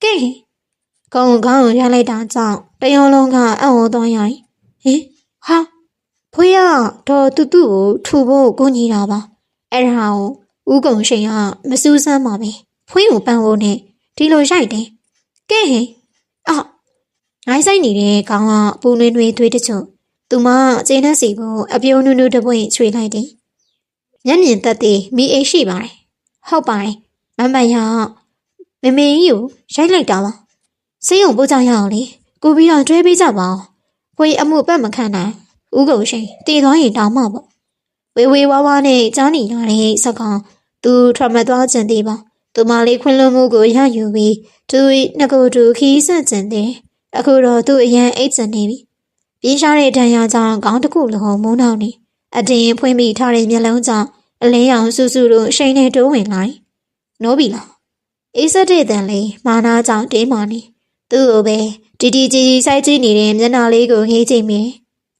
ကဲကောင်းကောင်းရိုက်လိုက်တာကြောင့်တယောက်လုံးကအံ့ဩသွားရဟင်ဟာဖွေးကတော့တူကိုထူဖို့ကိုညီတာပါအဲ့ဒါကိုဦးကုံရှိန်ကမစူးစမ်းပါပဲဖွေးကိုပန်းဟိုးနဲ့တီးလို့ရိုက်တယ်ကဲငိုင်းဆိုင်နေတဲ့ကောင်ကပူနွေးနွေးသွေးတချို့သူမကျင်းတဲ့စီကိုအပြုံးနူးနူးတပွင့်ချွေလိုက်တယ်မျက်မြင်သက်သေးမိအိရှိပါတယ်ဟုတ်ပါတယ်မမရမမေကြီးကိုရိုက်လိုက်တာပါစိတ်ုံပို့ကြရအောင်လေကိုပြီးတော့တွဲပေးကြပါအောင်ဖွေးအမှုပတ်မခံနိုင်ဦးကုန်ရှိန်တည်သွားရင်တောင်းမှပေါ့ဝေဝေဝါဝါနဲ့ကြားနေလာတဲ့စကားသူထွက်မသွားခြင်းသေးပါသူမလေးခွင့်လွှတ်မှုကိုရယူပြီးသူငကိုတူခီးဆက်ခြင်းတဲ့အခုတော့သူ့အရန်အိတ်စင်နေပြီပြေးရှားတဲ့ဒဏ်ရာကြောင့်ခေါင်းတစ်ခုလုံးမုန်းနောက်နေအတင်းဖွင့်မိထားတဲ့မျက်လုံးကြောင့်အလင်းရောင်ဆူဆူတို့ရှိန်နဲ့တိုးဝင်လာနိုးပြီလားအေးစက်တဲ့တန်လေးမာနာကြောင့်တင်းမာနေသူ့ကိုပဲတီတီကြီးစိုက်ကြည့်နေတဲ့မျက်နှာလေးကိုငေးကြည့်မိ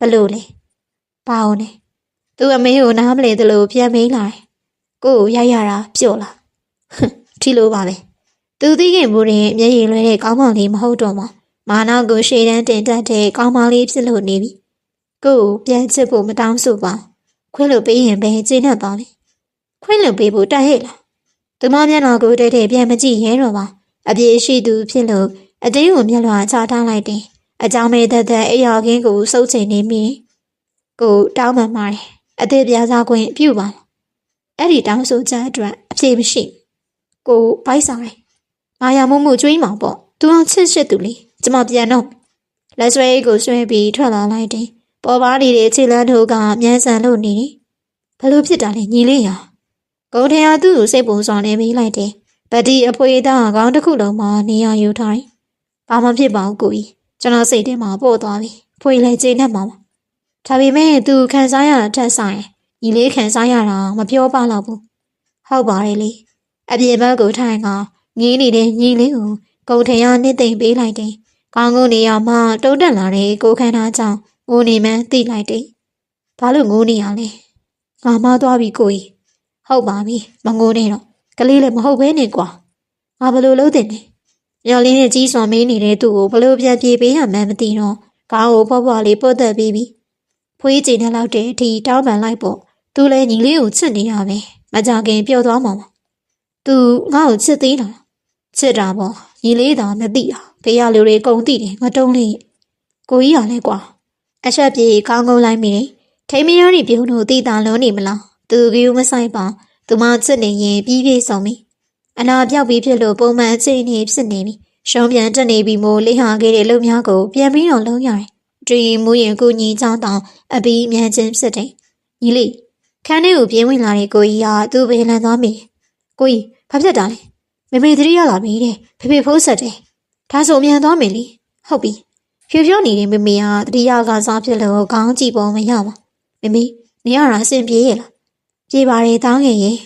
ဘလို့လဲဘာအောင်လဲသူ့အမေကိုနားမလဲသလိုပြန်မေးလာတယ်ကို့ကိုရိုက်ရတာပြော့လားထီလိုပါပဲသူသိခင်မှုတဲ့မျက်ရည်လွှဲတဲ့ကောင်းမလေးမဟုတ်တော့မှမာနာကိုရှေ့တန်းတင်တတ်တဲ့ကောင်းမလေးဖြစ်လို့နေပြီကို့ကိုပြန်ချစ်ဖို့မတောင်းဆိုပါခွင့်လို့ပေးရင်ပဲကျေနပ်ပါမယ်ခွင့်လို့ပေးဖို့တိုက်ဟဲ့လားသူမမျက်နှာကိုတဲ့ပြန်မကြည့်ရဲတော့ပါအပြေရှိသူဖြစ်လို့အတင်းကိုမျက်လွှာချထားလိုက်တယ်အကြောင်းမဲ့သက်သက်အိယာခင်းကိုစုပ်ချိန်နေမိကိုတောင်းပန်ပါတယ်အသေးပြားစားခွင့်ပြုပါအဲ့ဒီတောင်းဆိုချက်အတွက်အပြေမရှိကိုဘိုက်စားတယ်မာယာမို့ကျွေးမှာပေါ့သူအောင်ချစ်သူလေကျမပြန်တော့လက်ဆွဲကိုဆွဲပြီးထွက်လာလိုက်တယ်ပေါ်ပါနေတဲ့ခြေလမ်းတို့ကမြန်းဆန်လို့နေတယ်ဘလို့ဖြစ်တာလဲညီလေးရဂုံထရာသူ့ကိုစိတ်ပုံဆောင်နေမိလိုက်တယ်ဗတိအဖွေသားခေါင်းတစ်ခုလုံးမှာနေရယူထားတယ်ဘာမှဖြစ်ပါဘူးကိုကြီးကျွန်တော်စိတ်ထဲမှာပို့သွားပြီဖွေလည်းကျေနပ်မှာပါဒါပေမဲ့သူခံစားရတာထက်ဆိုင်ညီလေးခံစားရတာမပြောပါတော့ဘူးဟုတ်ပါတယ်လေအပြေဘက်ကိုထိုင်ကငေးနေတဲ့ညီလေးကိုဂုံထရာနှစ်သိမ့်ပေးလိုက်တယ်ကောင်းကုန်းနေရမှတုံးတက်လာတဲ့ကိုခန္ဓာကြောင့်ငိုနေမှန်းသိလိုက်တယ်ဘာလို့ငိုနေရလဲငါမသွားပြီကိုကြီးဟုတ်ပါပြီမငိုနဲ့တော့ကလေးလည်းမဟုတ်ပဲနဲ့ကွာငါဘလို့လုပ်တင်နေညော်လေးနဲ့ကြီးစွာမေးနေတဲ့သူ့ကိုဘလို့ပြန်ပြေးပေးရမှန်းမသိတော့ခေါင်းကိုဖွားဖွားလေးပုတ်သက်ပြီးပြီဖွေးကျင်တဲ့လောက်တဲ့အထိတောင်းပန်လိုက်ပေါ့သူလည်းညီလေးကိုချစ်နေရပဲမကြခင်ပျော်သွားမှာပါသူငါ့ကိုချစ်သေးလားချစ်တာပေါ့ညီလေးသာမသိတာဖေရလူတွေကုန်သိတယ်ငါတုံးလေးကိုကြီးရလဲကွာအချက်ပြေကောင်းကောင်းလိုက်မိတယ်ထိမရရီပြုံးတို့သိတာလုံးနေမလားသူကယူမဆိုင်ပါသူမချစ်နေရင်ပြီးပြေဆုံးပြီအနာပြောက်ပြီးဖြစ်လို့ပုံမှန်အခြေအနေဖြစ်နေပြီရှုံးပြန်တက်နေပြီမို့လိဟာခဲ့တဲ့လုံများကိုပြန်ပြီးတော့လုံးရတယ်တွင်မူရင်ကိုညီချောင်းတောင်အပြီးအမြန်ချင်းဖြစ်တယ်ညီလေးခန်းထဲကိုပြင်းဝင်လာတဲ့ကိုကြီးကသူ့ပင်လန်သွားမိကိုကြီးဘာဖြစ်တာလဲမေမေသတိရလာပြီတဲ့ဖေဖေဖိုးဆက်တယ်ဒါဆိုအမြန်သွားမယ်လေဟုတ်ပြီဖြူဖြူနေတဲ့မေမေကတတိယကစားဖြစ်လို့ခေါင်းကြည့်ပုံမရပါမေမေနေရတာအဆင်ပြေရဲ့လားပြေပါလေတောင်းငယ်ရဲ့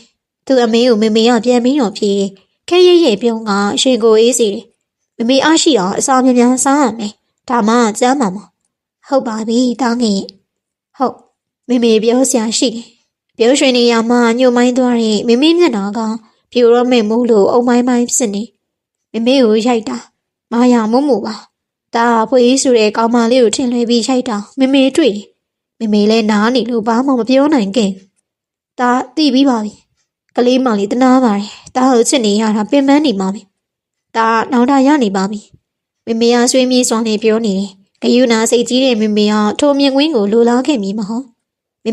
သူ့အမေကိုမေမေကပြန်ပြီးတော့ပြေခဲရဲရဲပြုံးကရှင်ကိုအေးစီတယ်မေမေအားရှိအောင်အစာမြန်မြန်စားရမယ်ဒါမှကျမ်းမှာမဟုတ်ပါပြီတောင်းငယ်ဟုတ်မေမေပြောစရာရှိတယ်ပြောရွှင်နေရမှညှို့မိုင်းသွားတဲ့မေမေမျက်နှာကပြိုတော့မဲ့မို့လို့အုံမိုင်းဖြစ်နေမေမေကိုရိုက်တာမာယာမို့ပါဒါဖွေးဆိုတဲ့ကောင်မလေးကိုထင်လွှဲပြီးရိုက်တာမေမေတွေ့တယ် မေလည်းနားနေလို့ဘာမှမပြောနိုင်ခင်ဒါသိပြီးပါပြီကလေးမလေးတနာပါတယ်ဒါကိုချစ်နေရတာပင်ပန်းနေပါပြီဒါနောင်တရနေပါပြီမေကဆွေးမြေးစွာနဲ့ပြောနေတယ်ဂယုနာစိတ်ကြီးတဲ့မေကထိုမြင်ကွင်းကိုလိုလားခဲ့မိမဟုတ်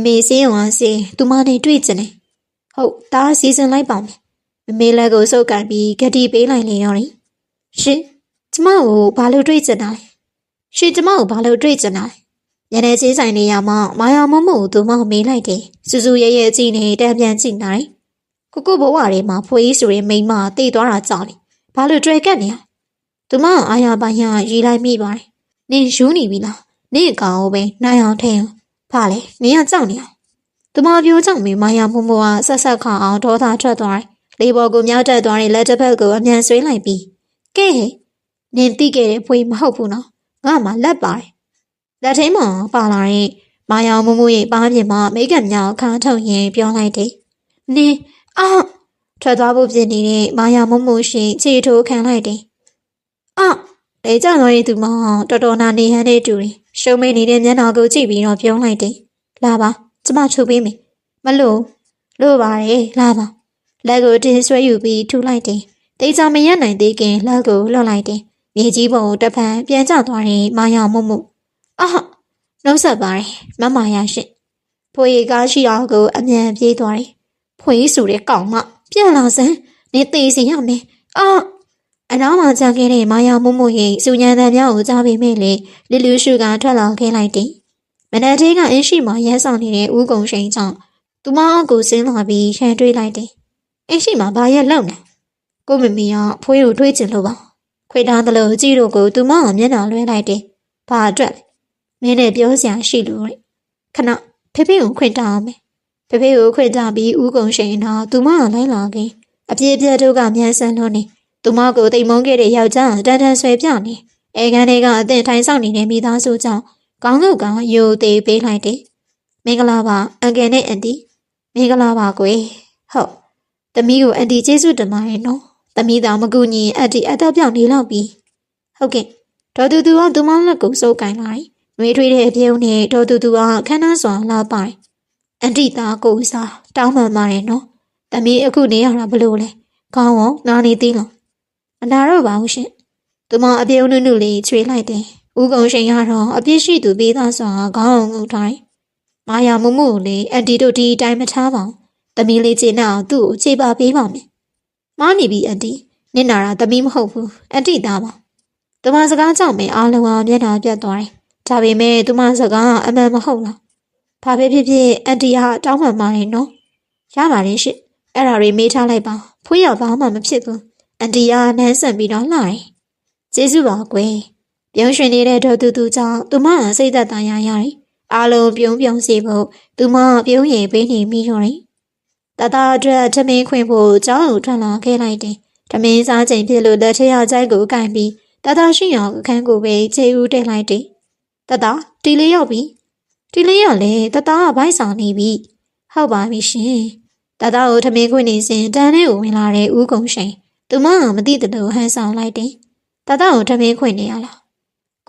မေစင်းအောင်စင်းသူမနဲ့တွေ့ကြတယ်ဟုတ်ဒါစီစဉ်လိုက်ပါမယ်မေလက်ကိုစုပ်ကန်ပြီးဂတိပေးလိုက်လေရောတယ်ရှင်ကျမကိုဘာလို့တွေ့ကြတာလဲရှင်ကျမကိုဘာလို့တွေ့ကြတာလဲညနေချင်းဆိုင်နေရမှမာယာမမို့သူမမေးလိုက်တယ်စူစူရဲရဲကြည့်နေတံပြန်ကြည့်နေတယ်ကိုဘဝထဲမှာဖွေးဆိုရင်မိမတိတ်သွားတာကြောက်တယ်ဘာလို့တွေ့ကက်နေရသူမအာရပါရရေးလိုက်မိပါတယ်နင်ယူနေပြီလားနင်ကောင်ပဲနိုင်အောင်ထဲဖားလေနင်ကကြောက်နေရသူမပြောကြောင့်မေမာယာမမို့ကဆက်ဆက်ခအောင်ဒေါသထွက်သွားတယ်လေပေါ်ကိုမြောက်တက်သွားတဲ့လက်တစ်ဖက်ကိုအမြန်ဆွေးလိုက်ပြီးကဲဟဲ့နင်တိခဲ့တဲ့ဖွေးမဟုတ်ဘူးနော်ငါမှလက်ပါတယ်လက်ထင်းမှာပါလာတဲ့မာယာမမို့ရဲ့ပါးပြင်မှာမိကပ်မြောက်ခါထုတ်ရင်ပြောလိုက်တယ်နင်ထွက်သွားဖို့ပြင်နေတဲ့မာယာမမို့ရှင်ခြေထိုးခံလိုက်တယ်လေကြောင့်တော့သူမတော်တော်နာနေဟန်နဲ့တူတယ်ရှုံးမိနေတဲ့မျက်နှာကိုကြည့်ပြီးတော့ပြောလိုက်တယ်လာပါကျမထုတ်ပေးမယ်မလို့ပါတယ်လာပါလက်ကိုတင်းဆွဲယူပြီးထူလိုက်တယ်တိတ်ကြမရနိုင်သေးခင်လက်ကိုလွှတ်လိုက်တယ်မြေကြီးပုံတစ်ဖန်ပြန်ကျသွားတဲ့မာယာမမို့နှုတ်ဆက်ပါတယ်မမယာရှင်ဖွေကားရှိအောင်ကိုအမြန်ပြေးသွားတယ်ဖွေဆိုတဲ့ကောင်မပြန်လာစမ်းနေသေးစီရမယ်အနောက်မှာကြာခဲ့တဲ့မာယာမမို့ရဲ့စူညံတံများကိုကြားပြီးမိလေလီလူရှုကထွက်လာခဲ့လိုက်တယ်မနက်တည်းကအင်းရှိမှာရမ်းဆောင်နေတဲ့ဦးကုံရှိန်ကြောင့်သူမအောက်ကိုဆင်းလာပြီးရှန်တွေးလိုက်တယ်အင်းရှိမှာဘာရက်လောက်နေကိုမမီကဖွေးကိုတွေးချင်လို့ပါခွေသားတလို့ကြည့်လို့ကိုသူမကမျက်နှာလွှဲလိုက်တယ်ဘာအတွက်မင်းနဲ့ပြောစရာရှိလို့ခဏဖေဖေကိုခွင့်တောင်းမယ်ဖေဖေကိုခွင့်တောင်းပြီးဦးကုံရှိန်တော့သူမကလိုက်လာခင်အပြည့်အပြည့်တို့ကမြန်ဆန်လို့နေသူမကိုတိမ်မုန်းခဲ့တဲ့ယောက်ျားတန်တန်ဆွဲပြနေအဲကန်တွေကအသင်ထိုင်ဆောင်နေတဲ့မိသားစုကြောင့်ကောင်းကယိုသေးပေးလိုက်တယ်မင်္ဂလာပါအန်ကယ်နဲ့အန်တီမင်္ဂလာပါကွယ်ဟုတ်သမီးကိုအန်တီကျေးဇူးတင်ပါတယ်နော်သမီးတော်မကူညီအန်တီအသက်ပြောင်းနေလောက်ပြီဟုတ်ကဲ့ဒေါ်တူကသူမလက်ကိုစိုးကင်လိုက်နှွေးထွေးတဲ့အပြုံးနဲ့ဒေါ်တူကခန်းနှစွာလာပါတယ်အန်တီသားကိုစားတောင်းပန်ပါတယ်နော်သမီးအခုနေရတာဘလို့လဲကောင်းအောင်နားနေသေးလားမနာတော့ပါဘူးရှင်သူမအပြုံးနုနုလေးချွေလိုက်တယ်ဦးကုံရှိန်ကတော့အပြစ်ရှိသူပေးသားစွာခေါင်းအောင်ငုတ်တိုင်းမာယာမမို့လေးအန်တီတို့ဒီတိုင်းမထားပါဘူးသမီးလေးကျင်းအောင်သူ့ကိုခြေပါပေးပါမယ်မားနေပြီအန်တီနင့်နာတာသမီးမဟုတ်ဘူးအန်တီသားပါသူမစကားကြောင့်မင်းအားလုံးကမျက်နှာပြတ်သွားတယ်ဒါပေမဲ့သူမစကားအမှန်မဟုတ်လားဘာပဲဖြစ်ဖြစ်အန်တီဟာတောင်းပန်ပါတယ်နော်ရပါတယ်ရှင့်အဲ့ဒါတွေမေးထားလိုက်ပါဖွေးရဘာမှမဖြစ်ဘူးအန်တီကနန်းဆန်ပြီးတော့လာတယ်ကျေးဇူးပါကွယ်ပြုံးရွှင်နေတဲ့ဒေါ်တူကြောင့်သူမစိတ်သက်သာရရတယ်အားလုံးပြုံးစီဖို့သူမပြုံးရည်ပေးနေမိတော့တယ်တတအတွက်ထမင်းခွင်ဖို့ကြောင်းကိုထွက်လာခဲ့လိုက်တယ်ထမင်းစားချိန်ဖြစ်လို့လက်ထရကြိုက်ကိုကန်ပြီးတတရှိအောင်အခန်းကိုပဲခြေဦးတက်လိုက်တယ်တတတီလေးရောက်ပြီတီလေးရောက်လေတတကဘိုက်ဆောင်နေပြီဟုတ်ပါပြီရှင်တတကိုထမင်းခွင်နေစဉ်တန်းလေးကိုဝင်လာတဲ့ဦးကုံရှိန်သူမကမသိတယ်လို့ဟန်ဆောင်လိုက်တယ်တတကိုထမင်းခွင်နေရလား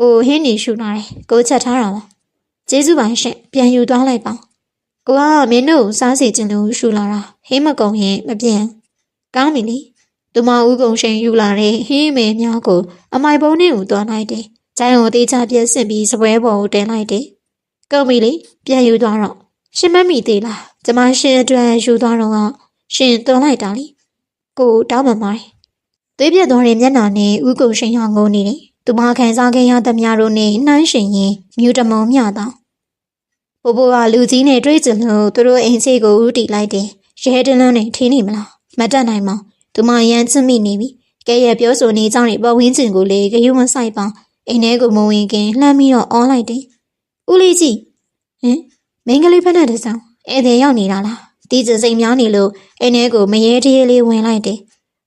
ကိုဟင်းနေရှူလာတယ်ကိုချက်ထားတာပါကျေးဇူးပါရှင်ပြန်ယူသွားလိုက်ပါကိုကမင်းတို့စားစီခြင်းလို့ရှူလာတာဟင်းမကုံရင်မပြန်ကောင်းပြီလေသူမဦးကုံရှိန်ယူလာတဲ့ဟင်းမဲများကိုအမိုက်ပုံးနဲ့ကိုတွားလိုက်တယ်ကျိုင်းကိုတေးချပြက်စစ်ပြီးစပွဲပေါ်ကိုတင်လိုက်တယ်ကုန်ပြီလေပြန်ယူသွားတော့ရှင်မမိသေးလားကျမရှင်အတွက်ယူသွားတော့ရှင်တွန်းလိုက်တာလေကိုတောင်းပန်ပါတယ်သွေးပြတ်သွားတဲ့မျက်နှာနဲ့ဦးကုံရှိန်ဟောင်းငိုနေတယ်သူမခံစားခဲ့ရသမျှတို့နဲ့နှိုင်းရှင်ရင်မြူတမုံမျှတာဘိုးဘိုးကလူကြီးနဲ့တွေ့ကြလို့သူတို့အိမ်စီကိုဦးတီလိုက်တယ်ရဲတလန်းနဲ့ထင်းနေမလားမတက်နိုင်ပါသူမရမ်းချစ်မိနေပြီကဲရဲ့ပြောဆိုနေကြောင်းနဲ့ပတ်ဝန်းကျင်ကိုလေဂရုမစိုက်ပါအိမ်ထဲကိုမဝင်ခင်လှမ်းပြီးတော့အော်လိုက်တယ်ဦးလေးကြီးမင်းကလေးဖက်နဲ့တဆောင်ဧည့်သည်ရောက်နေတာလားတီးကျစိမ်များနေလို့အိမ်ထဲကိုမရဲတရေလေးဝင်လိုက်တယ်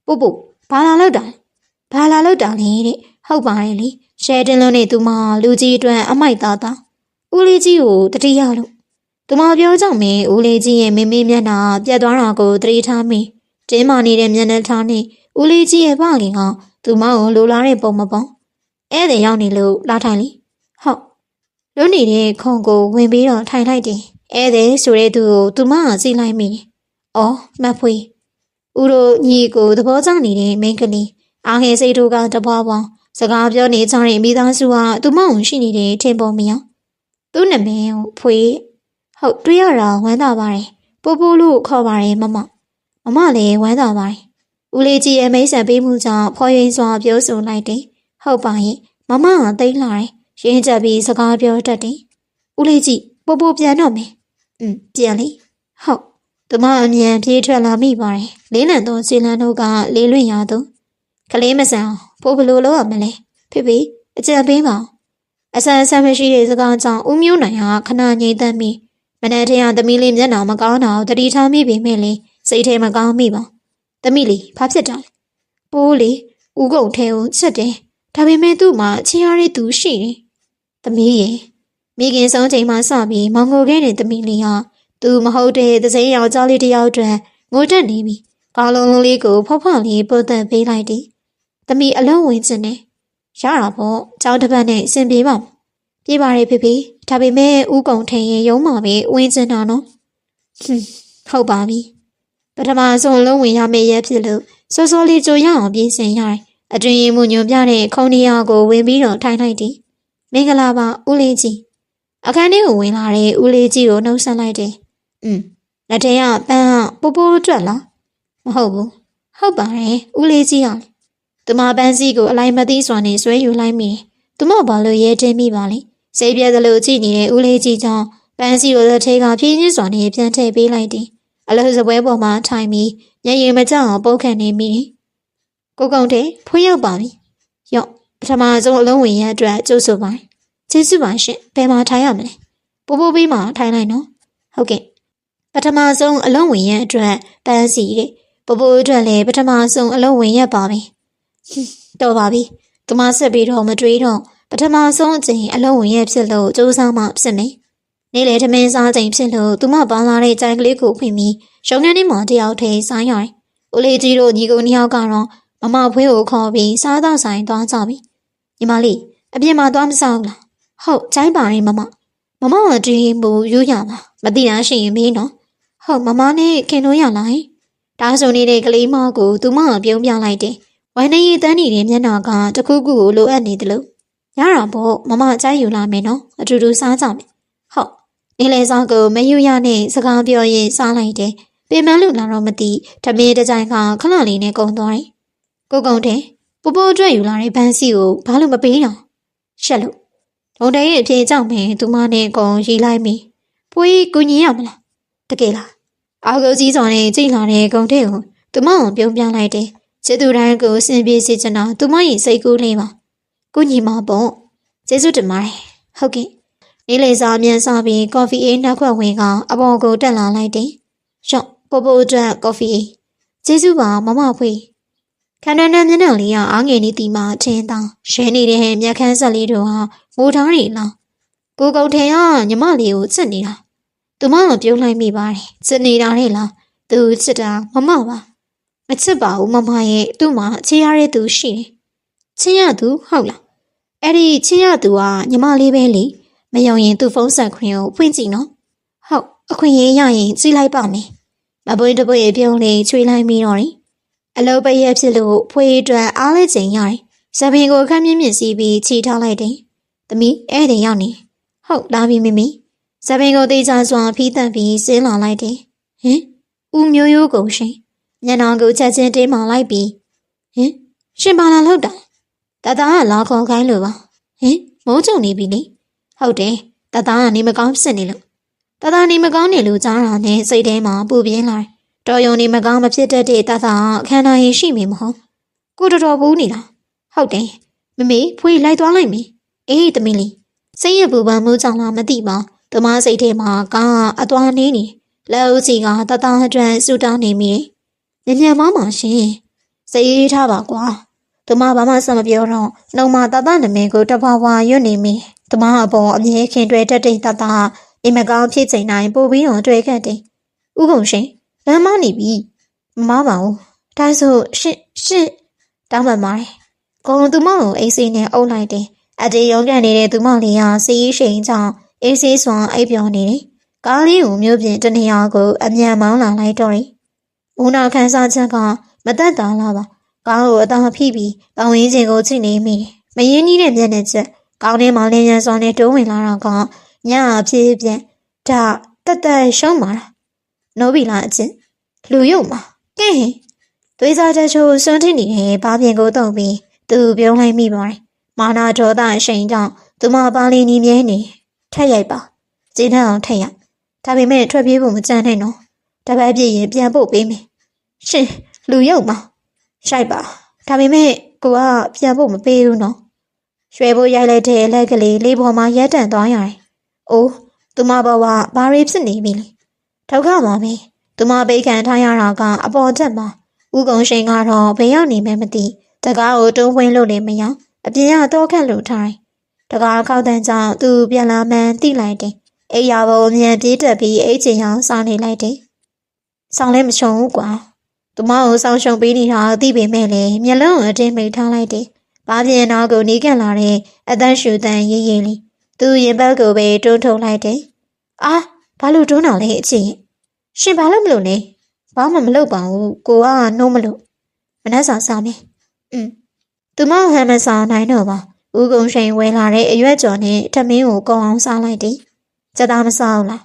ပို့ဘာလာလောက်တာလဲတဲ့ဟုတ်ပါတယ်လေရှဲတင်လုံးနဲ့သူမလူကြီးအတွက်အမိုက်သားသားဦးလေးကြီးကိုတတိယလို့သူမပြောကြောင့်မင်းဦးလေးကြီးရဲ့မင်းမမျက်နှာပြတ်သွားတာကိုတတိထားမိတင်းမာနေတဲ့မျက်နှာထားနဲ့ဦးလေးကြီးရဲ့ဖခင်ကသူမကိုလိုလားတဲ့ပုံမပေါ်ဧည့်သည်ရောက်နေလို့လာထိုင်လေဟုတ် လွတ်နေတဲ့ခုံကိုဝင်ပြီးတော့ထိုင်လိုက်တယ်။ဧည့်သည်ဆိုတဲ့သူကိုသူမကကြည့်လိုက်မိတယ်။အော်မဖွေဦးတို့ညီကိုသဘောကျနေတဲ့မိန်းကလေးအားငယ်စိတ်တို့ကတပွားပွားစကားပြောနေကြတဲ့မိသားစုကသူမကိုရှိနေတဲ့ထင်ပေါ်မရ။သူ့နာမည်ကိုဖွေဟုတ်တွေ့ရတာဝမ်းသာပါတယ်။ပို့ပို့လို့ခေါ်ပါတယ်မမလည်းဝမ်းသာပါတယ်။ဦးလေးကြီးရဲ့မိတ်ဆက်ပေးမှုကြောင့်ဖော်ရင်စွာပြောဆိုလိုက်တယ်။ဟုတ်ပါရဲ့မမကသိလာတယ်။ရင်းချက်ပြီးစကားပြောတတ်တယ်။ဦးလေးကြီးပို့ပို့ပြန်တော့မယ်။ပြန်လေ။ဟုတ်သူမအမြန်ပြေးထွက်လာမိပါတယ်။လေးလံသောစီလန်တို့ကလေးလွင့်ရသူကလေးမဆန်ဖိုးဘလို့လုပ်ရမလဲဖေအကြံပေးပါအဆန်းဆန်းမရှိတဲ့စကားကြောင့်ဦးမျိုးနိုင်ဟာခဏငြိမ်သက်ပြီးမနေ့တည်းကသမီးလေးမျက်နှာမကောင်းတာကိုတတိထားမိပေမဲ့လေစိတ်ထဲမကောင်းမိပါသမီးလေးဘာဖြစ်တာလဲပိုးလေဦးကုန်ထဲကိုချက်တယ်ဒါပေမဲ့သူ့မှာချီရတဲ့သူရှိတယ်သမီးရေမိခင်ဆုံးချိန်မှစပြီးမောင်ငိုခဲ့တဲ့သမီးလေးဟာသူမဟုတ်တဲ့သစိမ်းယောက်ျားလေးတစ်ယောက်အတွက်ငိုတက်နေပြီကောင်းလုံးလုံးလေးကိုဖောက်ဖောက်လေးပို့သက်ပေးလိုက်တယ်သမီးအလုံးဝင်ခြင်းနဲ့ရတာပေါ့ကျောင်းတစ်ပတ်နဲ့အဆင်ပြေပါ့ပြေးပါရဲ့ဖေဒါပေမဲ့ဥကုံထင်ရင်ရုံးမှာပဲဝင်ခြင်းတာနော်ဟုတ်ပါပြီပထမဆုံးလုံးဝင်ရမယ့်ရက်ဖြစ်လို့စောစောလေးကြိုရအောင်ပြင်ဆင်ရတယ်အတွင်ရင်မှုညွန်ပြတဲ့ခုံနေရာကိုဝင်ပြီးတော့ထိုင်လိုက်တယ်မင်္ဂလာပါဦးလေးကြီးအခန်းထဲကိုဝင်လာတဲ့ဦးလေးကြီးကိုနှုတ်ဆက်လိုက်တယ်လက်ထဲကပန်းပိုးပိုးတွက်လားမဟုတ်ဘူးဟုတ်ပါတယ်ဦးလေးကြီးဟာသူမပန်းစီကိုအလိုက်မသိစွာနဲ့ဆွဲယူလိုက်မိတယ်။သူမဘာလို့ရဲတင်းမိပါလဲ။စိတ်ပြက်သလိုကြည့်နေတဲ့ဦးလေးကြီးကြောင့်ပန်းစီကိုလက်ထဲကဖြင်းချင်းစွာနဲ့ပြန်ထည့်ပေးလိုက်တယ်။အလုံးစပွဲပေါ်မှာထိုင်ပြီးညရင်မကြောက်အောင်ပုတ်ခတ်နေမိတယ်။ကိုကုန်းတဲ့ဖွေးရောက်ပါပြီ။ယော့ပထမဆုံးအလုံးဝင်ရအတွက်ကြိုးဆိုပါကျေးဇူးပါရှင်။ဘယ်မှာထိုင်ရမလဲ။ပိုးပိုးပေးမှာထိုင်လိုက်နော်။ဟုတ်ကဲ့ပထမဆုံးအလုံးဝင်ရအတွက်ပန်းစီတဲ့ပိုးပိုးအတွက်လည်းပထမဆုံးအလုံးဝင်ရပါပဲ။တော်ပါပြီ။သူမဆက်ပြီးတော့မတွေးတော့ပထမဆုံးအချိန်အလုံးဝင်ရဖြစ်လို့စူးစမ်းမှဖြစ်မယ်။နေ့လေထမင်းစားချိန်ဖြစ်လို့သူမပေါင်းလာတဲ့ကြိုင်ကလေးကိုဖွင့်ပြီးရုံထဲထဲမှာတယောက်ထဲဆိုင်ရတယ်။ဦးလေးကြီးတို့ညီကိုနှစ်ယောက်ကတော့မမဖွေးကိုခေါ်ပြီးစားတော့ဆိုင်သွားကြပြီ။ညီမလေးအပြင်မှာသွားမစားဘူးလား။ဟုတ်ကြိုင်းပါရင်မမကတွေးမှုယူရမှာမသိတာရှိရင်မင်းနော်။ဟုတ်မမနဲ့ခင်လို့ရလား။ဒါဆိုနေတဲ့ကလေးမကိုသူမကပြုံးပြလိုက်တယ်။ဝိုင်းနေရတန်းနေတဲ့မျက်နှာကတခုခုကိုလိုအပ်နေတယ်လို့ရတာပေါ့မမကြိုက်ယူလာမယ်နော်အတူတူစားကြမယ်ဟုတ်နေလေစားကိုမယူရနဲ့စကားပြောရင်စားလိုက်တယ်ပြင်မလို့လာတော့မသိထမင်းတကြိုင်ကခဏလေးနဲ့ကုန်သွားတယ်ကိုကုံတဲ့ပိုးပိုးအတွက်ယူလာတဲ့ဘန်းစီကိုဘာလို့မပေးတော့ရှက်လို့ဒုံတဲ့ရဲ့အပြေကြောက်မယ်သူမနဲ့ကုန်ရီလိုက်မိပွေးကူညီရမလားတကယ်လားအာကိုကြီးစော်နဲ့ကြိတ်လာတဲ့ကုံတဲ့ကိုသူမအောင်ပြုံးပြလိုက်တယ်ချစ်သူတိုင်းကိုအစဉ်ပြေစေချင်တာသူမရဲ့စိတ်ကူးလေးပါကိုညီမပေါ့ကျေးဇူးတင်ပါတယ်ဟုတ်ကဲ့နေ့လေစာမြန်စားပြီးကော်ဖီအိတ်နောက်ခွက်ဝင်ကအပေါ်ကိုတက်လာလိုက်တယ်ရှော့ပို့ပို့အတွက်ကော်ဖီအိတ်ကျေးဇူးပါမမဖွေးခန္ဓာနဲ့မျက်နှာလေးကအားငယ်နေသည်မှာအထင်သာရှဲနေတဲ့မျက်ခမ်းဆက်လေးတို့ဟာမိုးထားနေလားကိုကုတ်ထဲကညီမလေးကိုစစ်နေတာသူမကပြုံးလိုက်မိပါတယ်စစ်နေတာလေလားသူစစ်တာမမပါမချစ်ပါဘူးမမရဲ့သူ့မှာချစ်ရတဲ့သူရှိတယ်ချစ်ရသူဟုတ်လားအဲ့ဒီချစ်ရသူကညီမလေးပဲလေမယုံရင်သူ့ဖုန်းဆက်ခွင့်ကိုဖွင့်ကြည့်နော်ဟုတ်အခွင့်အရေးရရင်ကြည့်လိုက်ပါမယ်မပွင့်တပွင့်ပြုံးလေးချွေးလိုက်ပြီးတော့အလုပ်ပရက်ဖြစ်လို့ဖွေးအတွက်အားလဲချိန်ရတယ်စပင်ကိုခမ်းမြင့်မြင့်စီးပြီးခြိထားလိုက်တယ်သမီးအဲ့ဒီရောက်နေဟုတ်လာပြီမိစပင်ကိုသေးချာစွာဖီးတန့်ပြီးဆင်းလာလိုက်တယ်ဟင်ဦးမျိုးရိုးကုန်ရှင်မျက်နှာကိုချက်ချင်းတင်းမှလိုက်ပြီးဟင်ရှင်ပါလာလောက်တာတတကလာခေါ်ခိုင်းလို့ပါဟင်မိုးကြုံနေပြီလေဟုတ်တယ်တတကနေမကောင်းဖြစ်နေလို့တတနေမကောင်းနေလို့ကြားတာနဲ့စိတ်ထဲမှာပူပြင်းလာတော်ယုံနေမကောင်းမဖြစ်တတ်တဲ့တတအခမ်းနားရင်ရှိမိမဟုတ်ကိုတော်ပူးနေတာဟုတ်တယ်မမေဖွေးလိုက်သွားလိုက်မေအေးသမီးလေးစိတ်ရပူပန်မှုကြောင့်လားမသိပါသူမစိတ်ထဲမှာကအသွားနေနေလက်ဦးစီကတတအတွက်ဆူတောင်းနေမိတယ်ညံမောင်းပါရှင်စိတ်ရေးထားပါကွာသူမဘာမှဆက်မပြောတော့နှုံမတတနမင်းကိုတဘဝရွတ်နေမိသူမအပေါ်အမြဲခင်တွဲတက်တဲ့တတအိမ်မကောင်းဖြစ်ချိန်တိုင်းပို့ပြီးတော့တွေ့ခဲ့တယ်ဥကုံရှင်လမ်းမနေပြီမမပါဘူးဒါဆိုရှင့်တောင်းပန်ပါတယ်ကိုသူမကိုအိမ်စိနဲ့အုပ်လိုက်တယ် အတေးရုံးကန်နေတဲ့သူမလေးဟာစီးရှိန်ကြောင့်အေးဆေးစွာအိပ်ပျော်နေတယ်။ကားလေးကိုမြို့ပြင်တနေရာကိုအမြန်မောင်းလာလိုက်တော့တယ်။ဦးနာခန်းစားချက်ကမသက်သာလာပါ။ကားကိုအသာဖိပြီးပတ်ဝန်းကျင်ကိုကြည့်နေမိတယ်။မရင်းနှီးတဲ့မျက်နှာချက်ကောင်းထဲမှာလင်းရန်စွာနဲ့တိုးဝင်လာတော့ကညအဖြစ်ပြန်ဒါတက်တက်ရှုံးပါလား။နိုးပြီလားအချင်းလူရုပ်မှာကဲဟင်သွေးစားချက်ချိုးစွန့်ထင်းနေတဲ့ဘာပြင်ကိုတုံပြီးသူပြုံးလိုက်မိပါတယ်။မာနာဒေါသအရှိန်ကြောင့်သူမပါလီနီမြဲနေထက်ရိုက်ပါကျင်းထအောင်ထက်ရိုက်ဒါပေမဲ့ထွက်ပြေးဖို့မကြမ်းနဲ့နော်တပတ်ပြည့်ရင်ပြန်ပို့ပေးမယ်ရှင်လူရုပ်မှာရှိုက်ပါဒါပေမဲ့ကိုကပြန်ဖို့မပေးဘူးနော်ရွှဲဖို့ရိုက်လိုက်တဲ့လက်ကလေးလေးပေါ်မှာရက်တန့်သွားရတယ်အိုးသူမဘဝဘာတွေဖြစ်နေပြီလဲထောက်ကပါပဲသူမဘေးခံထားရတာကအပေါ်တက်မှာဥကုံရှိန်ကတော့ဘယ်ရောက်နေမှမသိတကားကိုတွန်းဝင်လို့လည်းမရအပြင်ကတော့ခက်လို့ထားတယ်တကားခောက်တန်းကြောင့်သူပြန်လာမှန်းသိလိုက်တယ်အိယာဘုံအမြန်ပြေးတက်ပြီးအိတ်ချင်အောင်စောင်းနေလိုက်တယ်ဆောင်းလည်းမချုံဘူးကွာသူမကိုစောင်းရှုံပေးနေတာသိပေမဲ့လည်းမျက်လုံးအတင်းမိတ်ထားလိုက်တယ်ဘာပြင်တော့ကိုနီးကပ်လာတဲ့အသက်ရှူတန်ရေးရေးလေးသူရင်ဘက်ကိုပဲတွန်းထုတ်လိုက်တယ်အာဘာလို့တွန်းတာလဲအချင်းရှင်ဘာလို့မလို့လဲဘာမှမလုပ်ပါဘူးကိုကနှိုးမလို့မနှက်ဆောင်စားမယ်သူမဟန်မဆောင်နိုင်တော့ပါဦးကုံရှိန်ဝဲလာတဲ့အရွက်ကျော်နဲ့ထမင်းကိုကောင်းအောင်စားလိုက်တယ်ကြက်သားမစားဘူးလား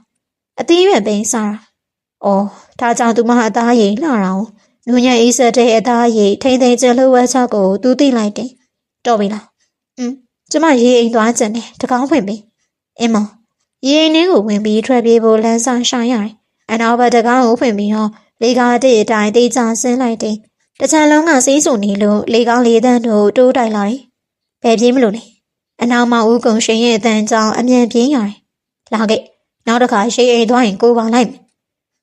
အသီးရွက်ပင်စားတာအော်ဒါကြောင့်သူမအသားရည်လှတာ哦နူးညံ့အေးဆက်တဲ့အသားရည်ထိမ့်သိမ့်ကျလှုပ်ဝဲချကိုသူသိလိုက်တယ်တော်ပြီလားကျမရေအိမ်သွားကြတယ်တကောင်းဖွင့်ပေးအင်းမရေအိမ်လေးကိုဝင်ပြီးထွက်ပြေးဖို့လမ်းဆောင်ရှာရတယ်အနောက်ဘက်တကောင်းကိုဖွင့်ပြီးတော့လေကားတဲ့အတိုင်းတေးချဆင်းလိုက်တယ်တချမ်းလုံးကစေးစုံနေလို့လေကောင်းလေတန်းတို့တိုးတိုက်လာတယ်ဘယ်ပြေးမလို့လဲအနောက်မှာဦးကုံရှင်ရဲ့အတန်းကြောင့်အမြန်ပြေးရတယ်လာခဲ့နောက်တစ်ခါရှိအိမ်သွားရင်ကိုပါလိုက်မယ်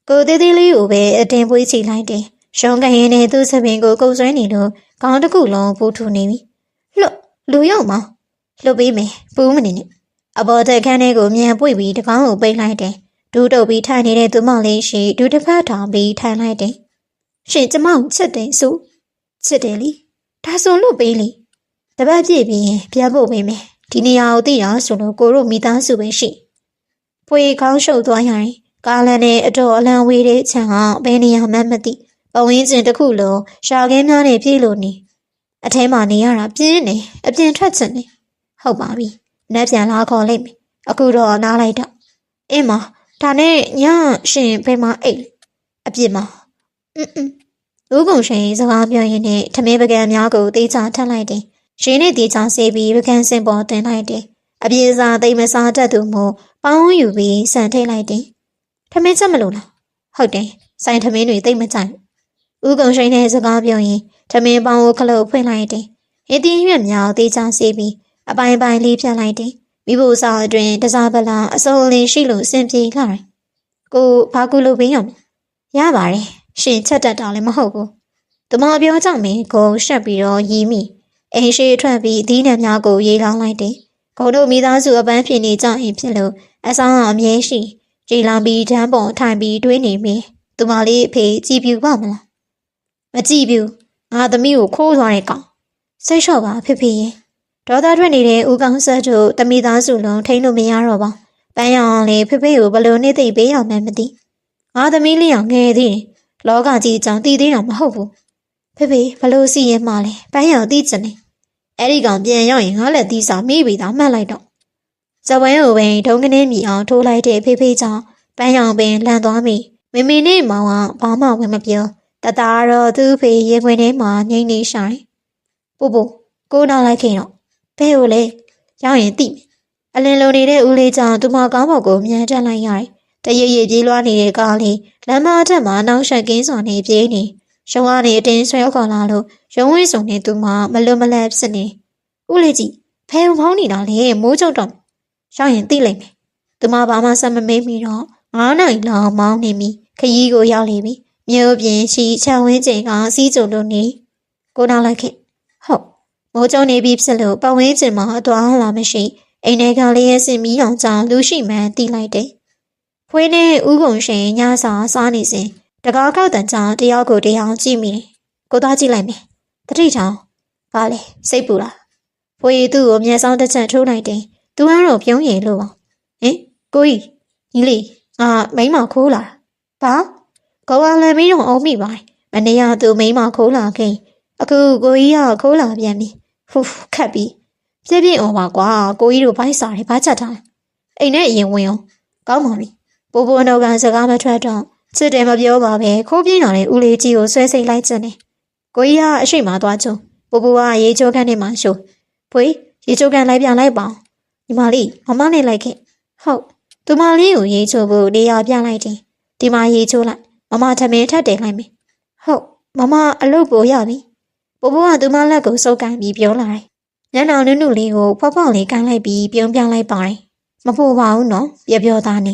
ကိုသေးသေးလေးကိုပဲအတင်းပွေးချလိုက်တယ်ရှုံးကရင်နဲ့သူ့စပင်ကိုကုတ်ဆွဲနေလို့ခေါင်းတစ်ခုလုံးပူထူနေပြီလှလူရောက်မှာလှုပ်ပေးမယ်ပူးမနေနဲ့အပေါ်တက်ခန်းထဲကိုမြန်ပွေပြီးတကောင်းကိုပိတ်လိုက်တယ်ဒူးတုပ်ပြီးထိုင်နေတဲ့သူမလေးရှိဒူးတစ်ဖက်ထောင်ပြီးထိုင်လိုက်တယ်ရှင်ကျမကိုချစ်တယ်ဆိုချစ်တယ်လေဒါဆိုလို့ပေးလေတပတ်ပြည့်ပြီးရင်ပြန်ဖို့ပေးမယ်ဒီနေရာကိုသိရဆိုလို့ကိုတို့မိသားစုပဲရှိပွေခေါင်းရှုပ်သွားရတယ်ကားလန်နဲ့အတော်အလံဝေးတဲ့ခြံကဘယ်နေရာမှမသိပဝင်းကျင်တစ်ခုလုံးရှာခင်းများနဲ့ပြေးလို့နေအထဲမှာနေရတာပြင်းနေအပြင်ထွက်ချင်နေဟုတ်ပါပြီနက်ပြန်လာခေါ်လိုက်မယ်အခုတော့နားလိုက်တော့အင်းမဒါနဲ့ညရှင်ဘယ်မှာအိတ်အပြစ်မှာဦးကုံရှင်စကားပြောရင်းနဲ့ထမင်းပကံများကိုတေးချထပ်လိုက်တယ်ရှင်နဲ့တေးချဆေးပြီးပကံစင်ပေါ်တင်လိုက်တယ်အပြည့်စားသိမစားတတ်သူမို့ပေါင်းယူပြီးဆန်ထိတ်လိုက်တယ်ထမင်းချက်မလို့လားဟုတ်တယ်ဆိုင်ထမင်းတွေသိမကြိုက်ဦးကုံရှင်နဲ့စကားပြောရင်ထမင်းပေါင်းကိုခလုတ်ဖွင့်လိုက်တယ်ဟင်းတင်းရွက်များတေးချဆေးပြီးအပိုင်းပိုင်းလေးဖြတ်လိုက်တယ်မိဖို့စားအတွင်တစားပလာအစုံအလင်းရှိလို့အဆင်ပြေလာတယ်ကိုဘာကူလို့ပေးရမလဲရပါတယ်ရှင်ချက်တတ်တာလည်းမဟုတ်ဘူးတမပြောကြောင့်မင်းကိုရှက်ပြီးတော့ရီးမိအိမ်ရှိထွက်ပြီးအသီးနှံများကိုရေးလောင်းလိုက်တယ်ကိုတို့မိသားစုအပန်းဖြစ်နေကြရင်ဖြစ်လို့အဆောင်အမြဲရှိကြည်လောင်ပြီးဓာတ်ပုံထိုင်ပြီးတွေးနေမိသူမလေးအဖေကြည်ပြူပါမလားမကြည်ပြူငါသမီးကိုခိုးသွားတဲ့ကောင်စိတ်လျှော့ပါဖေဖေရဲ့ဒေါသထွက်နေတဲ့ဦးကောင်းဆက်တို့တမိသားစုလုံးထိန်းလို့မရတော့ပါပန်းရောင်လေးဖေဖေကိုဘလို့နေသိပေးရမှန်းမသိငါသမီးလေးအောင်ငယ်သေးတယ်လောကကြီးအကြောင်းသိသေးတာမဟုတ်ဘူးဖေဖေဘလို့စီရင်မှလဲပန်းရောင်သိချင်တယ်အဲ့ဒီကောင်ပြန်ရောက်ရင်ငါလက်သီးစာမိပြီးသားမှတ်လိုက်တော့ဇဝဲကိုပင်ဒုံကနေမြည်အောင်ထိုးလိုက်တဲ့ဖေဖေကြောင့်ပန်းရောင်ပင်လန့်သွားမိမမေနဲ့မောင်ကဘာမှဝင်မပြောတသားတော့သူ့ဖေရေခွင်ထဲမှာငိမ့်နေဆိုင်ပူပူကိုနောက်လိုက်ခင်တော့ဘဲကိုလေရောက်ရင်သိမယ်အလင်းလုံးနေတဲ့ဦးလေးကြောင့်သူမကောင်းဘော်ကိုမြန်တက်လိုက်ရတယ်တရရပြေးလွှားနေတဲ့ကားလေးလမ်းမအထက်မှာနောက်ရှက်ကင်းစွာနေပြေးနေရုံကနေအတင်းဆွဲခေါ်လာလို့ရုံဝင်းစုံနေသူမမလွတ်မလပ်ဖြစ်နေဦးလေးကြီးဖဲဖောင်းနေတာလေမိုးချုပ်တော့ရောက်ရင်သိလိမ့်မယ်သူမဘာမှဆက်မမေးမိတော့9 နာရီလောက်မောင်းနေပြီခရီးကိုရောက်နေပြီမြို့ပြင်ရှိချောင်းဝင်းကျင်ကစီးကြုံလို့နေကိုနောက်လိုက်ခဲ့ဟုတ်မိုးကြုံနေပြီဖြစ်လို့ပဝင်းကျင်မှာအသွားလာမရှိအိမ်ထဲကလေးရဲ့စင်မီးအောင်ကြောင့်လူရှိမှန်းသိလိုက်တယ်ဖွေးနဲ့ဦးကုံရှင်ညစာစားနေစဉ်တကားကောက်တန်ကြောင့်တယောက်ကိုတယောက်ကြည့်မိတယ်ကိုသွားကြည့်လိုက်မယ်တတိထောင်ဘာလဲစိတ်ပူလား ဖွေးသူ့ကိုမျက်စောင်းတစ်ချက်ထိုးလိုက်တယ်သူကတော့ပြုံးရည်လို့ပါဟင်ကိုကြီးညီလေးငါမိန်းမခိုးလာဘာကောင်းလည်းမင်းတော့အောင်မိပါတယ်မနေ့ကသူမိန်းမခိုးလာခဲ့အခုကိုကြီးကခိုးလာပြန်ပြီဖူးခတ်ပြီးပြည့်ပြည့်အောင်ပါကွာကိုကြီးတို့ဘိုက်စားတယ်ဘာချက်ထားလဲအိမ်နဲ့အရင်ဝင်အောင်ကောင်းပါပြီပိုးပိုးနောက်ကစကားမထွက်တော့ချစ်တယ်မပြောပါပဲခိုးပြင်းလာတဲ့ဦးလေးကြီးကိုဆွဲစိတ်လိုက်ချင်တယ်ကိုကြီးကအရှိမသွားချုံပိုးပိုးကရေချိုးခန်းထဲမှာရှို့ဖွေးရေချိုးခန်းလိုက်ပြန်လိုက်ပါညီမလေးမမနဲ့လိုက်ခဲ့ဟုတ်သူမလေးကိုရေချိုးဖို့နေရာပြလိုက်တယ်ဒီမှာရေချိုးလိုက်မမထမင်းထပ်တယ်လိုက်မယ်ဟုတ်မမအလုပ်ပို့ရပြီပိုးပိုးကသူမလက်ကိုစုပ်ကန်ပြီးပြောလာတယ်ညနေနုနုလေးကိုဖောက်ဖောက်လေးကန်လိုက်ပြီးပြုံးပြလိုက်ပါတယ်မဖို့ပါဘူးနော်ပြောသားနေ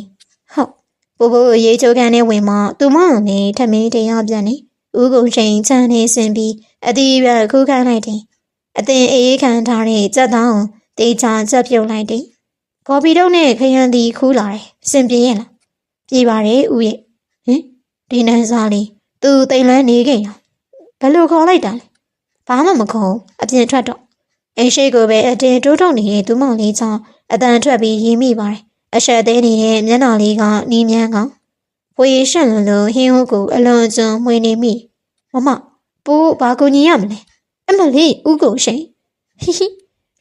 ဟုတ်ပိုးပိုးရေချိုးကန်နဲ့ဝင်မှသူမနဲ့ထမင်းတရားပြန်နေဦးကုန်ချိန်ချမ်းနေစင်ပြီးအတီးရခူးခိုင်းလိုက်တယ်အတင်အေးခံထားတဲ့ကြက်တောင်းတေးချာချက်ပြုတ်လိုက်တယ်ကော်ဖီတုပ်နဲ့ခရမ်းသီးခူးလာတယ်စင်ပြေးရင်လားပြေးပါတယ်ဦးရဲ့ဟင်ဒီနန်းစားလေးသူတိမ်လွမ်းနေခဲ့ရဘယ်လိုခေါ်လိုက်တာလဲဘာမှမခေါ်အပြင်ထွက်တော့အိမ်ရှိကိုပဲအတင်တိုးထုတ်နေတဲ့သူမလေးချောင်းအတန်ထွက်ပြီးရင်းမိပါတယ်အဆက်သေးနေတဲ့မျက်နှာလေးကနီးမြန်းကောင်ဖွေးရှန့်လို့ဟင်းဟုတ်ကိုအလွန်ကျွံမှွေနေမိမမပိုးဘာကိုညီရမလဲအမလေးဦးကုန်ရှိန်ဟိဟိ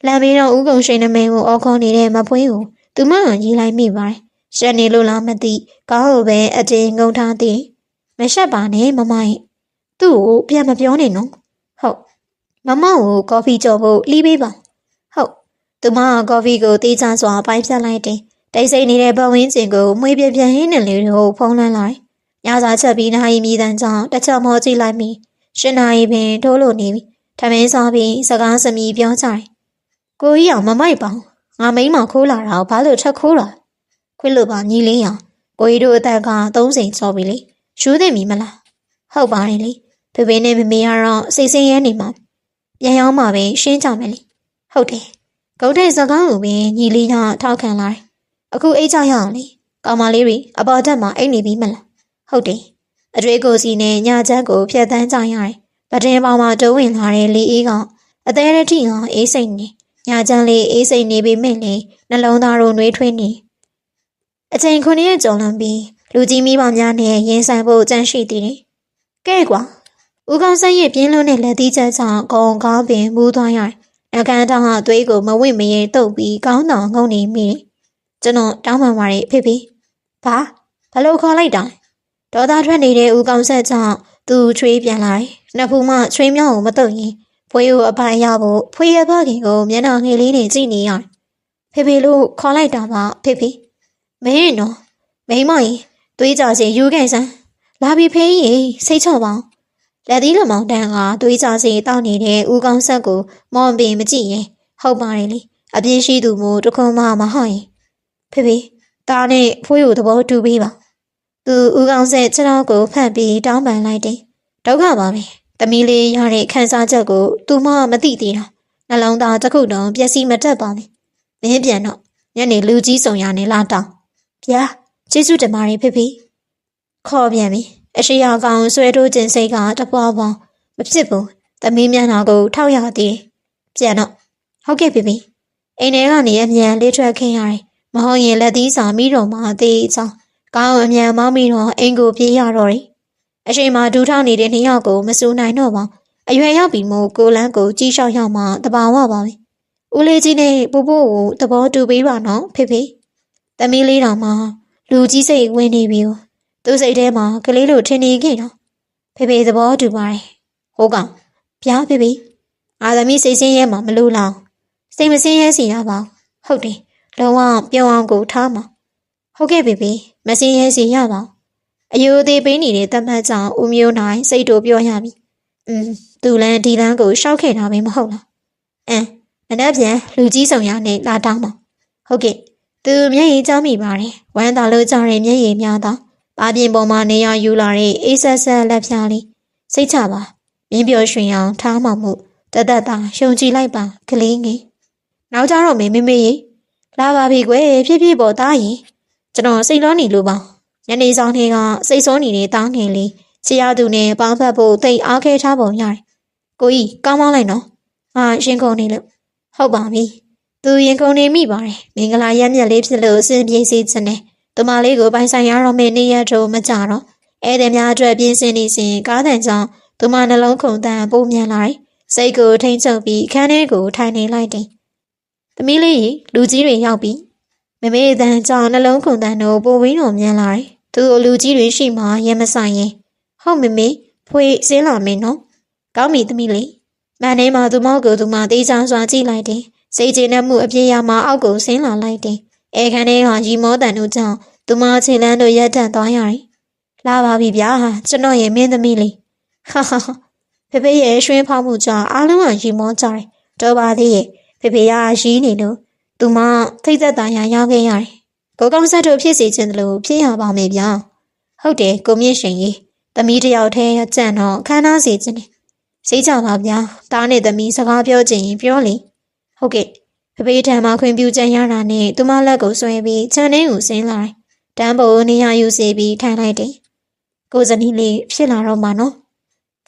လမ်းပြီးတော့ဦးကုန်ရှိန်နမဲကိုအော်ခေါ်နေတဲ့မဖွေးကိုသူမရေးလိုက်မိပါတယ်ရှက်နေလို့လားမသိကောင်းလို့ပဲအတင်ငုံထားသည်မရှက်ပါနဲ့မမရဲ့သူ့ကိုပြန်မပြောနဲ့နော်ဟုတ်မမကိုကော်ဖီကြော်ဖို့လှီးပေးပါဟုတ်သူမကော်ဖီကိုတေးချစွာပိုင်းဖြတ်လိုက်တယ်တိတ်ဆိတ်နေတဲ့ပတ်ဝန်းကျင်ကိုမွေးပြပြန်ဟင်းနဲ့လေးကိုဖုံးလွှမ်းလိုက်ညစာချက်ပြီးနာရီမြည်တမ်းကြောင့်တစ်ချက်မောကြည့်လိုက်မိရှင်နာရီပင်ထိုးလို့နေပြီထမင်းစားပြီးစကားစမီပြောကြတယ်ကိုကြီးအောင်မမိုက်ပါငါမိန်းမခိုးလာတာဘာလို့ထက်ခိုးလာခွင့်လို့ပါညီလေးအောင်ကိုကြီးတို့အသက်က30ကျော်ပြီလေရှူးသိမ့်ပြီမလားဟုတ်ပါတယ်လေဖေဖေနဲ့မမေကတော့စိတ်ဆင်းရဲနေမှာပြန်ရောက်မှပဲရှင်းကြမယ်လေဟုတ်တယ်ဂုတ်တဲ့စကားကိုပင်ညီလေးကထောက်ခံလာတယ်အခုအိတ်ကြရအောင်လေကောင်မလေးတွေအပေါ်တက်မှာအိတ်နေပြီမလားဟုတ်တယ်အတွေ့ကိုစီနဲ့ညချက်ကိုဖျက်တမ်းကြရတယ်ဗတင်ပေါမှာတိုးဝင်လာတဲ့လေအေးကအသေးရတိကအေးစိတ်နေညချမ်းလေးအေးစိတ်နေပေမဲ့လေနှလုံးသားတို့နှွေးထွေးနေအချိန်9ရက်ကျော်လွန်ပြီးလူကြီးမိဘများနဲ့ရင်ဆိုင်ဖို့ကြံရှိသေးတယ်ကဲကွာဦးကောင်းဆက်ရဲ့ပြင်းလုံးနဲ့လက်သီးချက်ကြောင့်ကောင်းကောင်းပင်မူးသွားရတယ်အခန်းတောင်အသွေးကိုမဝင့်မရဲတုပ်ပြီးကောင်းတောင်ငုံနေမိတယ်ကျွန်တော်တောင်းပန်ပါတယ်ဖေဖေဘာလို့ခေါ်လိုက်တာဒေါသထွက်နေတဲ့ဦးကောင်းဆက်ကြောင့်သူချွေးပြန်လာတယ်နှစ်ဖူးမှချွေးမြောင်းကိုမတုတ်ရင်ဖွေးကိုအပိုင်ရဖို့ဖွေးရဖခင်ကိုမျက်နှာငယ်လေးနဲ့ကြည့်နေရတယ်ဖေဖေလို့ခေါ်လိုက်တာပါဖေဖေမင်းနော်မိမကြီးသွေးကြစီယူခဲ့စမ်းလာပြီးဖေးကြီးစိတ်ချပါလက်သီးလမောင်တန်းကသွေးကြစီတောက်နေတဲ့ဦးကောင်းဆက်ကိုမော်ပင်မကြည့်ရင်ဟုတ်ပါတယ်လေအပြင်းရှိသူမို့တခွန်းမှမဟုတ်ရင်ဖေဖေဒါနဲ့ဖွေးကိုသဘောတူပေးပါသူဦးကောင်းဆက်ခြေထောက်ကိုဖတ်ပြီးတောင်းပန်လိုက်တယ်ဒုက္ခပါပဲသမီးလေးရတဲ့ခန်းစားချက်ကိုသူမှမသိသေးတာနှလုံးသားတစ်ခုတောင်ပျက်စီးမတတ်ပါနဲ့မင်းပြန်တော့ညနေလူကြီးဆောင်ရနေလာတောင်းဗျာကျေးဇူးတင်ပါတယ်ဖေဖေခေါ်ပြန်ပြီအရှိယာကောင်ဆွဲထိုးခြင်းစိတ်ကတပွားပွားမဖြစ်ဘူးသမီးမျက်နှာကိုထောက်ရသေးပြန်တော့ဟုတ်ကဲ့ဖေဖေအိမ်ထဲကနေအမြန်လေးထွက်ခင်းရတယ်မဟုတ်ရင်လက်သီးစာမိတော့မှသေးချောင်းကောင်းအမြန်မောင်းပြီးတော့အိမ်ကိုပြေးရတော့တယ်အရှိန်မှာဒူးထောက်နေတဲ့နှစ်ယောက်ကိုမစူနိုင်တော့ပါအရွယ်ရောက်ပြီးမို့ကိုလန်းကိုကြီးလျှောက်ရောက်မှတဘာဝပါပဲဦးလေးကြီးနဲ့ပို့ဖို့ကိုသဘောတူပေးပါနော်ဖေဖေသမီးလေးတော်မှာလူကြီးစိတ်ဝင်နေပြီသူစိတ်ထဲမှာကလေးလိုထင်နေခဲ့တော့ဖေဖေသဘောတူပါတယ်ဟုတ်ကောင်ဗျာဖေဖေအာသမီးစိတ်ဆင်းရဲမှာမလို့လောင်စိတ်မဆင်းရဲစီရပါဟုတ်တယ်လုံးဝပြောင်းအောင်ကိုထားမှာဟုတ်ကဲ့ဖေဖေမဆင်းရဲစီရပါအယိုသေးပေးနေတဲ့တမတ်ကြောင့်ဦးမျိုးနိုင်စိတ်တို့ပြောရပြီသူလန်းဒီလန်းကိုရှောက်ခဲ့တာပဲမဟုတ်လားမနှက်ပြန်လူကြီးဆောင်ရနဲ့လာတောင်းပါဟုတ်ကဲ့သူမျက်ရည်ကျမိပါတယ်ဝမ်းသာလို့ကြားတဲ့မျက်ရည်များသောပါပြင်ပေါ်မှာနေရယူလာတဲ့အေးဆက်ဆက်လက်ဖြားလေးစိတ်ချပါမြင်းပြောရွှင်အောင်ထားမှမှုတသက်သာရှုံကြည့်လိုက်ပါကလေးငယ်နောက်ကြတော့မေမေရေလာပါပြီကွယ်ဖြည်းဖြည်းပေါ်သားရင်ကျွန်တော်စိတ်လောနေလို့ပါညနေဆောင်ထဲကစိတ်ဆိုးနေတဲ့တားငယ်လေးချီရသူနဲ့ပေါင်းဖက်ဖို့တိတ်အားခဲထားပုံရတယ်ကိုကြီးကောင်းမောင်းလိုက်နော်ရှင်ကုန်နေလို့ဟ ဟုတ်ပါပြီသူရင်ကုန်နေမိပါတယ်မင်္ဂလာရက်မြက်လေးဖြစ်လို့အစဉ်ပြေးစီခြင်းနဲ့သူမလေးကိုပိုင်ဆိုင်ရတော့မယ့်နေ့ရက်တို့မကြတော့ဧည့်သည်များအတွက်ပြင်းစင်နေစဉ်ကားတန်ကြောင့်သူမနှလုံးခုန်တန်ပိုမြန်လာတယ်စိတ်ကိုထိမ့်ချုပ်ပြီးခန်းထဲကိုထိုင်နေလိုက်တယ်သမီးလေးလူကြီးတွေရောက်ပြီမမေအတန်ကြောင့်နှလုံးခုန်တန်တို့ပိုဝင်းတော်မြန်လာတယ်သူ့လူကြီးတွေရှိမှရဲမဆိုင်ရင်ဟုတ်မမေဖွေစင်းလာမင်းနော်ကောင်းပြီသမီးလေးမန်နေမှာသူမောက်ကိုသူမတေးချောင်းစွာကြည့်လိုက်တယ်စိတ်ကျေနပ်မှုအပြည့်ရမှအောက်ကိုဆင်းလာလိုက်တယ်အဲခန်းထဲကရီမောတန်တို့ကြောင့်သူမခြေလမ်းတို့ရက်တန့်သွားရတယ်လာပါပြီဗျာကျွန်တော်ရဲ့မင်းသမီးလေးဟာဟာဖေဖေရဲ့ရွှင်ဖောက်မှုကြောင့်အားလုံးကရီမောကြတယ်တော်ပါသေးရဲ့ဖေဖေကရီးနေလို့သူမထိတ်သက်သာရာရောက်ခဲ့ရတယ်ကိုကောင်ဆက်တို့ဖြစ်စီခြင်းတလို့ဖြစ်ရပါမယ်ဗျာဟုတ်တယ်ကိုမြင့်ရှင်ကြီးသမီးတယောက်တည်းကြံ့တော့ခန်းသားစီခြင်းစိတ်ကြပါဗျာတားနဲ့သမီးစကားပြောချင်ရင်ပြောလေဟုတ်ကဲ့ဖေဖေထံမှာခွင့်ပြုချက်ရတာနဲ့သူမလက်ကိုဆွဲပြီးခြံထဲကိုဆင်းလာတယ်တန်းပေါ်နေရာယူစီပြီးထိုင်လိုက်တယ်ကိုဇနီးလေးဖြစ်လာတော့မှာနော်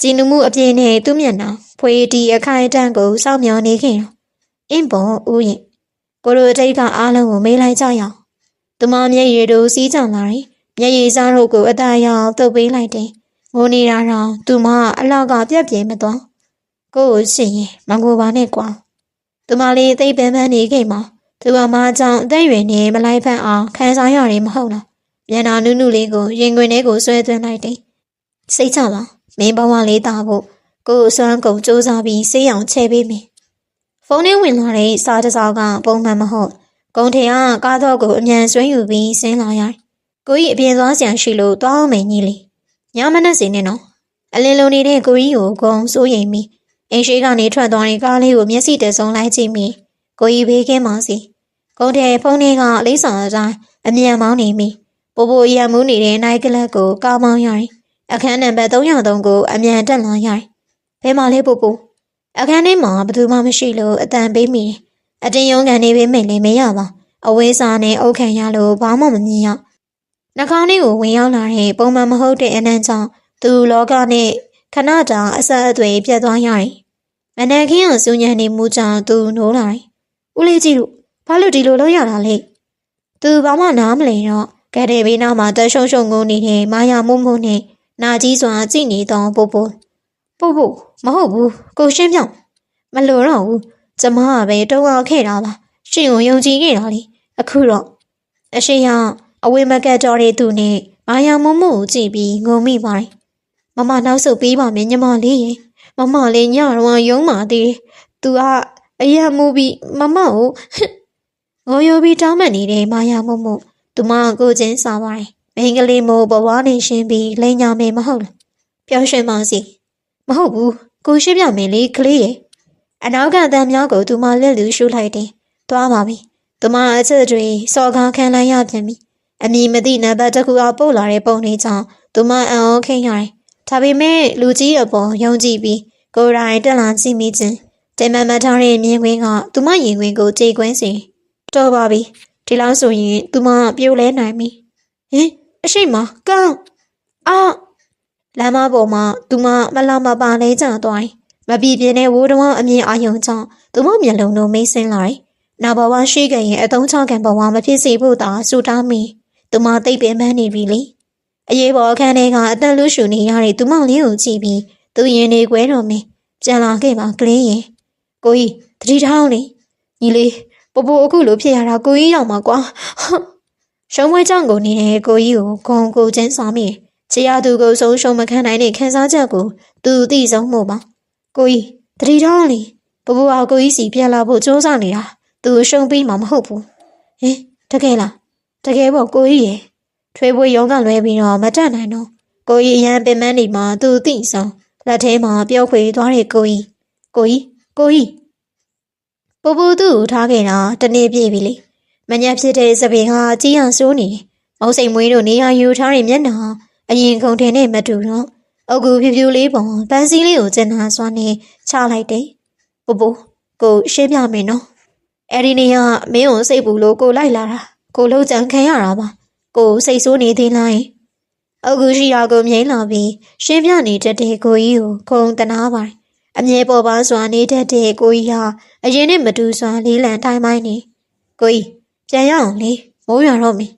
ကြည်နူးမှုအပြည့်နဲ့သူ့မျက်နှာဖွေတီအခိုင်အတန့်ကိုစောင့်မျှော်နေခဲ့တော့အင်းပေါ်ဦးရင်ကိုရိုတိတ်ကအားလုံးကိုမေးလိုက်ကြရအောင်သူမမျက်ရည်တို့စီးကြလာတယ်မျက်ရည်စားတို့ကိုအသားရောင်တုပ်ပေးလိုက်တယ်ငိုနေတာတော့သူမအလောက်ကပြက်ပြေးမသွားကိုကိုရှင်ရင်မငိုပါနဲ့ကွာသူမလေးသိပ်ပန်းပန်းနေခဲ့မှာသူအမအကြောင်းအသက်ရွယ်နေမလိုက်ဖက်အောင်ခံစားရတယ်မဟုတ်လားမျက်နှာနုနုလေးကိုရင်ခွင်ထဲကိုဆွဲသွင်းလိုက်တယ်စိတ်ချပါမင်းဘဝလေးတာဖို့ကိုကိုစွမ်းကုန်စူးစမ်းပြီးဆေးရောင်ချဲပေးမယ်ဖုန်းထဲဝင်လာတဲ့စားတစောက်ကပုံမှန်မဟုတ်ကုန်ထင်ကကားတော့ကိုအမြန်ဆွဲယူပြီးဆင်းလာရတယ်ကိုကြီးအပြင်သွားစရာရှိလို့သွားအောင်မယ်ကြီးလေးညမနဲ့စီနေနော်အလင်းလုံးနေတဲ့ကိုကြီးကိုဂုံစိုးရိမ်ပြီးအင်းရှိကနေထွက်သွားတဲ့ကားလေးကိုမျက်စိတဆုံလိုက်ကြည့်မိကိုကြီးဘေးကင်းပါစီကုန်တဲ့ဖုန်းထဲကလိမ့်ဆောင်အတိုင်းအမြန်မောင်းနေမိပိုပိုရံမှုနေတဲ့နိုင်ကလပ်ကိုကားမောင်းရတယ်အခန်းနံပါတ်303ကိုအမြန်တက်လာရတယ်ဘယ်မှာလဲပိုပိုအခန်းထဲမှာဘယ်သူမှမရှိလို့အတန်ပေးမိတယ်အတင်းရုံးကန်နေပေမဲ့လည်းမရပါအဝေးစားနဲ့အုတ်ခံရလို့ဘာမှမမြင်ရနှာခေါင်းလေးကိုဝင်ရောက်လာတဲ့ပုံမှန်မဟုတ်တဲ့အနံ့ကြောင့်သူလောကနဲ့ခဏတာအဆက်အသွယ်ပြတ်သွားရတယ်မနက်ခင်းကစူညံနေမှုကြောင့်သူနိုးလာတယ်ဦးလေးကြီးတို့ဘာလို့ဒီလိုလုပ်ရတာလဲသူဘာမှနားမလည်တော့ကဲတဲ့ဘေးနားမှာတရှုံရှုံငုံနေတဲ့မာယာမုံမုံနဲ့နာကြီးစွာကြည့်နေတော့ပို့မဟုတ်ဘူးကိုရှင်းပြောင်းမလို့တော့ဘူးကျမကပဲတုံးအောင်ခဲ့တာပါရှင်ကိုယုံကြည်ခဲ့တာလေအခုတော့အရှိရအဝေးမကတ်တော်တဲ့သူနဲ့မာယာမုံမုံကိုကြည့်ပြီးငုံမိပါတယ်မမနောက်ဆုတ်ပေးပါမယ်ညီမလေးရေမမလေးညတော့ယုံပါသေးတယ်သူကအယံမူပြီးမမကိုငိုယိုပြီးတောင်းပန်နေတဲ့မာယာမုံမုံသူမကိုချင်းစားပါတယ်မင်းကလေးမို့ဘဝနေရှင်းပြီးလိန်ညာမယ်မဟုတ်လားပြောင်းရွှင်ပါစီမဟုတ်ဘူးကိုရှိပြမယ်လေကလေးရဲ့အနောက်ကတန်များကိုသူမလက်လူရှုလိုက်တယ်သွားပါပြီသူမအချက်တွေစော်ကားခံလိုက်ရပြန်ပြီအမည်မသိနံပါတ်တစ်ခုအောင်ပို့လာတဲ့ပုံလေးကြောင့်သူမအံ့ဩခိတ်ရတယ်ဒါပေမဲ့လူကြီးအပေါ်ယုံကြည်ပြီးကိုယ်တိုင်တက်လာကြည့်မိခြင်းတင်မမထားတဲ့မြင်ကွင်းကသူမရင်ကွင်းကိုကြေကွင်းစီတော်ပါပြီဒီလောက်ဆိုရင်သူမပြုတ်လဲနိုင်ပြီဟင်အရှိမကောင်းလမ်းမပေါ်မှာသူမမလောက်မပါလဲကျသွားတယ်မပြည့်ပြင်းတဲ့ဝိုးတော်အမြင်အာရုံကြောင့်သူမမျက်လုံးတို့မိတ်ဆင်းလာတယ်နောက်ဘဝရှိခဲ့ရင်အသုံးချခံဘဝမဖြစ်စေဖို့သာစူတောင်းမိသူမသိပ်ပင်ပန်းနေပြီလေအရေးပေါ်အခန်းထဲကအသက်လူရှူနေရတဲ့သူမလေးကိုကြည့်ပြီးသူရင်နေခွဲတော်မင်းပြန်လာခဲ့ပါကလေးရင်ကိုကြီးတတိထောင်းလေညီလေးပိုအခုလိုဖြစ်ရတာကိုကြီးရောက်မှာကွာရှုံးဝဲကြောင့်ကိုနေတဲ့ကိုကြီးကိုဂုံကိုချင်းစားမိချေရသူကိုဆုံးရှုံးမခံနိုင်တဲ့ခံစားချက်ကိုသူသိဆုံးမှုပါကိုကြီးတတိထောင်းလေပိုအောင်ကိုကြီးစီပြန်လာဖို့စူးစမ်းနေတာသူရှုံးပြီးမှမဟုတ်ဘူးဟင်တကယ်လားတကယ်ပေါ့ကိုကြီးရဲ့ထွေးပွေရုံးကလွဲပြီးတော့မတတ်နိုင်တော့ကိုကြီးအရန်ပင်မနေမှာသူသိဆုံးလက်ထဲမှာပြောခွေသွားတဲ့ကိုကြီးပိုသူ့ကိုထားခဲ့တာတနေ့ပြည့်ပြီလေမညက်ဖြစ်တဲ့စပင်ကကြီးအောင်စိုးနေမောက်စိမ်မွေးတို့နေရာယူထားတဲ့မျက်နှာအရင်ကုန်တင်နဲ့မတူတော့အုတ်ကူဖြူဖြူလေးပုံပန်းစည်းလေးကိုကျန်နာစွာနဲ့ချလိုက်တယ်ပိုကိုရှင်းပြမယ်နော်အဲ့ဒီနေ့ကမင်းကိုစိတ်ပူလို့ကိုလိုက်လာတာကိုလှုပ်ကြံခံရတာပါကိုစိတ်ဆိုးနေသေးလားအုတ်ကူရှိရာကိုမြိန်လာပြီးရှင်းပြနေတတ်တဲ့ကိုကြီးကိုခုံတနာပါတယ် အမြဲပေါ်ပါစွာနေတတ်တဲ့ကိုကြီးဟာအရင်နဲ့မတူစွာလေးလံတိုင်းပိုင်းနေကိုကြီးပြန်ရအောင်လေမိုးရွာတော့မယ်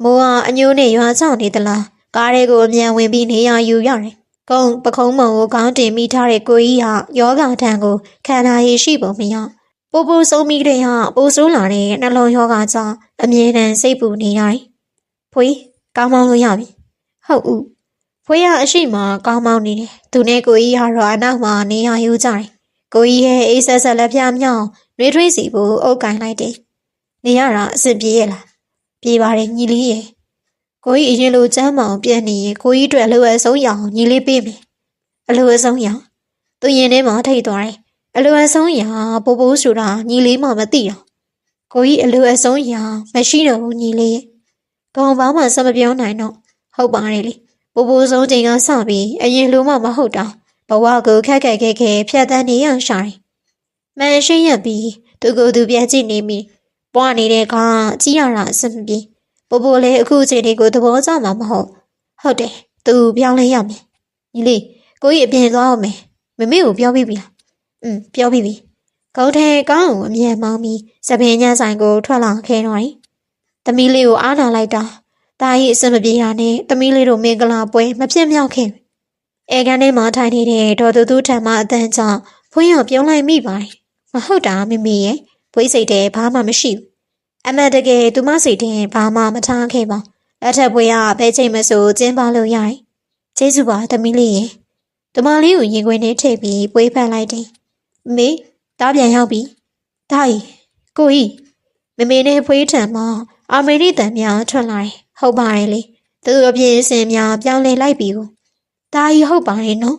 မိုးကအညိုးနဲ့ရွာချနေသလားကားတွေကိုအမြန်ဝင်ပြီးနေရယူရတယ်ကုန်းပခုံးမုံကိုခေါင်းတင်မိထားတဲ့ကိုကြီးဟာယောဂထံကိုခံနာရရှိပုံမရပိုးပိုးဆုံးမိတဲ့ဟာပိုးဆိုးလာတဲ့နှလုံးယောဂကြောင့်အမြဲတမ်းစိတ်ပူနေရတယ်ဖွေးကောင်းမောင်းလို့ရပြီဟုတ်ဦးဖွေးရအရှိမကောင်းမောင်းနေတယ်သူနဲ့ကိုကြီးဟာတော့အနောက်မှာနေရယူကြတယ်ကိုကြီးရဲ့အိဆက်ဆက်လက်ပြမြောင်းနှွေးထွေးစီကိုအုပ်ကင်လိုက်တယ်နေရတာအဆင်ပြေရဲ့လားပြေပါတယ်ညီလေးရဲ့ကိုကြီးအရင်လိုကျမ်းမောင်ပြည့်နေရင်ကိုကြီးအတွက်အလိုအဆုံးရအောင်ညီလေးပေးမယ်အလိုအဆုံးရသူရင်ထဲမှာထိတ်သွားတယ်အလိုအဆုံးရပိုးပိုးဆိုတာညီလေးမှမသိတော့ကိုကြီးအလိုအဆုံးရမရှိတော့ဘူးညီလေးရဲ့ကောင်းပါမှစမပြောနိုင်တော့ဟုတ်ပါတယ်လေပိုးပိုးဆုံးချိန်ကစပြီးအရင်လိုမှမဟုတ်တာဘဝကိုခက်ခက်ခဲခဲဖြတ်သန်းနေရရှာတယ်မန်ရှိရပြီးသူကိုယ်သူပြန်ကြည့်နေမိပွားနေတဲ့ကကြည့်ရတာအဆင်မပြေပိုးပိုးလည်းအခုချိန်လေးကိုသဘောကျမှာမဟုတ်ဟုတ်တယ်သူပြောင်းလဲရမယ်ညီလေးကိုကြီးအပြင်သွားအောင်မယ်မမေကိုပြောပြီးပြီလားပြောပြီးပြီကောင်းထဲကောင်းအမြန်မောင်းပြီးစပင်းညဆိုင်ကိုထွက်လာခဲ့တော့တယ်သမီးလေးကိုအားနာလိုက်တာတာကြီးအဆင်မပြေတာနဲ့သမီးလေးတို့မင်္ဂလာပွဲမပြတ်မြောက်ခင်အဲကန်ထဲမှာထိုင်နေတဲ့ဒေါ်သူသူထံမှအတန်းကြောင့်ဖွင့်ရပြုံးလိုက်မိပါတယ်မဟုတ်တာမမေရဲ့ဖွေးစိတ်တဲ့ဘာမှမရှိဘူးအမှန်တကယ်သူမစိတ်တဲ့ဘာမှမထားခဲ့ပါလက်ထပ်ပွဲကဘဲချိန်မဆိုကျင်းပလို့ရတယ်ကျေးဇူးပါသမီးလေးရဲ့တမလေးကိုရင်ခွင်ထဲထည့်ပြီးပွေးဖက်လိုက်တယ်မေတားပြန်ရောက်ပြီဒါကြီးကိုကြီးမမေနဲ့ဖွေးထံမှာအာမေရိတန်များထွက်လာတယ်ဟုတ်ပါတယ်လေသူအပြည့်အစင်များပြောင်းလဲလိုက်ပြီကိုဒါကြီးဟုတ်ပါတယ်နော်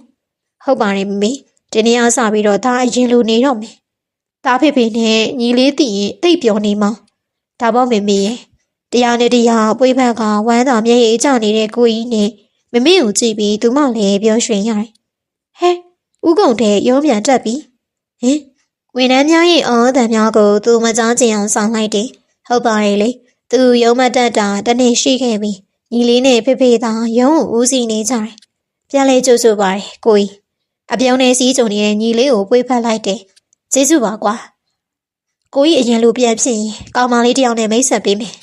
ဟုတ်ပါတယ်မမေဒီနေ့အစပြီးတော့ဒါအရင်လိုနေတော့မယ်ဒါဖေဖေနဲ့ညီလေးတည်ရင်တိတ်ပြောနေမှာဒါပေါ့မမေရဲ့တရားနဲ့တရားပွေးဖက်ကဝမ်းသာမျက်ရည်ကျနေတဲ့ကိုကြီးနဲ့မမေကိုကြည့်ပြီးသူမလည်းပြောရွှင်ရတယ်ဟဲဥကုံတဲ့ရုံးပြန်တက်ပြီဟင်ဝန်ထမ်းများရဲ့အော်တန်များကိုသူမကြားကျင်အောင်ဆောင်လိုက်တယ်ဟုတ်ပါရဲ့လေသူရုံးမတက်တာတနေ့ရှိခဲ့ပြီညီလေးနဲ့ဖေဖေသာရုံးကိုဦးစီးနေကြတယ်ပြန်လဲကြိုးဆိုပါတယ်ကိုကြီးအပြောင်းနဲ့စီးကြုံနေတဲ့ညီလေးကိုပွေးဖက်လိုက်တယ်ကျေးဇူးပါကွာကိုကြီးအရင်လိုပြန်ဖြစ်ရင်ကောင်မလေးတယောက်နဲ့မိတ်ဆက်ပေးမယ်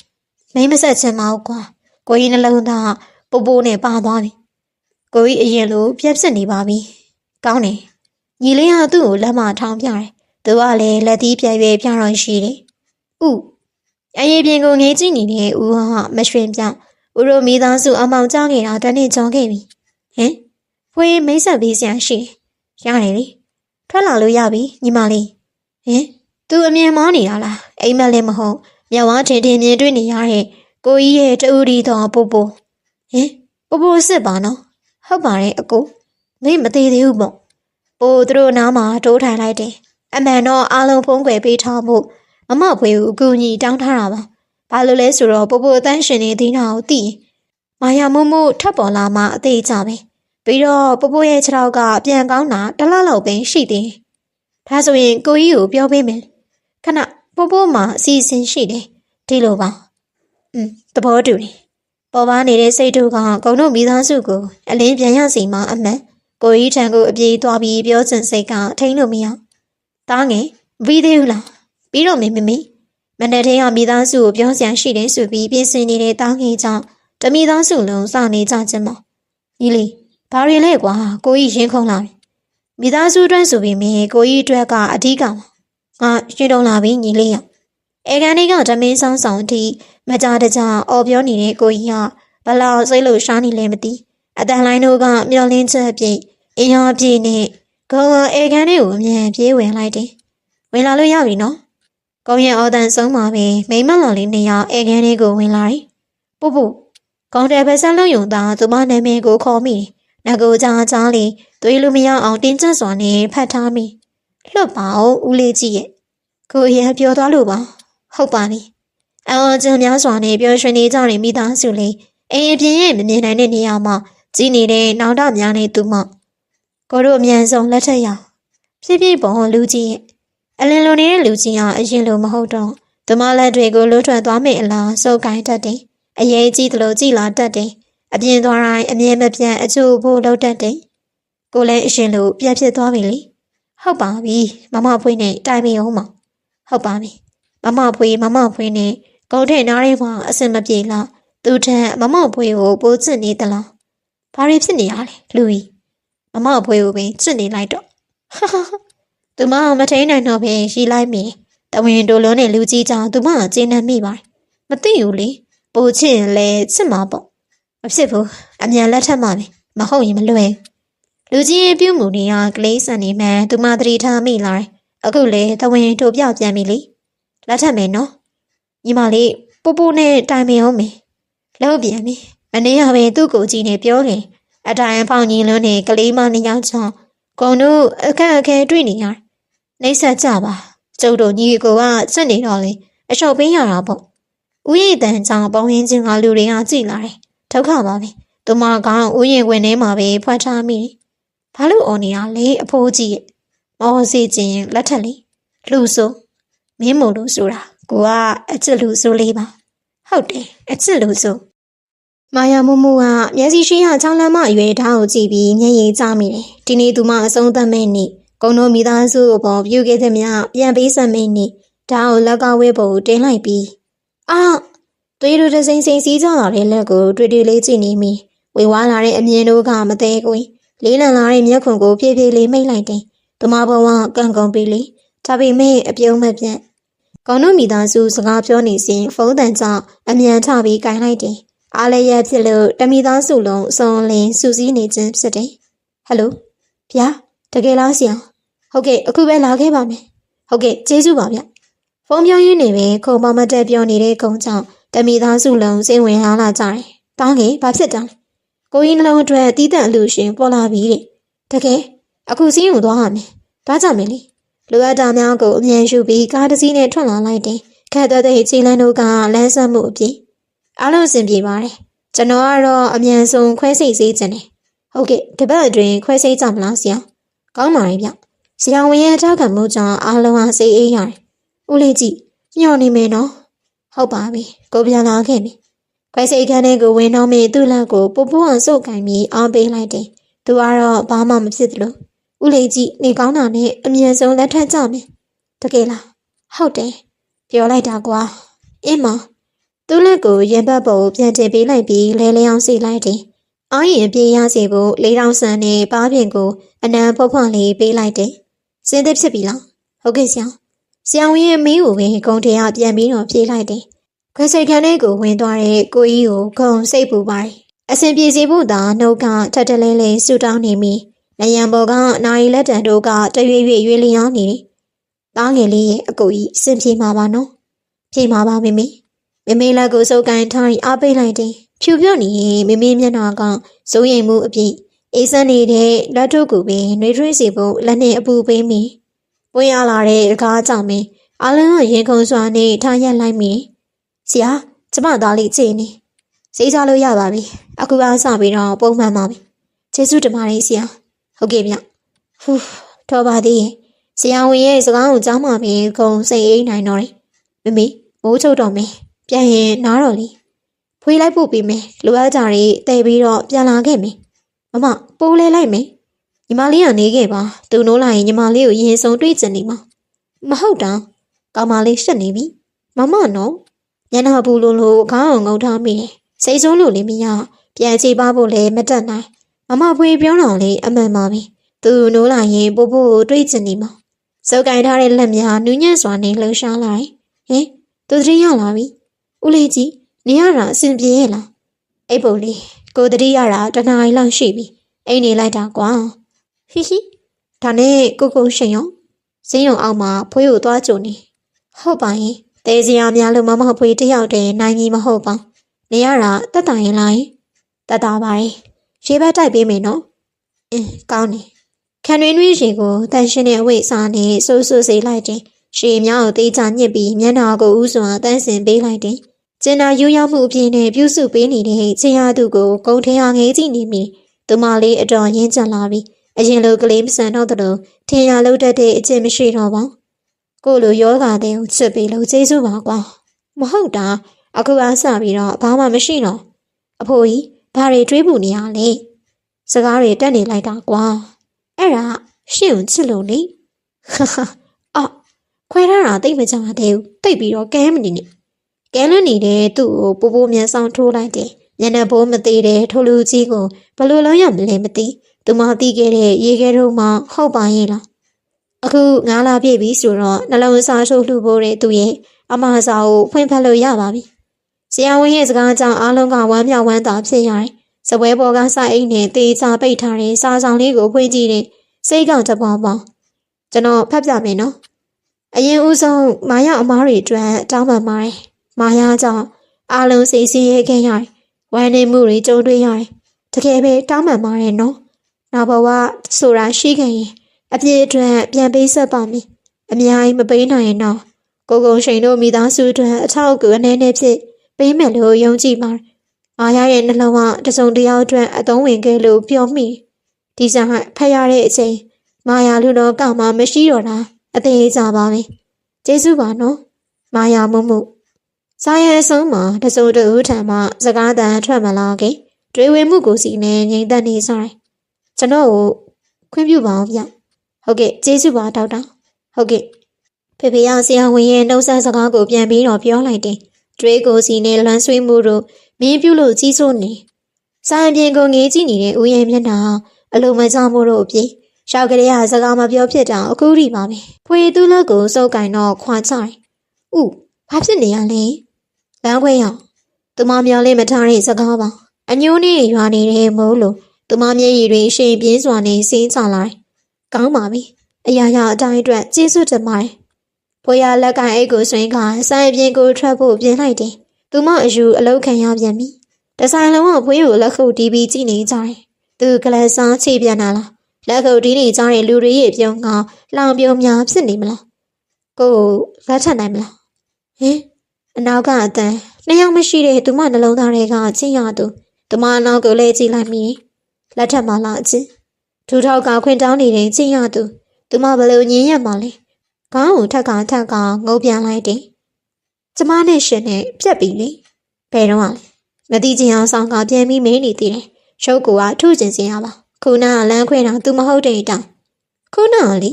မိတ်မဆက်ချင်ပါဘူးကွာကိုကြီးနှလုံးသားပိုးပိုးနဲ့ပါသွားပြီကိုကြီးအရင်လိုပြက်ဖြစ်နေပါပြီကောင်းတယ်ညီလေးကသူ့ကိုလက်မထောင်ပြတယ်သူကလည်းလက်သီးပြဲပြဲပြတော့ရှိတယ်ဥအရေးပြင်ကိုငေးကြည့်နေတဲ့ဥဟာမရွှင်ပြဥရိုမိသားစုအမောင်ကြောင်းနေတာတနေ့ကြောင်းခဲ့ပြီဟင်ဖွေးမိတ်ဆက်ပေးစရာရှိရတယ်လေထွက်လာလို့ရပြီညီမလေးဟင်သူအမြင်မောင်းနေတာလားအိမ်မက်လည်းမဟုတ်မျက်ဝါးထင်ထင်မြင်တွေ့နေရတဲ့ကိုကြီးရဲ့တူရီတော်ပို့ပို့ဟင်ပို့ပို့စစ်ပါနော်ဟုတ်ပါတယ်အကိုမိမသေးသေးဘူးပေါ့ပို့သူတို့နားမှာတိုးထိုင်လိုက်တယ်အမှန်တော့အားလုံးဖုံးကွယ်ပေးထားဖို့မမဖွေကိုအကူအညီတောင်းထားတာပါဘာလို့လဲဆိုတော့ပို့ပို့အတန်းရှင်နေသေးတာကိုသိရင်မာယာမို့မို့ထပ်ပေါ်လာမှအသေးကြပဲပြီးတော့ပို့ပို့ရဲ့ခြေထောက်ကပြန်ကောင်းတာတစ်လလောက်ပဲရှိသေးတယ်ဒါဆိုရင်ကိုကြီးကိုပြောပေးမယ်ခဏပို့ပို့မှာအစီအစဉ်ရှိတယ်ဒီလိုပါသဘောတူတယ်ပေါ်ပါနေတဲ့စိတ်တို့ကဂုံတို့မိသားစုကိုအလင်းပြန်ရစီမှာအမှန်ကိုကြီးထံကိုအပြေးသွားပြီးပြောချင်စိတ်ကထိန်းလို့မရတားငယ်ဗီဒီယိုလားပြီးတော့မေမနေ့ထဲကမိသားစုကိုပြောစရာရှိတယ်ဆိုပြီးပြင်ဆင်နေတဲ့တားငယ်ကြောင့်တမိသားစုလုံးစနေကြခြင်းပါညီလေးဘာတွေလဲကွာကိုကြီးရင်ခုန်လာပြီမိသားစုအတွက်ဆိုပြီးမေကိုကြီးအတွက်ကအဓိကငါရှင်းတော့လာပြီညီလေးရအဲကန်လေးကတမင်းဆောင်ဆောင်အထိမကြတကြအော်ပြောနေတဲ့ကိုကြီးကဘလောက်စိတ်လို့ရှားနေလဲမသိအတန်လိုင်းတို့ကမျောလင်းချက်ပြည့်အင်အားပြည့်နဲ့ကောင်းအဲကန်လေးကိုအမြန်ပြေးဝင်လိုက်တယ်ဝင်လာလို့ရပြီနော်ကောင်းရဲ့အော်တန်ဆုံးမှာပဲမိမလာလေးနေရအဲကန်လေးကိုဝင်လာတယ်ပို့ပို့ကောင်းတဲ့ဘက်ဆက်လုံးယုံသားသူမနာမည်ကိုခေါ်မိတယ်ငကိုကြားလေးသွေးလိုမရအောင်တင်းကျပ်စွာနဲ့ဖတ်ထားမိလွတ်ပါအောင်ဦးလေးကြီးရဲ့ကိုရပြောသွားလို့ပါဟုတ်ပါပြီအော်ကျန်များစွာနဲ့ပြောရွှင်နေကြတဲ့မိသားစုလေးအိမ်အပြင်ရဲ့မမြင်နိုင်တဲ့နေရာမှာကြီးနေတဲ့နောင်တများနဲ့သူမကိုတို့အမြန်ဆုံးလက်ထက်ရဖြည်းဖြည်းပေါ်လူကြီးရဲ့အလင်းလိုနေတဲ့လူကြီးကအရင်လိုမဟုတ်တော့သူမလက်တွေကိုလွတ်ထွက်သွားမိအလားစုပ်ကိုင်းတတ်တယ်အရေးကြီးသလိုကြည်လာတတ်တယ်အပြင်သွားတိုင်းအမြဲမပြတ်အချို့ဖို့လှုပ်တတ်တယ်ကိုလည်းအရှင်လိုပြတ်ဖြစ်သွားပြီလေ ဟုတ်ပါပြီမမဖွေးနဲ့တိုင်ပင်အောင်မဟုတ်ပါပြီမမဖွေးနဲ့ဂုံထဲနားရဲမှာအစင်မပြေလားသူထက်မမဖွေးကိုပိုးချစ်နေသလားဘာတွေဖြစ်နေရလဲလူကြီးမမဖွေးကိုပင်ချစ်နေလိုက်တော့သူမမထိန်နိုင်တော့ပဲရီလိုက်မိတဝင်းတို့လုံးနဲ့လူကြီးကြောင့်သူမကျင်းနေမိပါတယ်မသိဘူးလေပိုးချစ်ရင်လည်းချစ်မှာပေါ့မဖြစ်ဘူးအမြန်လက်ထက်မှာပဲမဟုတ်ရင်မလွယ်လူကြီးရဲ့ပြုမှုတွေကကလေးစံနေမှန်သူမသတိထားမိလာတယ်အခုလေတဝင်းတို့ပြောက်ပြန်ပြီလေလက်ထက်မယ်နော်ညီမလေးပို့ပို့နဲ့တိုင်ပင်အောင်မယ်လောက်ပြန်ပြီမနေ့ကပဲသူ့ကိုကြည့်နေပြောခင်အတိုင်ဖောင်ကြီးလုံးနဲ့ကလေးမနှစ်ယောက်ချောင်းကုံတို့အခက်အခဲတွေ့နေရတယ်နှိမ့်ဆက်ကြပါကျုပ်တို့ညီကိုကစက်နေတော့လေအလျှော့ပေးရတာပေါ့ဦးရည်တန်ကြောင့်ပေါင်းရင်းချင်းကလူတွေကကြည်လာတယ်ဒုက္ခပါပဲသူမကဦးရင်ဝင်ထဲမှာပဲဖွက်ထားမိတယ်ဘာလို့အော်နေရလဲအဖိုးကြီးရဲ့မော်စီချင်းလက်ထက်လေလူဆိုမင်းမို့လို့ဆိုတာကိုကအချစ်လူဆိုလေးပါဟုတ်တယ်အချစ်လူဆိုမာယာမူမူကမျက်စိရှိရချောင်းလမ်းမအရွယ်ဓာတ်ကိုကြည့်ပြီးမျက်ရည်ကျမိတယ်ဒီနေ့သူမအဆုံးသတ်မဲ့နေ့ကုံတို့မိသားစုကိုပေါ်ပြုခဲ့တဲ့မြပြန်ပေးဆက်မဲ့နေ့ဓာတ်ကိုလက်ကဝဲပေါ်တင်းလိုက်ပြီးသွေးတို့တစိမ့်စိမ့်စီးကြလာတဲ့လက်ကိုတွေ့တွေ့လေးကြည့်နေမိဝေဝါးလာတဲ့အမြင်တို့ကမသေးကွင်းလေးလံလာတဲ့မျက်ခုံကိုဖြည်းဖြည်းလေးမိတ်လိုက်တယ်သူမဘဝကန့်ကုန်ပြီလေဒါပေမဲ့အပြုံးမပြတ်ကောင်းတို့မိသားစုစကားပြောနေစဉ်ဖုန်းတန်ကြောင့်အမြန်ထပြီးကင်လိုက်တယ်အားလည်းရဖြစ်လို့တမိသားစုလုံးစုံလင်စူးစီးနေခြင်းဖြစ်တယ်ဟယ်လိုဗျာတကယ်လားဆရာဟုတ်ကဲ့အခုပဲလာခဲ့ပါမယ်ဟုတ်ကဲ့ကျေးဇူးပါဗျဖုန်းပြောရင်းနေပဲခုံပေါမတက်ပြောနေတဲ့ကုံကြောင့်တမိသားစုလုံးစိတ်ဝင်လာကြတယ်တောင်းခဲ့ဘာဖြစ်တာလဲကိုကြီးနှလုံးအတွက်တီးတန့်အလူရှင်ပေါ်လာပြီတဲ့တကယ်အခုစီးရုံသွားရမယ်သွားကြမယ်လေလိုအပ်တာများကိုအမြန်ယူပြီးကားတစ်စီးနဲ့ထွက်လာလိုက်တယ်ခက်တဲ့ခြေလမ်းတို့ကလမ်းဆက်မှုအပြင်အားလုံးအဆင်ပြေပါတယ်ကျွန်တော်ကတော့အမြန်ဆုံးခွဲစိတ်စေးခြင်းတယ်ဟုတ်ကဲ့တပတ်အတွင်းခွဲစိတ်ကြမလားဆရာကောင်းပါရဲ့ဗျဆရာဝန်ရဲ့ထောက်ခံမှုကြောင့်အားလုံးဟာစိတ်အေးရတယ်ဦးလေးကြည့်ညှော်နေမယ်နော်ဟုတ်ပါပြီကိုပြန်လာခဲ့ပြီခွဲစိတ်ခန်းထဲကိုဝင်တော့မေသူ့လက်ကိုပို့ပို့အောင်စုပ်ကင်ပြီးအားပေးလိုက်တယ်သူကတော့ဘာမှမဖြစ်သလိုဦးလေးကြီးနေကောင်းတာနဲ့အမြန်ဆုံးလက်ထပ်ကြမယ်တကယ်လားဟုတ်တယ်ပြောလိုက်တာကွာအင်းမသူ့လက်ကိုရင်ဘတ်ပေါ်ပြန်တင်ပေးလိုက်ပြီးလဲလဲအောင်စီလိုက်တယ်အားရင်ပြေးရစီဖို့4000ဆန်နဲ့ပါးပြင်ကိုအနံဖွက်ဖွက်လေးပေးလိုက်တယ်စင်းသစ်ဖြစ်ပြီလားဟုတ်ကဲ့ဆရာဝန်ရဲ့မင်းကိုပဲဂုံထဲကပြန်ပြီးတော့ပြေးလိုက်တယ်ခွဲစိတ်ခန်းထဲကိုဝင်သွားတဲ့ကိုကြီးကိုဂုံစိတ်ပူပါတယ်အဆင်ပြေစေဖို့သာနှုတ်ကထက်တလဲလဲဆူတောင်းနေမိနယံဘော်ကနာရီလက်တံတို့ကတရွေ့ရွေ့လျောင်းနေတယ်။သားငယ်လေးရဲ့အကိုကြီးစင်ပြေမှာပါနော်။ပြေမှာပါမေမေလက်ကိုစုပ်ကန်ထားပြီးအားပေးလိုက်တယ်။ဖြူပြုတ်နေရင်မေမျက်နှာကစိုးရိမ်မှုအပြည့်အေးစမ်းနေတဲ့လက်တို့ကိုပင်နှွေးထွေးစီဖို့လက်နဲ့အပူပေးမိ။ပွင့်ရလာတဲ့ကားကြောင့်ပင်အလုံးကရင်ခုန်စွာနဲ့ထားရက်လိုက်မိ။ဆရာကျမသားလေးကြည့်နေ။စိတ်ချလို့ရပါပြီ။အခုအားစပြီးတော့ပုံမှန်ပါပြီ။ကျေးဇူးတင်ပါတယ်ဆရာ။ဟုတ်ကဲ့ဗျဟူးတော်ပါသေးရဲ့ဆရာဝန်ရဲ့စကားကိုကြားမှပဲခုံစိတ်အေးနိုင်တော့တယ်မေမိုးချုပ်တော့မယ်ပြန်ရင်နားတော့လေဖွေးလိုက်ပို့ပေးမယ်လိုအပ်ကြတွေတဲပြီးတော့ပြန်လာခဲ့မယ်မပိုးလဲလိုက်မယ်ညီမလေးကနေခဲ့ပါသူနိုးလာရင်ညီမလေးကိုရင်ဆုံးတွေ့ကျင်နေမှာမဟုတ်တာကောင်မလေးရှက်နေပြီမနော်ညနာဘူးလို့ခေါင်းအောင်ငုံထားမိတယ်စိတ်ဆိုးလို့လည်းမရပြန်ချေပါဖို့လည်းမတတ်နိုင်မဖွေးပြောတော့လေအမှန်ပါပဲသူနိုးလာရင်ပို့ကိုတွေးချင်နေမှာစုပ်ကင်ထားတဲ့လက်များနူးညံ့စွာနဲ့လှုပ်ရှားလာတယ်သူတတိယလာပြီဦးလေးကြီးနေရတာအဆင်ပြေရဲ့လားအိပ်ပုံလေးကိုတတိယတာတနားရီလောက်ရှိပြီအိမ်နေလိုက်တာကွာဟီဒါနဲ့ကိုရှင်ရောစင်းရုံအောက်မှာဖွေးကိုသွားကြုံနေဟုတ်ပါရင်တဲစရာများလို့မဖွေးတယောက်တည်းနိုင်ကြီးမဟုတ်ပါနေရတာတက်တာရင်လားတက်တာပါရဲ့ရေဘက်တိုက်ပေးမယ်နော်ကောင်းတယ်ခံရင်းရင်းရှင်ကိုတန်ရှင်းတဲ့အဝိအစားနဲ့ဆူစေးလိုက်တယ်ရှေမြောက်ကိုသေးချညစ်ပြီးမျက်နှာကိုဥစွာတန်းစင်ပေးလိုက်တယ်ကျင်နာယူရောက်မှုအပြင်နဲ့ပြုစုပေးနေတဲ့ချင်းရသူကိုဂုံထင်းဟာငေးကြည့်နေမိသူမလေးအတော်ရင်းကျန်လာပြီးအရင်လိုကလေးမဆန်တော့သလိုထင်ရလို့တတ်တဲ့အကျင့်မရှိတော့ပါကိုလိုယောဂတဲ့ကိုချစ်ပေးလို့ကျေးဇူးပါကွာမဟုတ်တာအခုအားစပြီးတော့ဘာမှမရှိတော့အဖိုးကြီးဘာတွေတွေးပူနေရလဲစကားတွေတက်နေလိုက်တာကွာအဲ့ဒါရှင့်ကိုချစ်လို့လေ အော်ခွဲထားတာတိတ်မကြသေးဘူးတိတ်ပြီးတော့ကဲမနေနဲ့ကဲလွန်းနေတဲ့သူ့ကိုပိုးမျက်စောင်းထိုးလိုက်တယ်ညနေဘိုးမသေးတဲ့ထိုလူကြီးကိုဘလို့လုံးရမလဲမသိသူမသိခဲ့တဲ့ရေခဲတို့မှဟုတ်ပါရဲ့လားအခုငါးလာပြည့်ပြီဆိုတော့နှလုံးစားထိုးလှူဖို့တဲ့သူရဲ့အမစာကိုဖွင့်ဖက်လို့ရပါပြီဆရာဝန်ရဲ့စကားကြောင့်အားလုံးကဝမ်းမြောက်ဝမ်းသာဖြစ်ရတယ်စပွဲပေါ်ကစိုက်အိတ်နဲ့တေးချပိတ်ထားတဲ့စားဆောင်လေးကိုဖွင့်ကြည့်တဲ့စိတ်ကောက်တပေါင်းကျွန်တော်ဖတ်ပြမယ်နော်အရင်ဦးဆုံးမာယာအမားတွေအတွက်တောင်းပန်ပါတယ်မာယာကြောင့်အားလုံးစိတ်ဆင်းရဲခဲ့ရတယ်ဝမ်းနည်းမှုတွေကြုံတွေ့ရတယ်တကယ်ပဲတောင်းပန်ပါတယ်နော်နောက်ဘဝဆိုတာရှိခဲ့ရင်အပြည့်အတွက်ပြန်ပေးဆက်ပါမယ်အများကြီးမပေးနိုင်ရင်တော့ကိုကုံရှိန်တို့မိသားစုအတွက်အထောက်အကူအနေနဲ့ဖြစ်ပေးမယ်လို့ယုံကြည်ပါတယ်မာယာရဲ့နှလုံးကတစုံတယောက်အတွက်အသုံးဝင်ခဲ့လို့ပြောမိဒီစားဖတ်ရတဲ့အချိန်မာယာလူတော်ကမှမရှိတော့တာအသေးကြပါပဲကျေးဇူးပါနော်မာယာမမှုစာရအဆုံးမှာတစုံတူထံမှစကားတန်ထွက်မလာခင်တွေးဝေမှုကိုစီနဲ့ငြိမ်သက်နေစားတယ်ကျွန်တော်ကိုခွင့်ပြုပါအောင်ဗျဟုတ်ကဲ့ကျေးဇူးပါဒေါက်တာဟုတ်ကဲ့ဖေဖေရဆရာဝန်ရဲ့နှုတ်ဆက်စကားကိုပြန်ပြီးတော့ပြောလိုက်တယ်တွေးကိုစီနဲ့လွမ်းဆွေးမှုတို့မင်းပြုလို့ကြီးစိုးနေစာရပြင်ကိုငေးကြည့်နေတဲ့ဦးရဲ့မျက်နှာအလိုမကျမှုတို့အပြင်ရှောက်ကလေးကစကားမပြောဖြစ်တာအခုထိပါပဲဖွေသူ့လက်ကိုစုပ်ကင်တော့ခွာချတယ်ဥဘာဖြစ်နေရလဲလမ်းခွဲရောက်သူမမျောလေးမထားတဲ့စကားပါအညိုးနဲ့ရွာနေတဲ့မိုးလို့သူမမျက်ရည်တွေရှင်ပြင်းစွာနဲ့စင်းချလာတယ်ကောင်းပါပြီအရာရာအတိုင်းအတွက်ကျေးဇူးတင်ပါတယ်ဖွေရလက်ကအိတ်ကိုဆွင်းခါဆိုင်ပြင်းကိုထွက်ဖို့ပြင်လိုက်တယ်သူမအယူအလောက်ခံရပြန်ပြီတဆိုင်လုံးကဖွေးကိုလက်ခုပ်တီးပြီးကြည့်နေကြတယ်သူကလဆန်းချိပြန်လာလားလက်ခုပ်တီးနေကြတဲ့လူတွေရဲ့ပြုံးကလောင်ပြုံများဖြစ်နေမလားကိုလက်ထပ်နိုင်မလားဟင်အနောက်ကအတန်နှစ်ယောက်မရှိတဲ့သူမနှလုံးသားတွေကချင်းရသူမအနောက်ကိုလဲကြည့်လိုက်မိလက်ထပ်မှလာချင်းထူထောက်ကခွင်တောင်းနေတဲ့ချင်းရသူမဘလို့ညင်းရမှာလဲခေါင်းကိုထက်ကငုံပြန်လိုက်တယ်ကျမနဲ့ရှင်နဲ့ပြက်ပြီလေဘယ်တော့လဲမသိချင်အောင်ဆောင်ကပြန်ပြီးမေးနေသေးတယ်ရှုပ်ကထုကျင်စင်ရပါခုနကလမ်းခွဲတာသူမဟုတ်တဲ့တောင်ခုနကလေ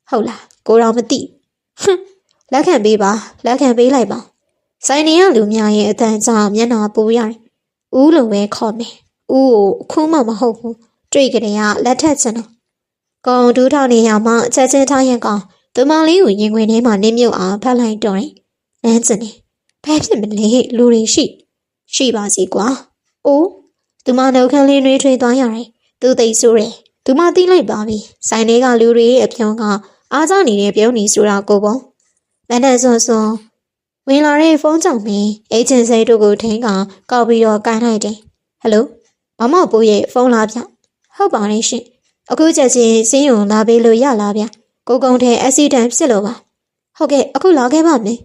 ဟုတ်လားကိုတော့မသိဟွန်းလက်ခံပေးပါလက်ခံပေးလိုက်ပါဆိုင်နေရလူများရဲ့အတန်ကြောင့်မျက်နှာပူရတယ်ဦးလိုပဲခေါ်မယ်ဦးကိုခုမှမဟုတ်ဘူးတွေ့ကြတဲ့ကလက်ထက်ချင်တော့ကောင်ဒူးထောင်နေရမှချက်ချင်းထားရင်ကောင်သူမလေးကိုရင်ခွင်ထဲမှာနင်းမြုပ်အောင်ဖတ်လိုက်တော့တယ်လမ်းကျင်နေဘယ်ဖြစ်မလဲလူတွေရှိပါစီကွာအိုးသူမနှုတ်ခမ်းလေးနှွေးထွေးသွားရတယ်သူသိဆိုးတယ်သူမသိလိုက်ပါပြီဆိုင်ထဲကလူတွေရဲ့အပြုံးကအားကြနေတဲ့ပြုံးနေဆိုတာကိုပေါ့မနဲ့စွန်းဝင်လာတဲ့ဖုန်းကြောင့်မင်းအေဂျင်စီတို့ကိုထင်းကကောက်ပြီးတော့ကိုင်းလိုက်တယ်ဟယ်လိုမမပိုးရဲ့ဖုန်းလာဗျဟုတ်ပါရဲ့ရှင်အခုချက်ချင်းစင်းရုံလာပေးလို့ရလားဗျကိုကုန်းထဲအက်ဆီဒန့်ဖြစ်လို့ပါဟုတ်ကဲ့အခုလာခဲ့ပါမယ်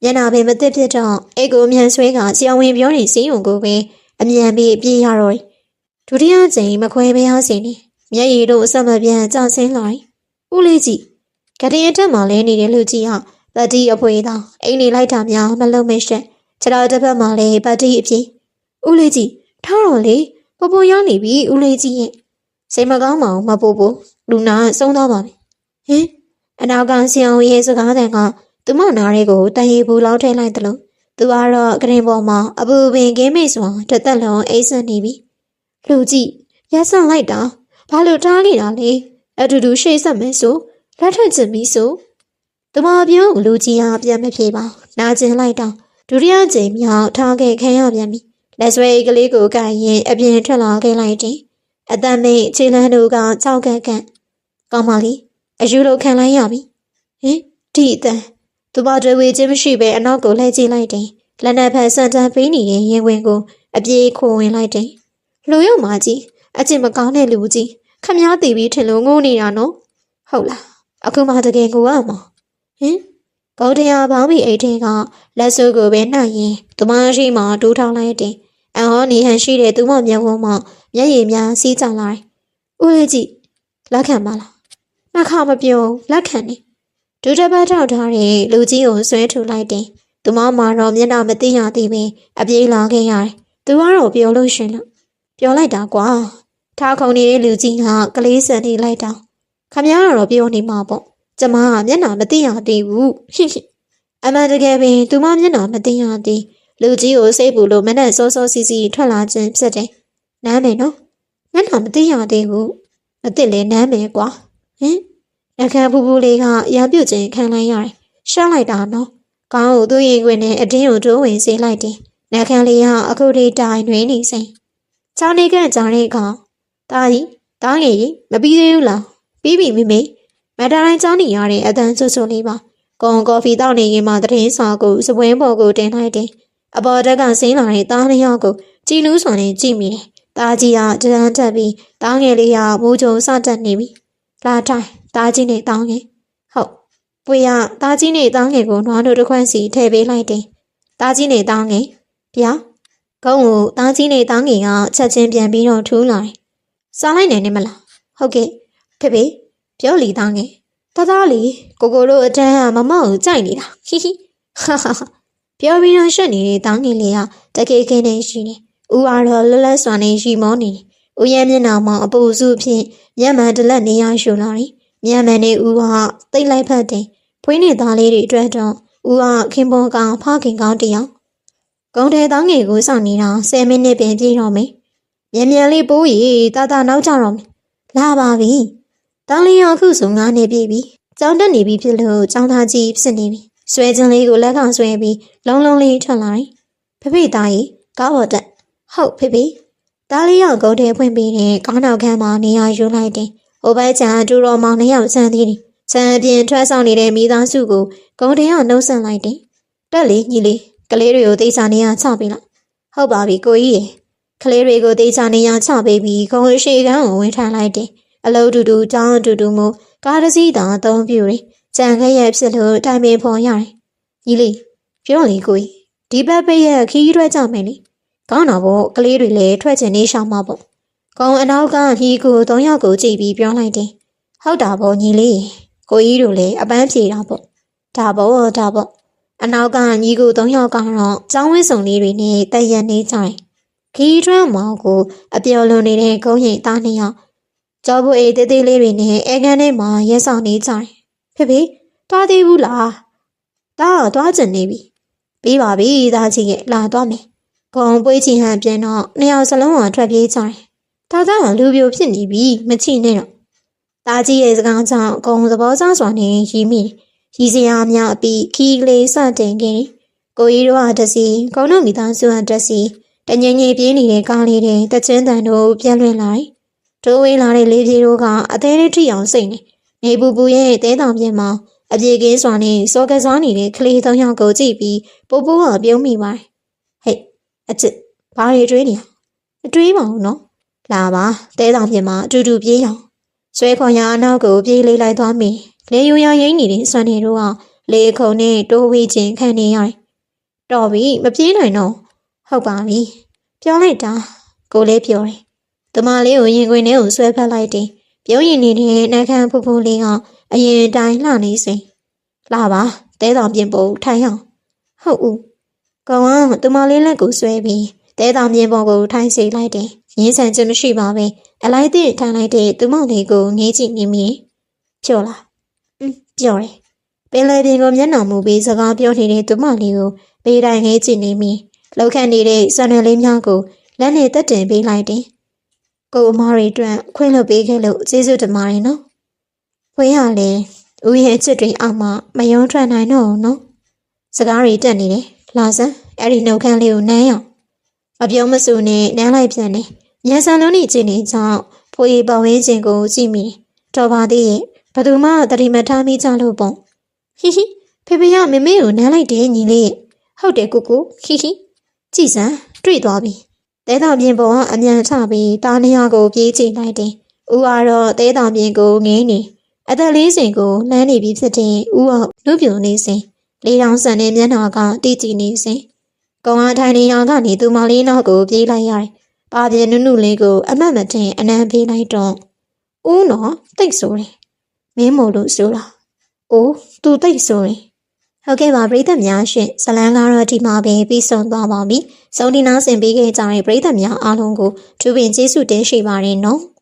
ညနာပင်မသိဖြစ်တော့အိတ်ကိုအမြန်ဆွဲကဆရာဝန်ပြောနေစင်းရုံကိုပဲအမြန်ပြီးပြေးရတော့ဒုတိယကြိမ်မခွဲပေးအောင်စီနေမျက်ရည်တို့အဆက်မပြတ်ကျဆင်းလာဦးလေးကြီးကတရင်တက်မှလဲနေတဲ့လူကြီးဟာပတ်တီအဖွေသားအိမ်နေလိုက်တာများမလုံးမရှက်ခြေတော်တစ်ဖက်မှာလဲပတ်တီအပြေဦးလေးကြီးထားတော့လေပိုပိုရောက်နေပြီဦးလေးကြီးရဲ့စိတ်မကောင်းပါဘူးမပိုပိုလူနာဆုံးသွားပါပြီဟင်အနောက်ကဆရာဝန်ရဲ့စကားတန်ကသူမနားတွေကိုတန်ရီဘူးလောက်ထိလိုက်တယ်လို့သူကတော့ကရင်ပေါ်မှာအပူပင်ကင်းမိတ်စွာတစ်သက်လုံးအိတ်ဆက်နေပြီလူကြီးရက်ဆန့်လိုက်တာဘာလို့တားနေတာလဲအတူတူရှေ့ဆက်မယ်ဆိုလက်ထပ်ချင်ပြီဆိုသူမပြောလူကြီးဟာပြန်မဖြေပါနာကျင်လိုက်တော့ဒုတိယကြိမ်မြောက်ထားခဲ့ခံရပြန်ပြီလက်ဆွဲကလေးကိုကန်ရင်အပြင်ထွက်လာခဲ့လိုက်တယ်အတန်မိတ်ခြေလမ်းတို့ကကြောက်ကန့်ကောင်းပါလေအယူလိုခံလိုက်ရပြီဟင်ဒီအတန်သူမတွေဝေချင်းမရှိပဲအနောက်ကိုလှည့်ကြည့်လိုက်တယ်လက်နက်ဖက်စံတန်းပေးနေတဲ့ရင်ဝင်ကိုအပြေးခိုဝင်လိုက်တယ်လူရုံမကြီးအကျင့်မကောင်းတဲ့လူကြီးခမည်းတီးပြီးထင်လို့ငိုနေတာနော်ဟုတ်လားအခုမှတကယ်ကိုရမှာဟင်ဗော်တရားပေါင်းပြီးအိတ်ထဲကလက်စုပ်ကိုပဲနှံ့ရင်သူမရှိမှတိုးထောင်းလိုက်တဲ့အဟောနေဟန်ရှိတဲ့သူမမျက်ဝန်းမှာမျက်ရည်များစီးကျလာတယ်ဦးလေးကြီးလက်ခံပါလားနှခါမပြုံးလက်ခံနေဒုတစ်ပတ်ထောက်ထားတဲ့လူကြီးကိုဆွဲထူလိုက်တယ်သူမမှာတော့မျက်နှာမသိရသေးပဲအပြေးလာခဲ့ရတယ်သူကတော့ပြောလို့ရှင်လို့ပြောလိုက်တာကွာထားခုံနေတဲ့လူကြီးကကလေးစံနေလိုက်တာခမည်းတော်ပြောနေမှာပေါ့ ကျမကမျက်နှာမသိရသေးဘူးအမှန်တကယ်ပင်သူမမျက်နှာမသိရသေးလူကြီးကိုစိတ်ပူလို့မနဲ့စောစောစီစီထွက်လာခြင်းဖြစ်တယ်နမ်းမယ်နော်မျက်နှာမသိရသေးဘူးမသိလေနမ်းမယ်ကွာအခန်းဖူးဖူးလေးကရပြုတ်ခြင်းခံလိုက်ရတယ်ရှက်လိုက်တာနော်ကောင်းကိုသူ့ရင်ခွင်နဲ့အတင်းကိုတိုးဝင်စေးလိုက်တယ်နှခမ်းလေးကအခုထိတိုင်တွင်နေစိချောင်းလေးကကြားတဲ့ကောင်တာကြီးတားငယ်ကြီးမပြီးသေးဘူးလားပြီးပြီမိမတာတိုင်းကြောင်းနေရတဲ့အတန်းဆွဆွလေးပါကောင်ကော်ဖီတောက်နေရင်မှတရင်စာကိုစပွဲပေါ်ကိုတင်လိုက်တယ်အပေါ်တက်ကဆင်းလာတဲ့တားနှစ်ယောက်ကိုကြည်လူးစွာနဲ့ကြည့်မိတယ်တားကြီးကတန်းတက်ပြီးတားငယ်လေးကမိုးကြုံစတက်နေပြီလာတိုင်းတားကြီးနဲ့တားငယ်ဟုတ်ပွေရတားကြီးနဲ့တားငယ်ကိုနွားတို့တစ်ခွက်စီထည့်ပေးလိုက်တယ်တားကြီးနဲ့တားငယ်ဗျာကုန်းကိုတားကြီးနဲ့တားငယ်ကချက်ချင်းပြန်ပြီးတော့ထူးလာတယ်စားလိုက်နိုင်နေမလားဟုတ်ကဲ့ဖေပြောလီတားငယ်သားလီကိုတို့အတန်းကမမကိုကြိုက်နေတာဟာပြောပြီးတော့ရှက်နေတဲ့တားငယ်လေးကတကေကင်းနေရှိနေဦးကတော့လလစွာနဲ့ရှိမောနေဦးရဲ့မျက်နှာမှာအပူစုဖြင့်မျက်မှန်တလက်နေရရှူလာတယ်မျက်မှန်နဲ့ဦးကတိတ်လိုက်ဖက်တယ်ဖွေးနေသားလေးတွေအတွက်တော့ဦးကခင်ပွန်ကဖခင်ကောင်းတယောက်ကုန်းတဲ့တားငယ်ကိုစောင့်နေတာ10မိနစ်ပင်ပြည့်တော့မယ်မြန်လေးပိုးရီတာနောက်ကြတော့မယ်လာပါပြီတောင်းလေးရောအခုဆို9နှစ်ပြည့်ပြီကျောင်းတက်နေပြီဖြစ်လို့ကျောင်းသားကြီးဖြစ်နေပြီဆွဲခြင်းလေးကိုလက်ကောင်ဆွဲပြီးလုံးလုံးလေးထွက်လာတယ်ဖေသားကြီးကားပေါ်တက်ဟုတ်ဖေသားလေးရောကုန်းထဲဖွင့်ပြီးတဲ့ကောင်းနောက်ခန်းမှာနေရာယူလိုက်တယ်ဟိုဘက်ကျန်တူတော်မောင်2ယောက်ဆန်းသေးတယ်ဆန်းအပြင်ထွက်ဆောင်နေတဲ့မိသားစုကိုကုန်းထဲကနှုတ်ဆက်လိုက်တယ်တက်လေညီလေးကလေးတွေကိုသိချာနေရချပေးလိုက်ဟုတ်ပါပြီကိုကြီးရေကလေးတွေကိုသိချာနေရချပေးပြီးကုန်းရှိကန်းကိုဝင်ထားလိုက်တယ်အလုံးတူတူတောင်းတူတူမို့ကားတစ်စီးသာအသုံးပြုတယ်ကြံခဲ့ရဖြစ်လို့တိုင်ပင်ဖော်ရတယ်ညီလေးပြောလေကိုကြီးဒီဘက်ပိတ်ရခီးထွက်ကြမယ်လေကောင်းတော့ဗောကလေးတွေလည်းထွက်ချင်နေရှောင်မှာပေါ့ကုန်းအနောက်ကညီကို3ယောက်ကိုကြည့်ပြီးပြောလိုက်တယ်ဟုတ်တာဗောညီလေးကိုကြီးတို့လည်းအပန်းဖြေတာပေါ့ဒါဗောအနောက်ကညီကို3ယောက်ကတော့ကျောင်းဝင်းစုံလေးတွေနဲ့တည့်ရနေကြတယ်ခီးထွက်မောင်ကိုအပျော်လွန်နေတဲ့ကုန်းရင်သား2ယောက်ကျော်ဘူးအေးသေးသေးလေးတွေနဲ့အဲကန်ထဲမှာရဲဆောင်နေကြတယ်ဖေသွားသေးဘူးလားဒါတော့သွားကျင်နေပြီပြီးပါပြီသားကြီးရဲ့လာသွားမယ်ကုန်းပွေးချီဟန်ပြန်တော့2ယောက်စလုံးကထွက်ပြေးကြတယ်သားကလူပြိုဖြစ်နေပြီမချိနဲ့တော့သားကြီးရဲ့စကားကြောင့်ကုန်းသဘောကျစွာနဲ့ရီးမိရီးစရာများပြီးခီးလေးစတင်ခဲ့တယ်ကိုကြီးတို့ကတစီကုန်းတို့မိသားစုကတစီတငိမ့်ငိမ့်ပြေးနေတဲ့ကားလေးတွေတချင်းတန်တို့ပြန့်လွင့်လာတယ်တိုးဝေးလာတဲ့လေးပြေတို့ကအသေးလေးထိအောင်စိတ်နေပူပူရဲ့တဲတောင်ပြင်မှာအပြေကင်းစွာနဲ့စောကစားနေတဲ့ကလေး3ယောက်ကိုကြည့်ပြီးပိုးပိုးကပြုံးမိပါတယ်ဟဲ့အချစ်ဘာတွေတွေးနေအတွေးပါဘူးနော်လာပါတဲတောင်ပြင်မှာအတူတူပြေးအောင်ဆွဲခွန်ရအနောက်ကိုပြေးလေးလိုက်သွားမိလေယူရရိမ့်နေတဲ့စွမ်းနေတို့ကလေခုံနဲ့တိုးဝေးခြင်းခံနေရတယ်တော်ပြီမပြေးနိုင်တော့ဟုတ်ပါပြီပြောလိုက်တာကိုလေးပြောတယ်တမလေးကိုရင်ခွင်ထဲကိုဆွဲဖက်လိုက်တယ်ပြုံးရင်နေတဲ့နှခမ်းဖူးဖူးလေးကအရင်တိုင်းလှနေစိလာပါတဲတောင်ပြင်ပေါ်ထိုင်အောင်ဟုတ်ဦးကောင်ကတမလေးလက်ကိုဆွဲပြီးတဲတောင်ပြင်ပေါ်ကိုထိုင်စေလိုက်တယ်ရင်းဆန်ခြင်းမရှိပါပဲအလိုက်တဲ့ထိုင်လိုက်တဲ့သူမလေးကိုငေးကြည့်နေမိပြောလားပြောတယ်ပင်လယ်ပြင်ကိုမျက်နှာမူပြီးစကားပြောနေတဲ့သူမလေးကိုဘေးတိုင်းငေးကြည့်နေမိလောက်ခန့်နေတဲ့စွမ်းရည်လေးများကိုလက်နဲ့တက်တင်ပေးလိုက်တယ်ကိုအမားတွေအတွက်ခွင့်လွှတ်ပေးခဲ့လို့ကျေးဇူးတင်ပါတယ်နော်။ဖွေးရလေဦးရဲ့ချစ်တွေအောက်မှာမယုံထွက်နိုင်တော့ဘူးနော်။စကားတွေတက်နေတယ်။လာစမ်းအဲ့ဒီနှုတ်ခမ်းလေးကိုနမ်းအောင်။မပြောမဆိုနဲ့နမ်းလိုက်ပြန်တယ်။ညံစံလုံးနေချင်းနေကြောင့်ဖွေးပဝင်းချင်းကိုကြည့်မိတယ်။တော်ပါသေးရဲ့ဘသူမှတတိမထားမိကြလို့ပေါ့။ဟီဖေဖေကမေမေကိုနမ်းလိုက်တယ်ညီလေး။ဟုတ်တယ်ကိုဟီကြည်စမ်းတွေ့သွားပြီ။တဲတောင်ပြင်ပေါ်ကအမြန်ချပြီးတားနေရကိုပြေးကြည့်လိုက်တယ်။ဦးကတော့တဲတောင်ပြင်ကိုငင်းနေအသက်40ကိုလမ်းနေပြီးဖြစ်တဲ့ဦးအောင်နှုတ်ပြိုနေစဉ်လေးတောင်ဆန်တဲ့မျက်နှာကတိကျနေစဉ်ကောင်အားထိုင်နေရကနေသူမလေးနောက်ကိုပြေးလိုက်ရတယ်။ပါပြင်းနုနုလေးကိုအမတ်မတင်အနံပေးလိုက်တော့ဦးနော်တိတ်ဆိုတယ်။မင်းမို့လို့ဆိုလား။အိုးသူတိတ်ဆိုတယ်။ဟုတ်ကဲ့ပါပရိသတ်များရှင်ဇလန်းကတော့ဒီမှာပဲပြီးဆုံးသွားပါပြီ။ဆုံးဒီနာဆင်ပေးခဲ့ကြတဲ့ပရိသတ်များအားလုံးကိုထူးပင်ကျေးဇူးတင်ရှိပါတယ်နော်။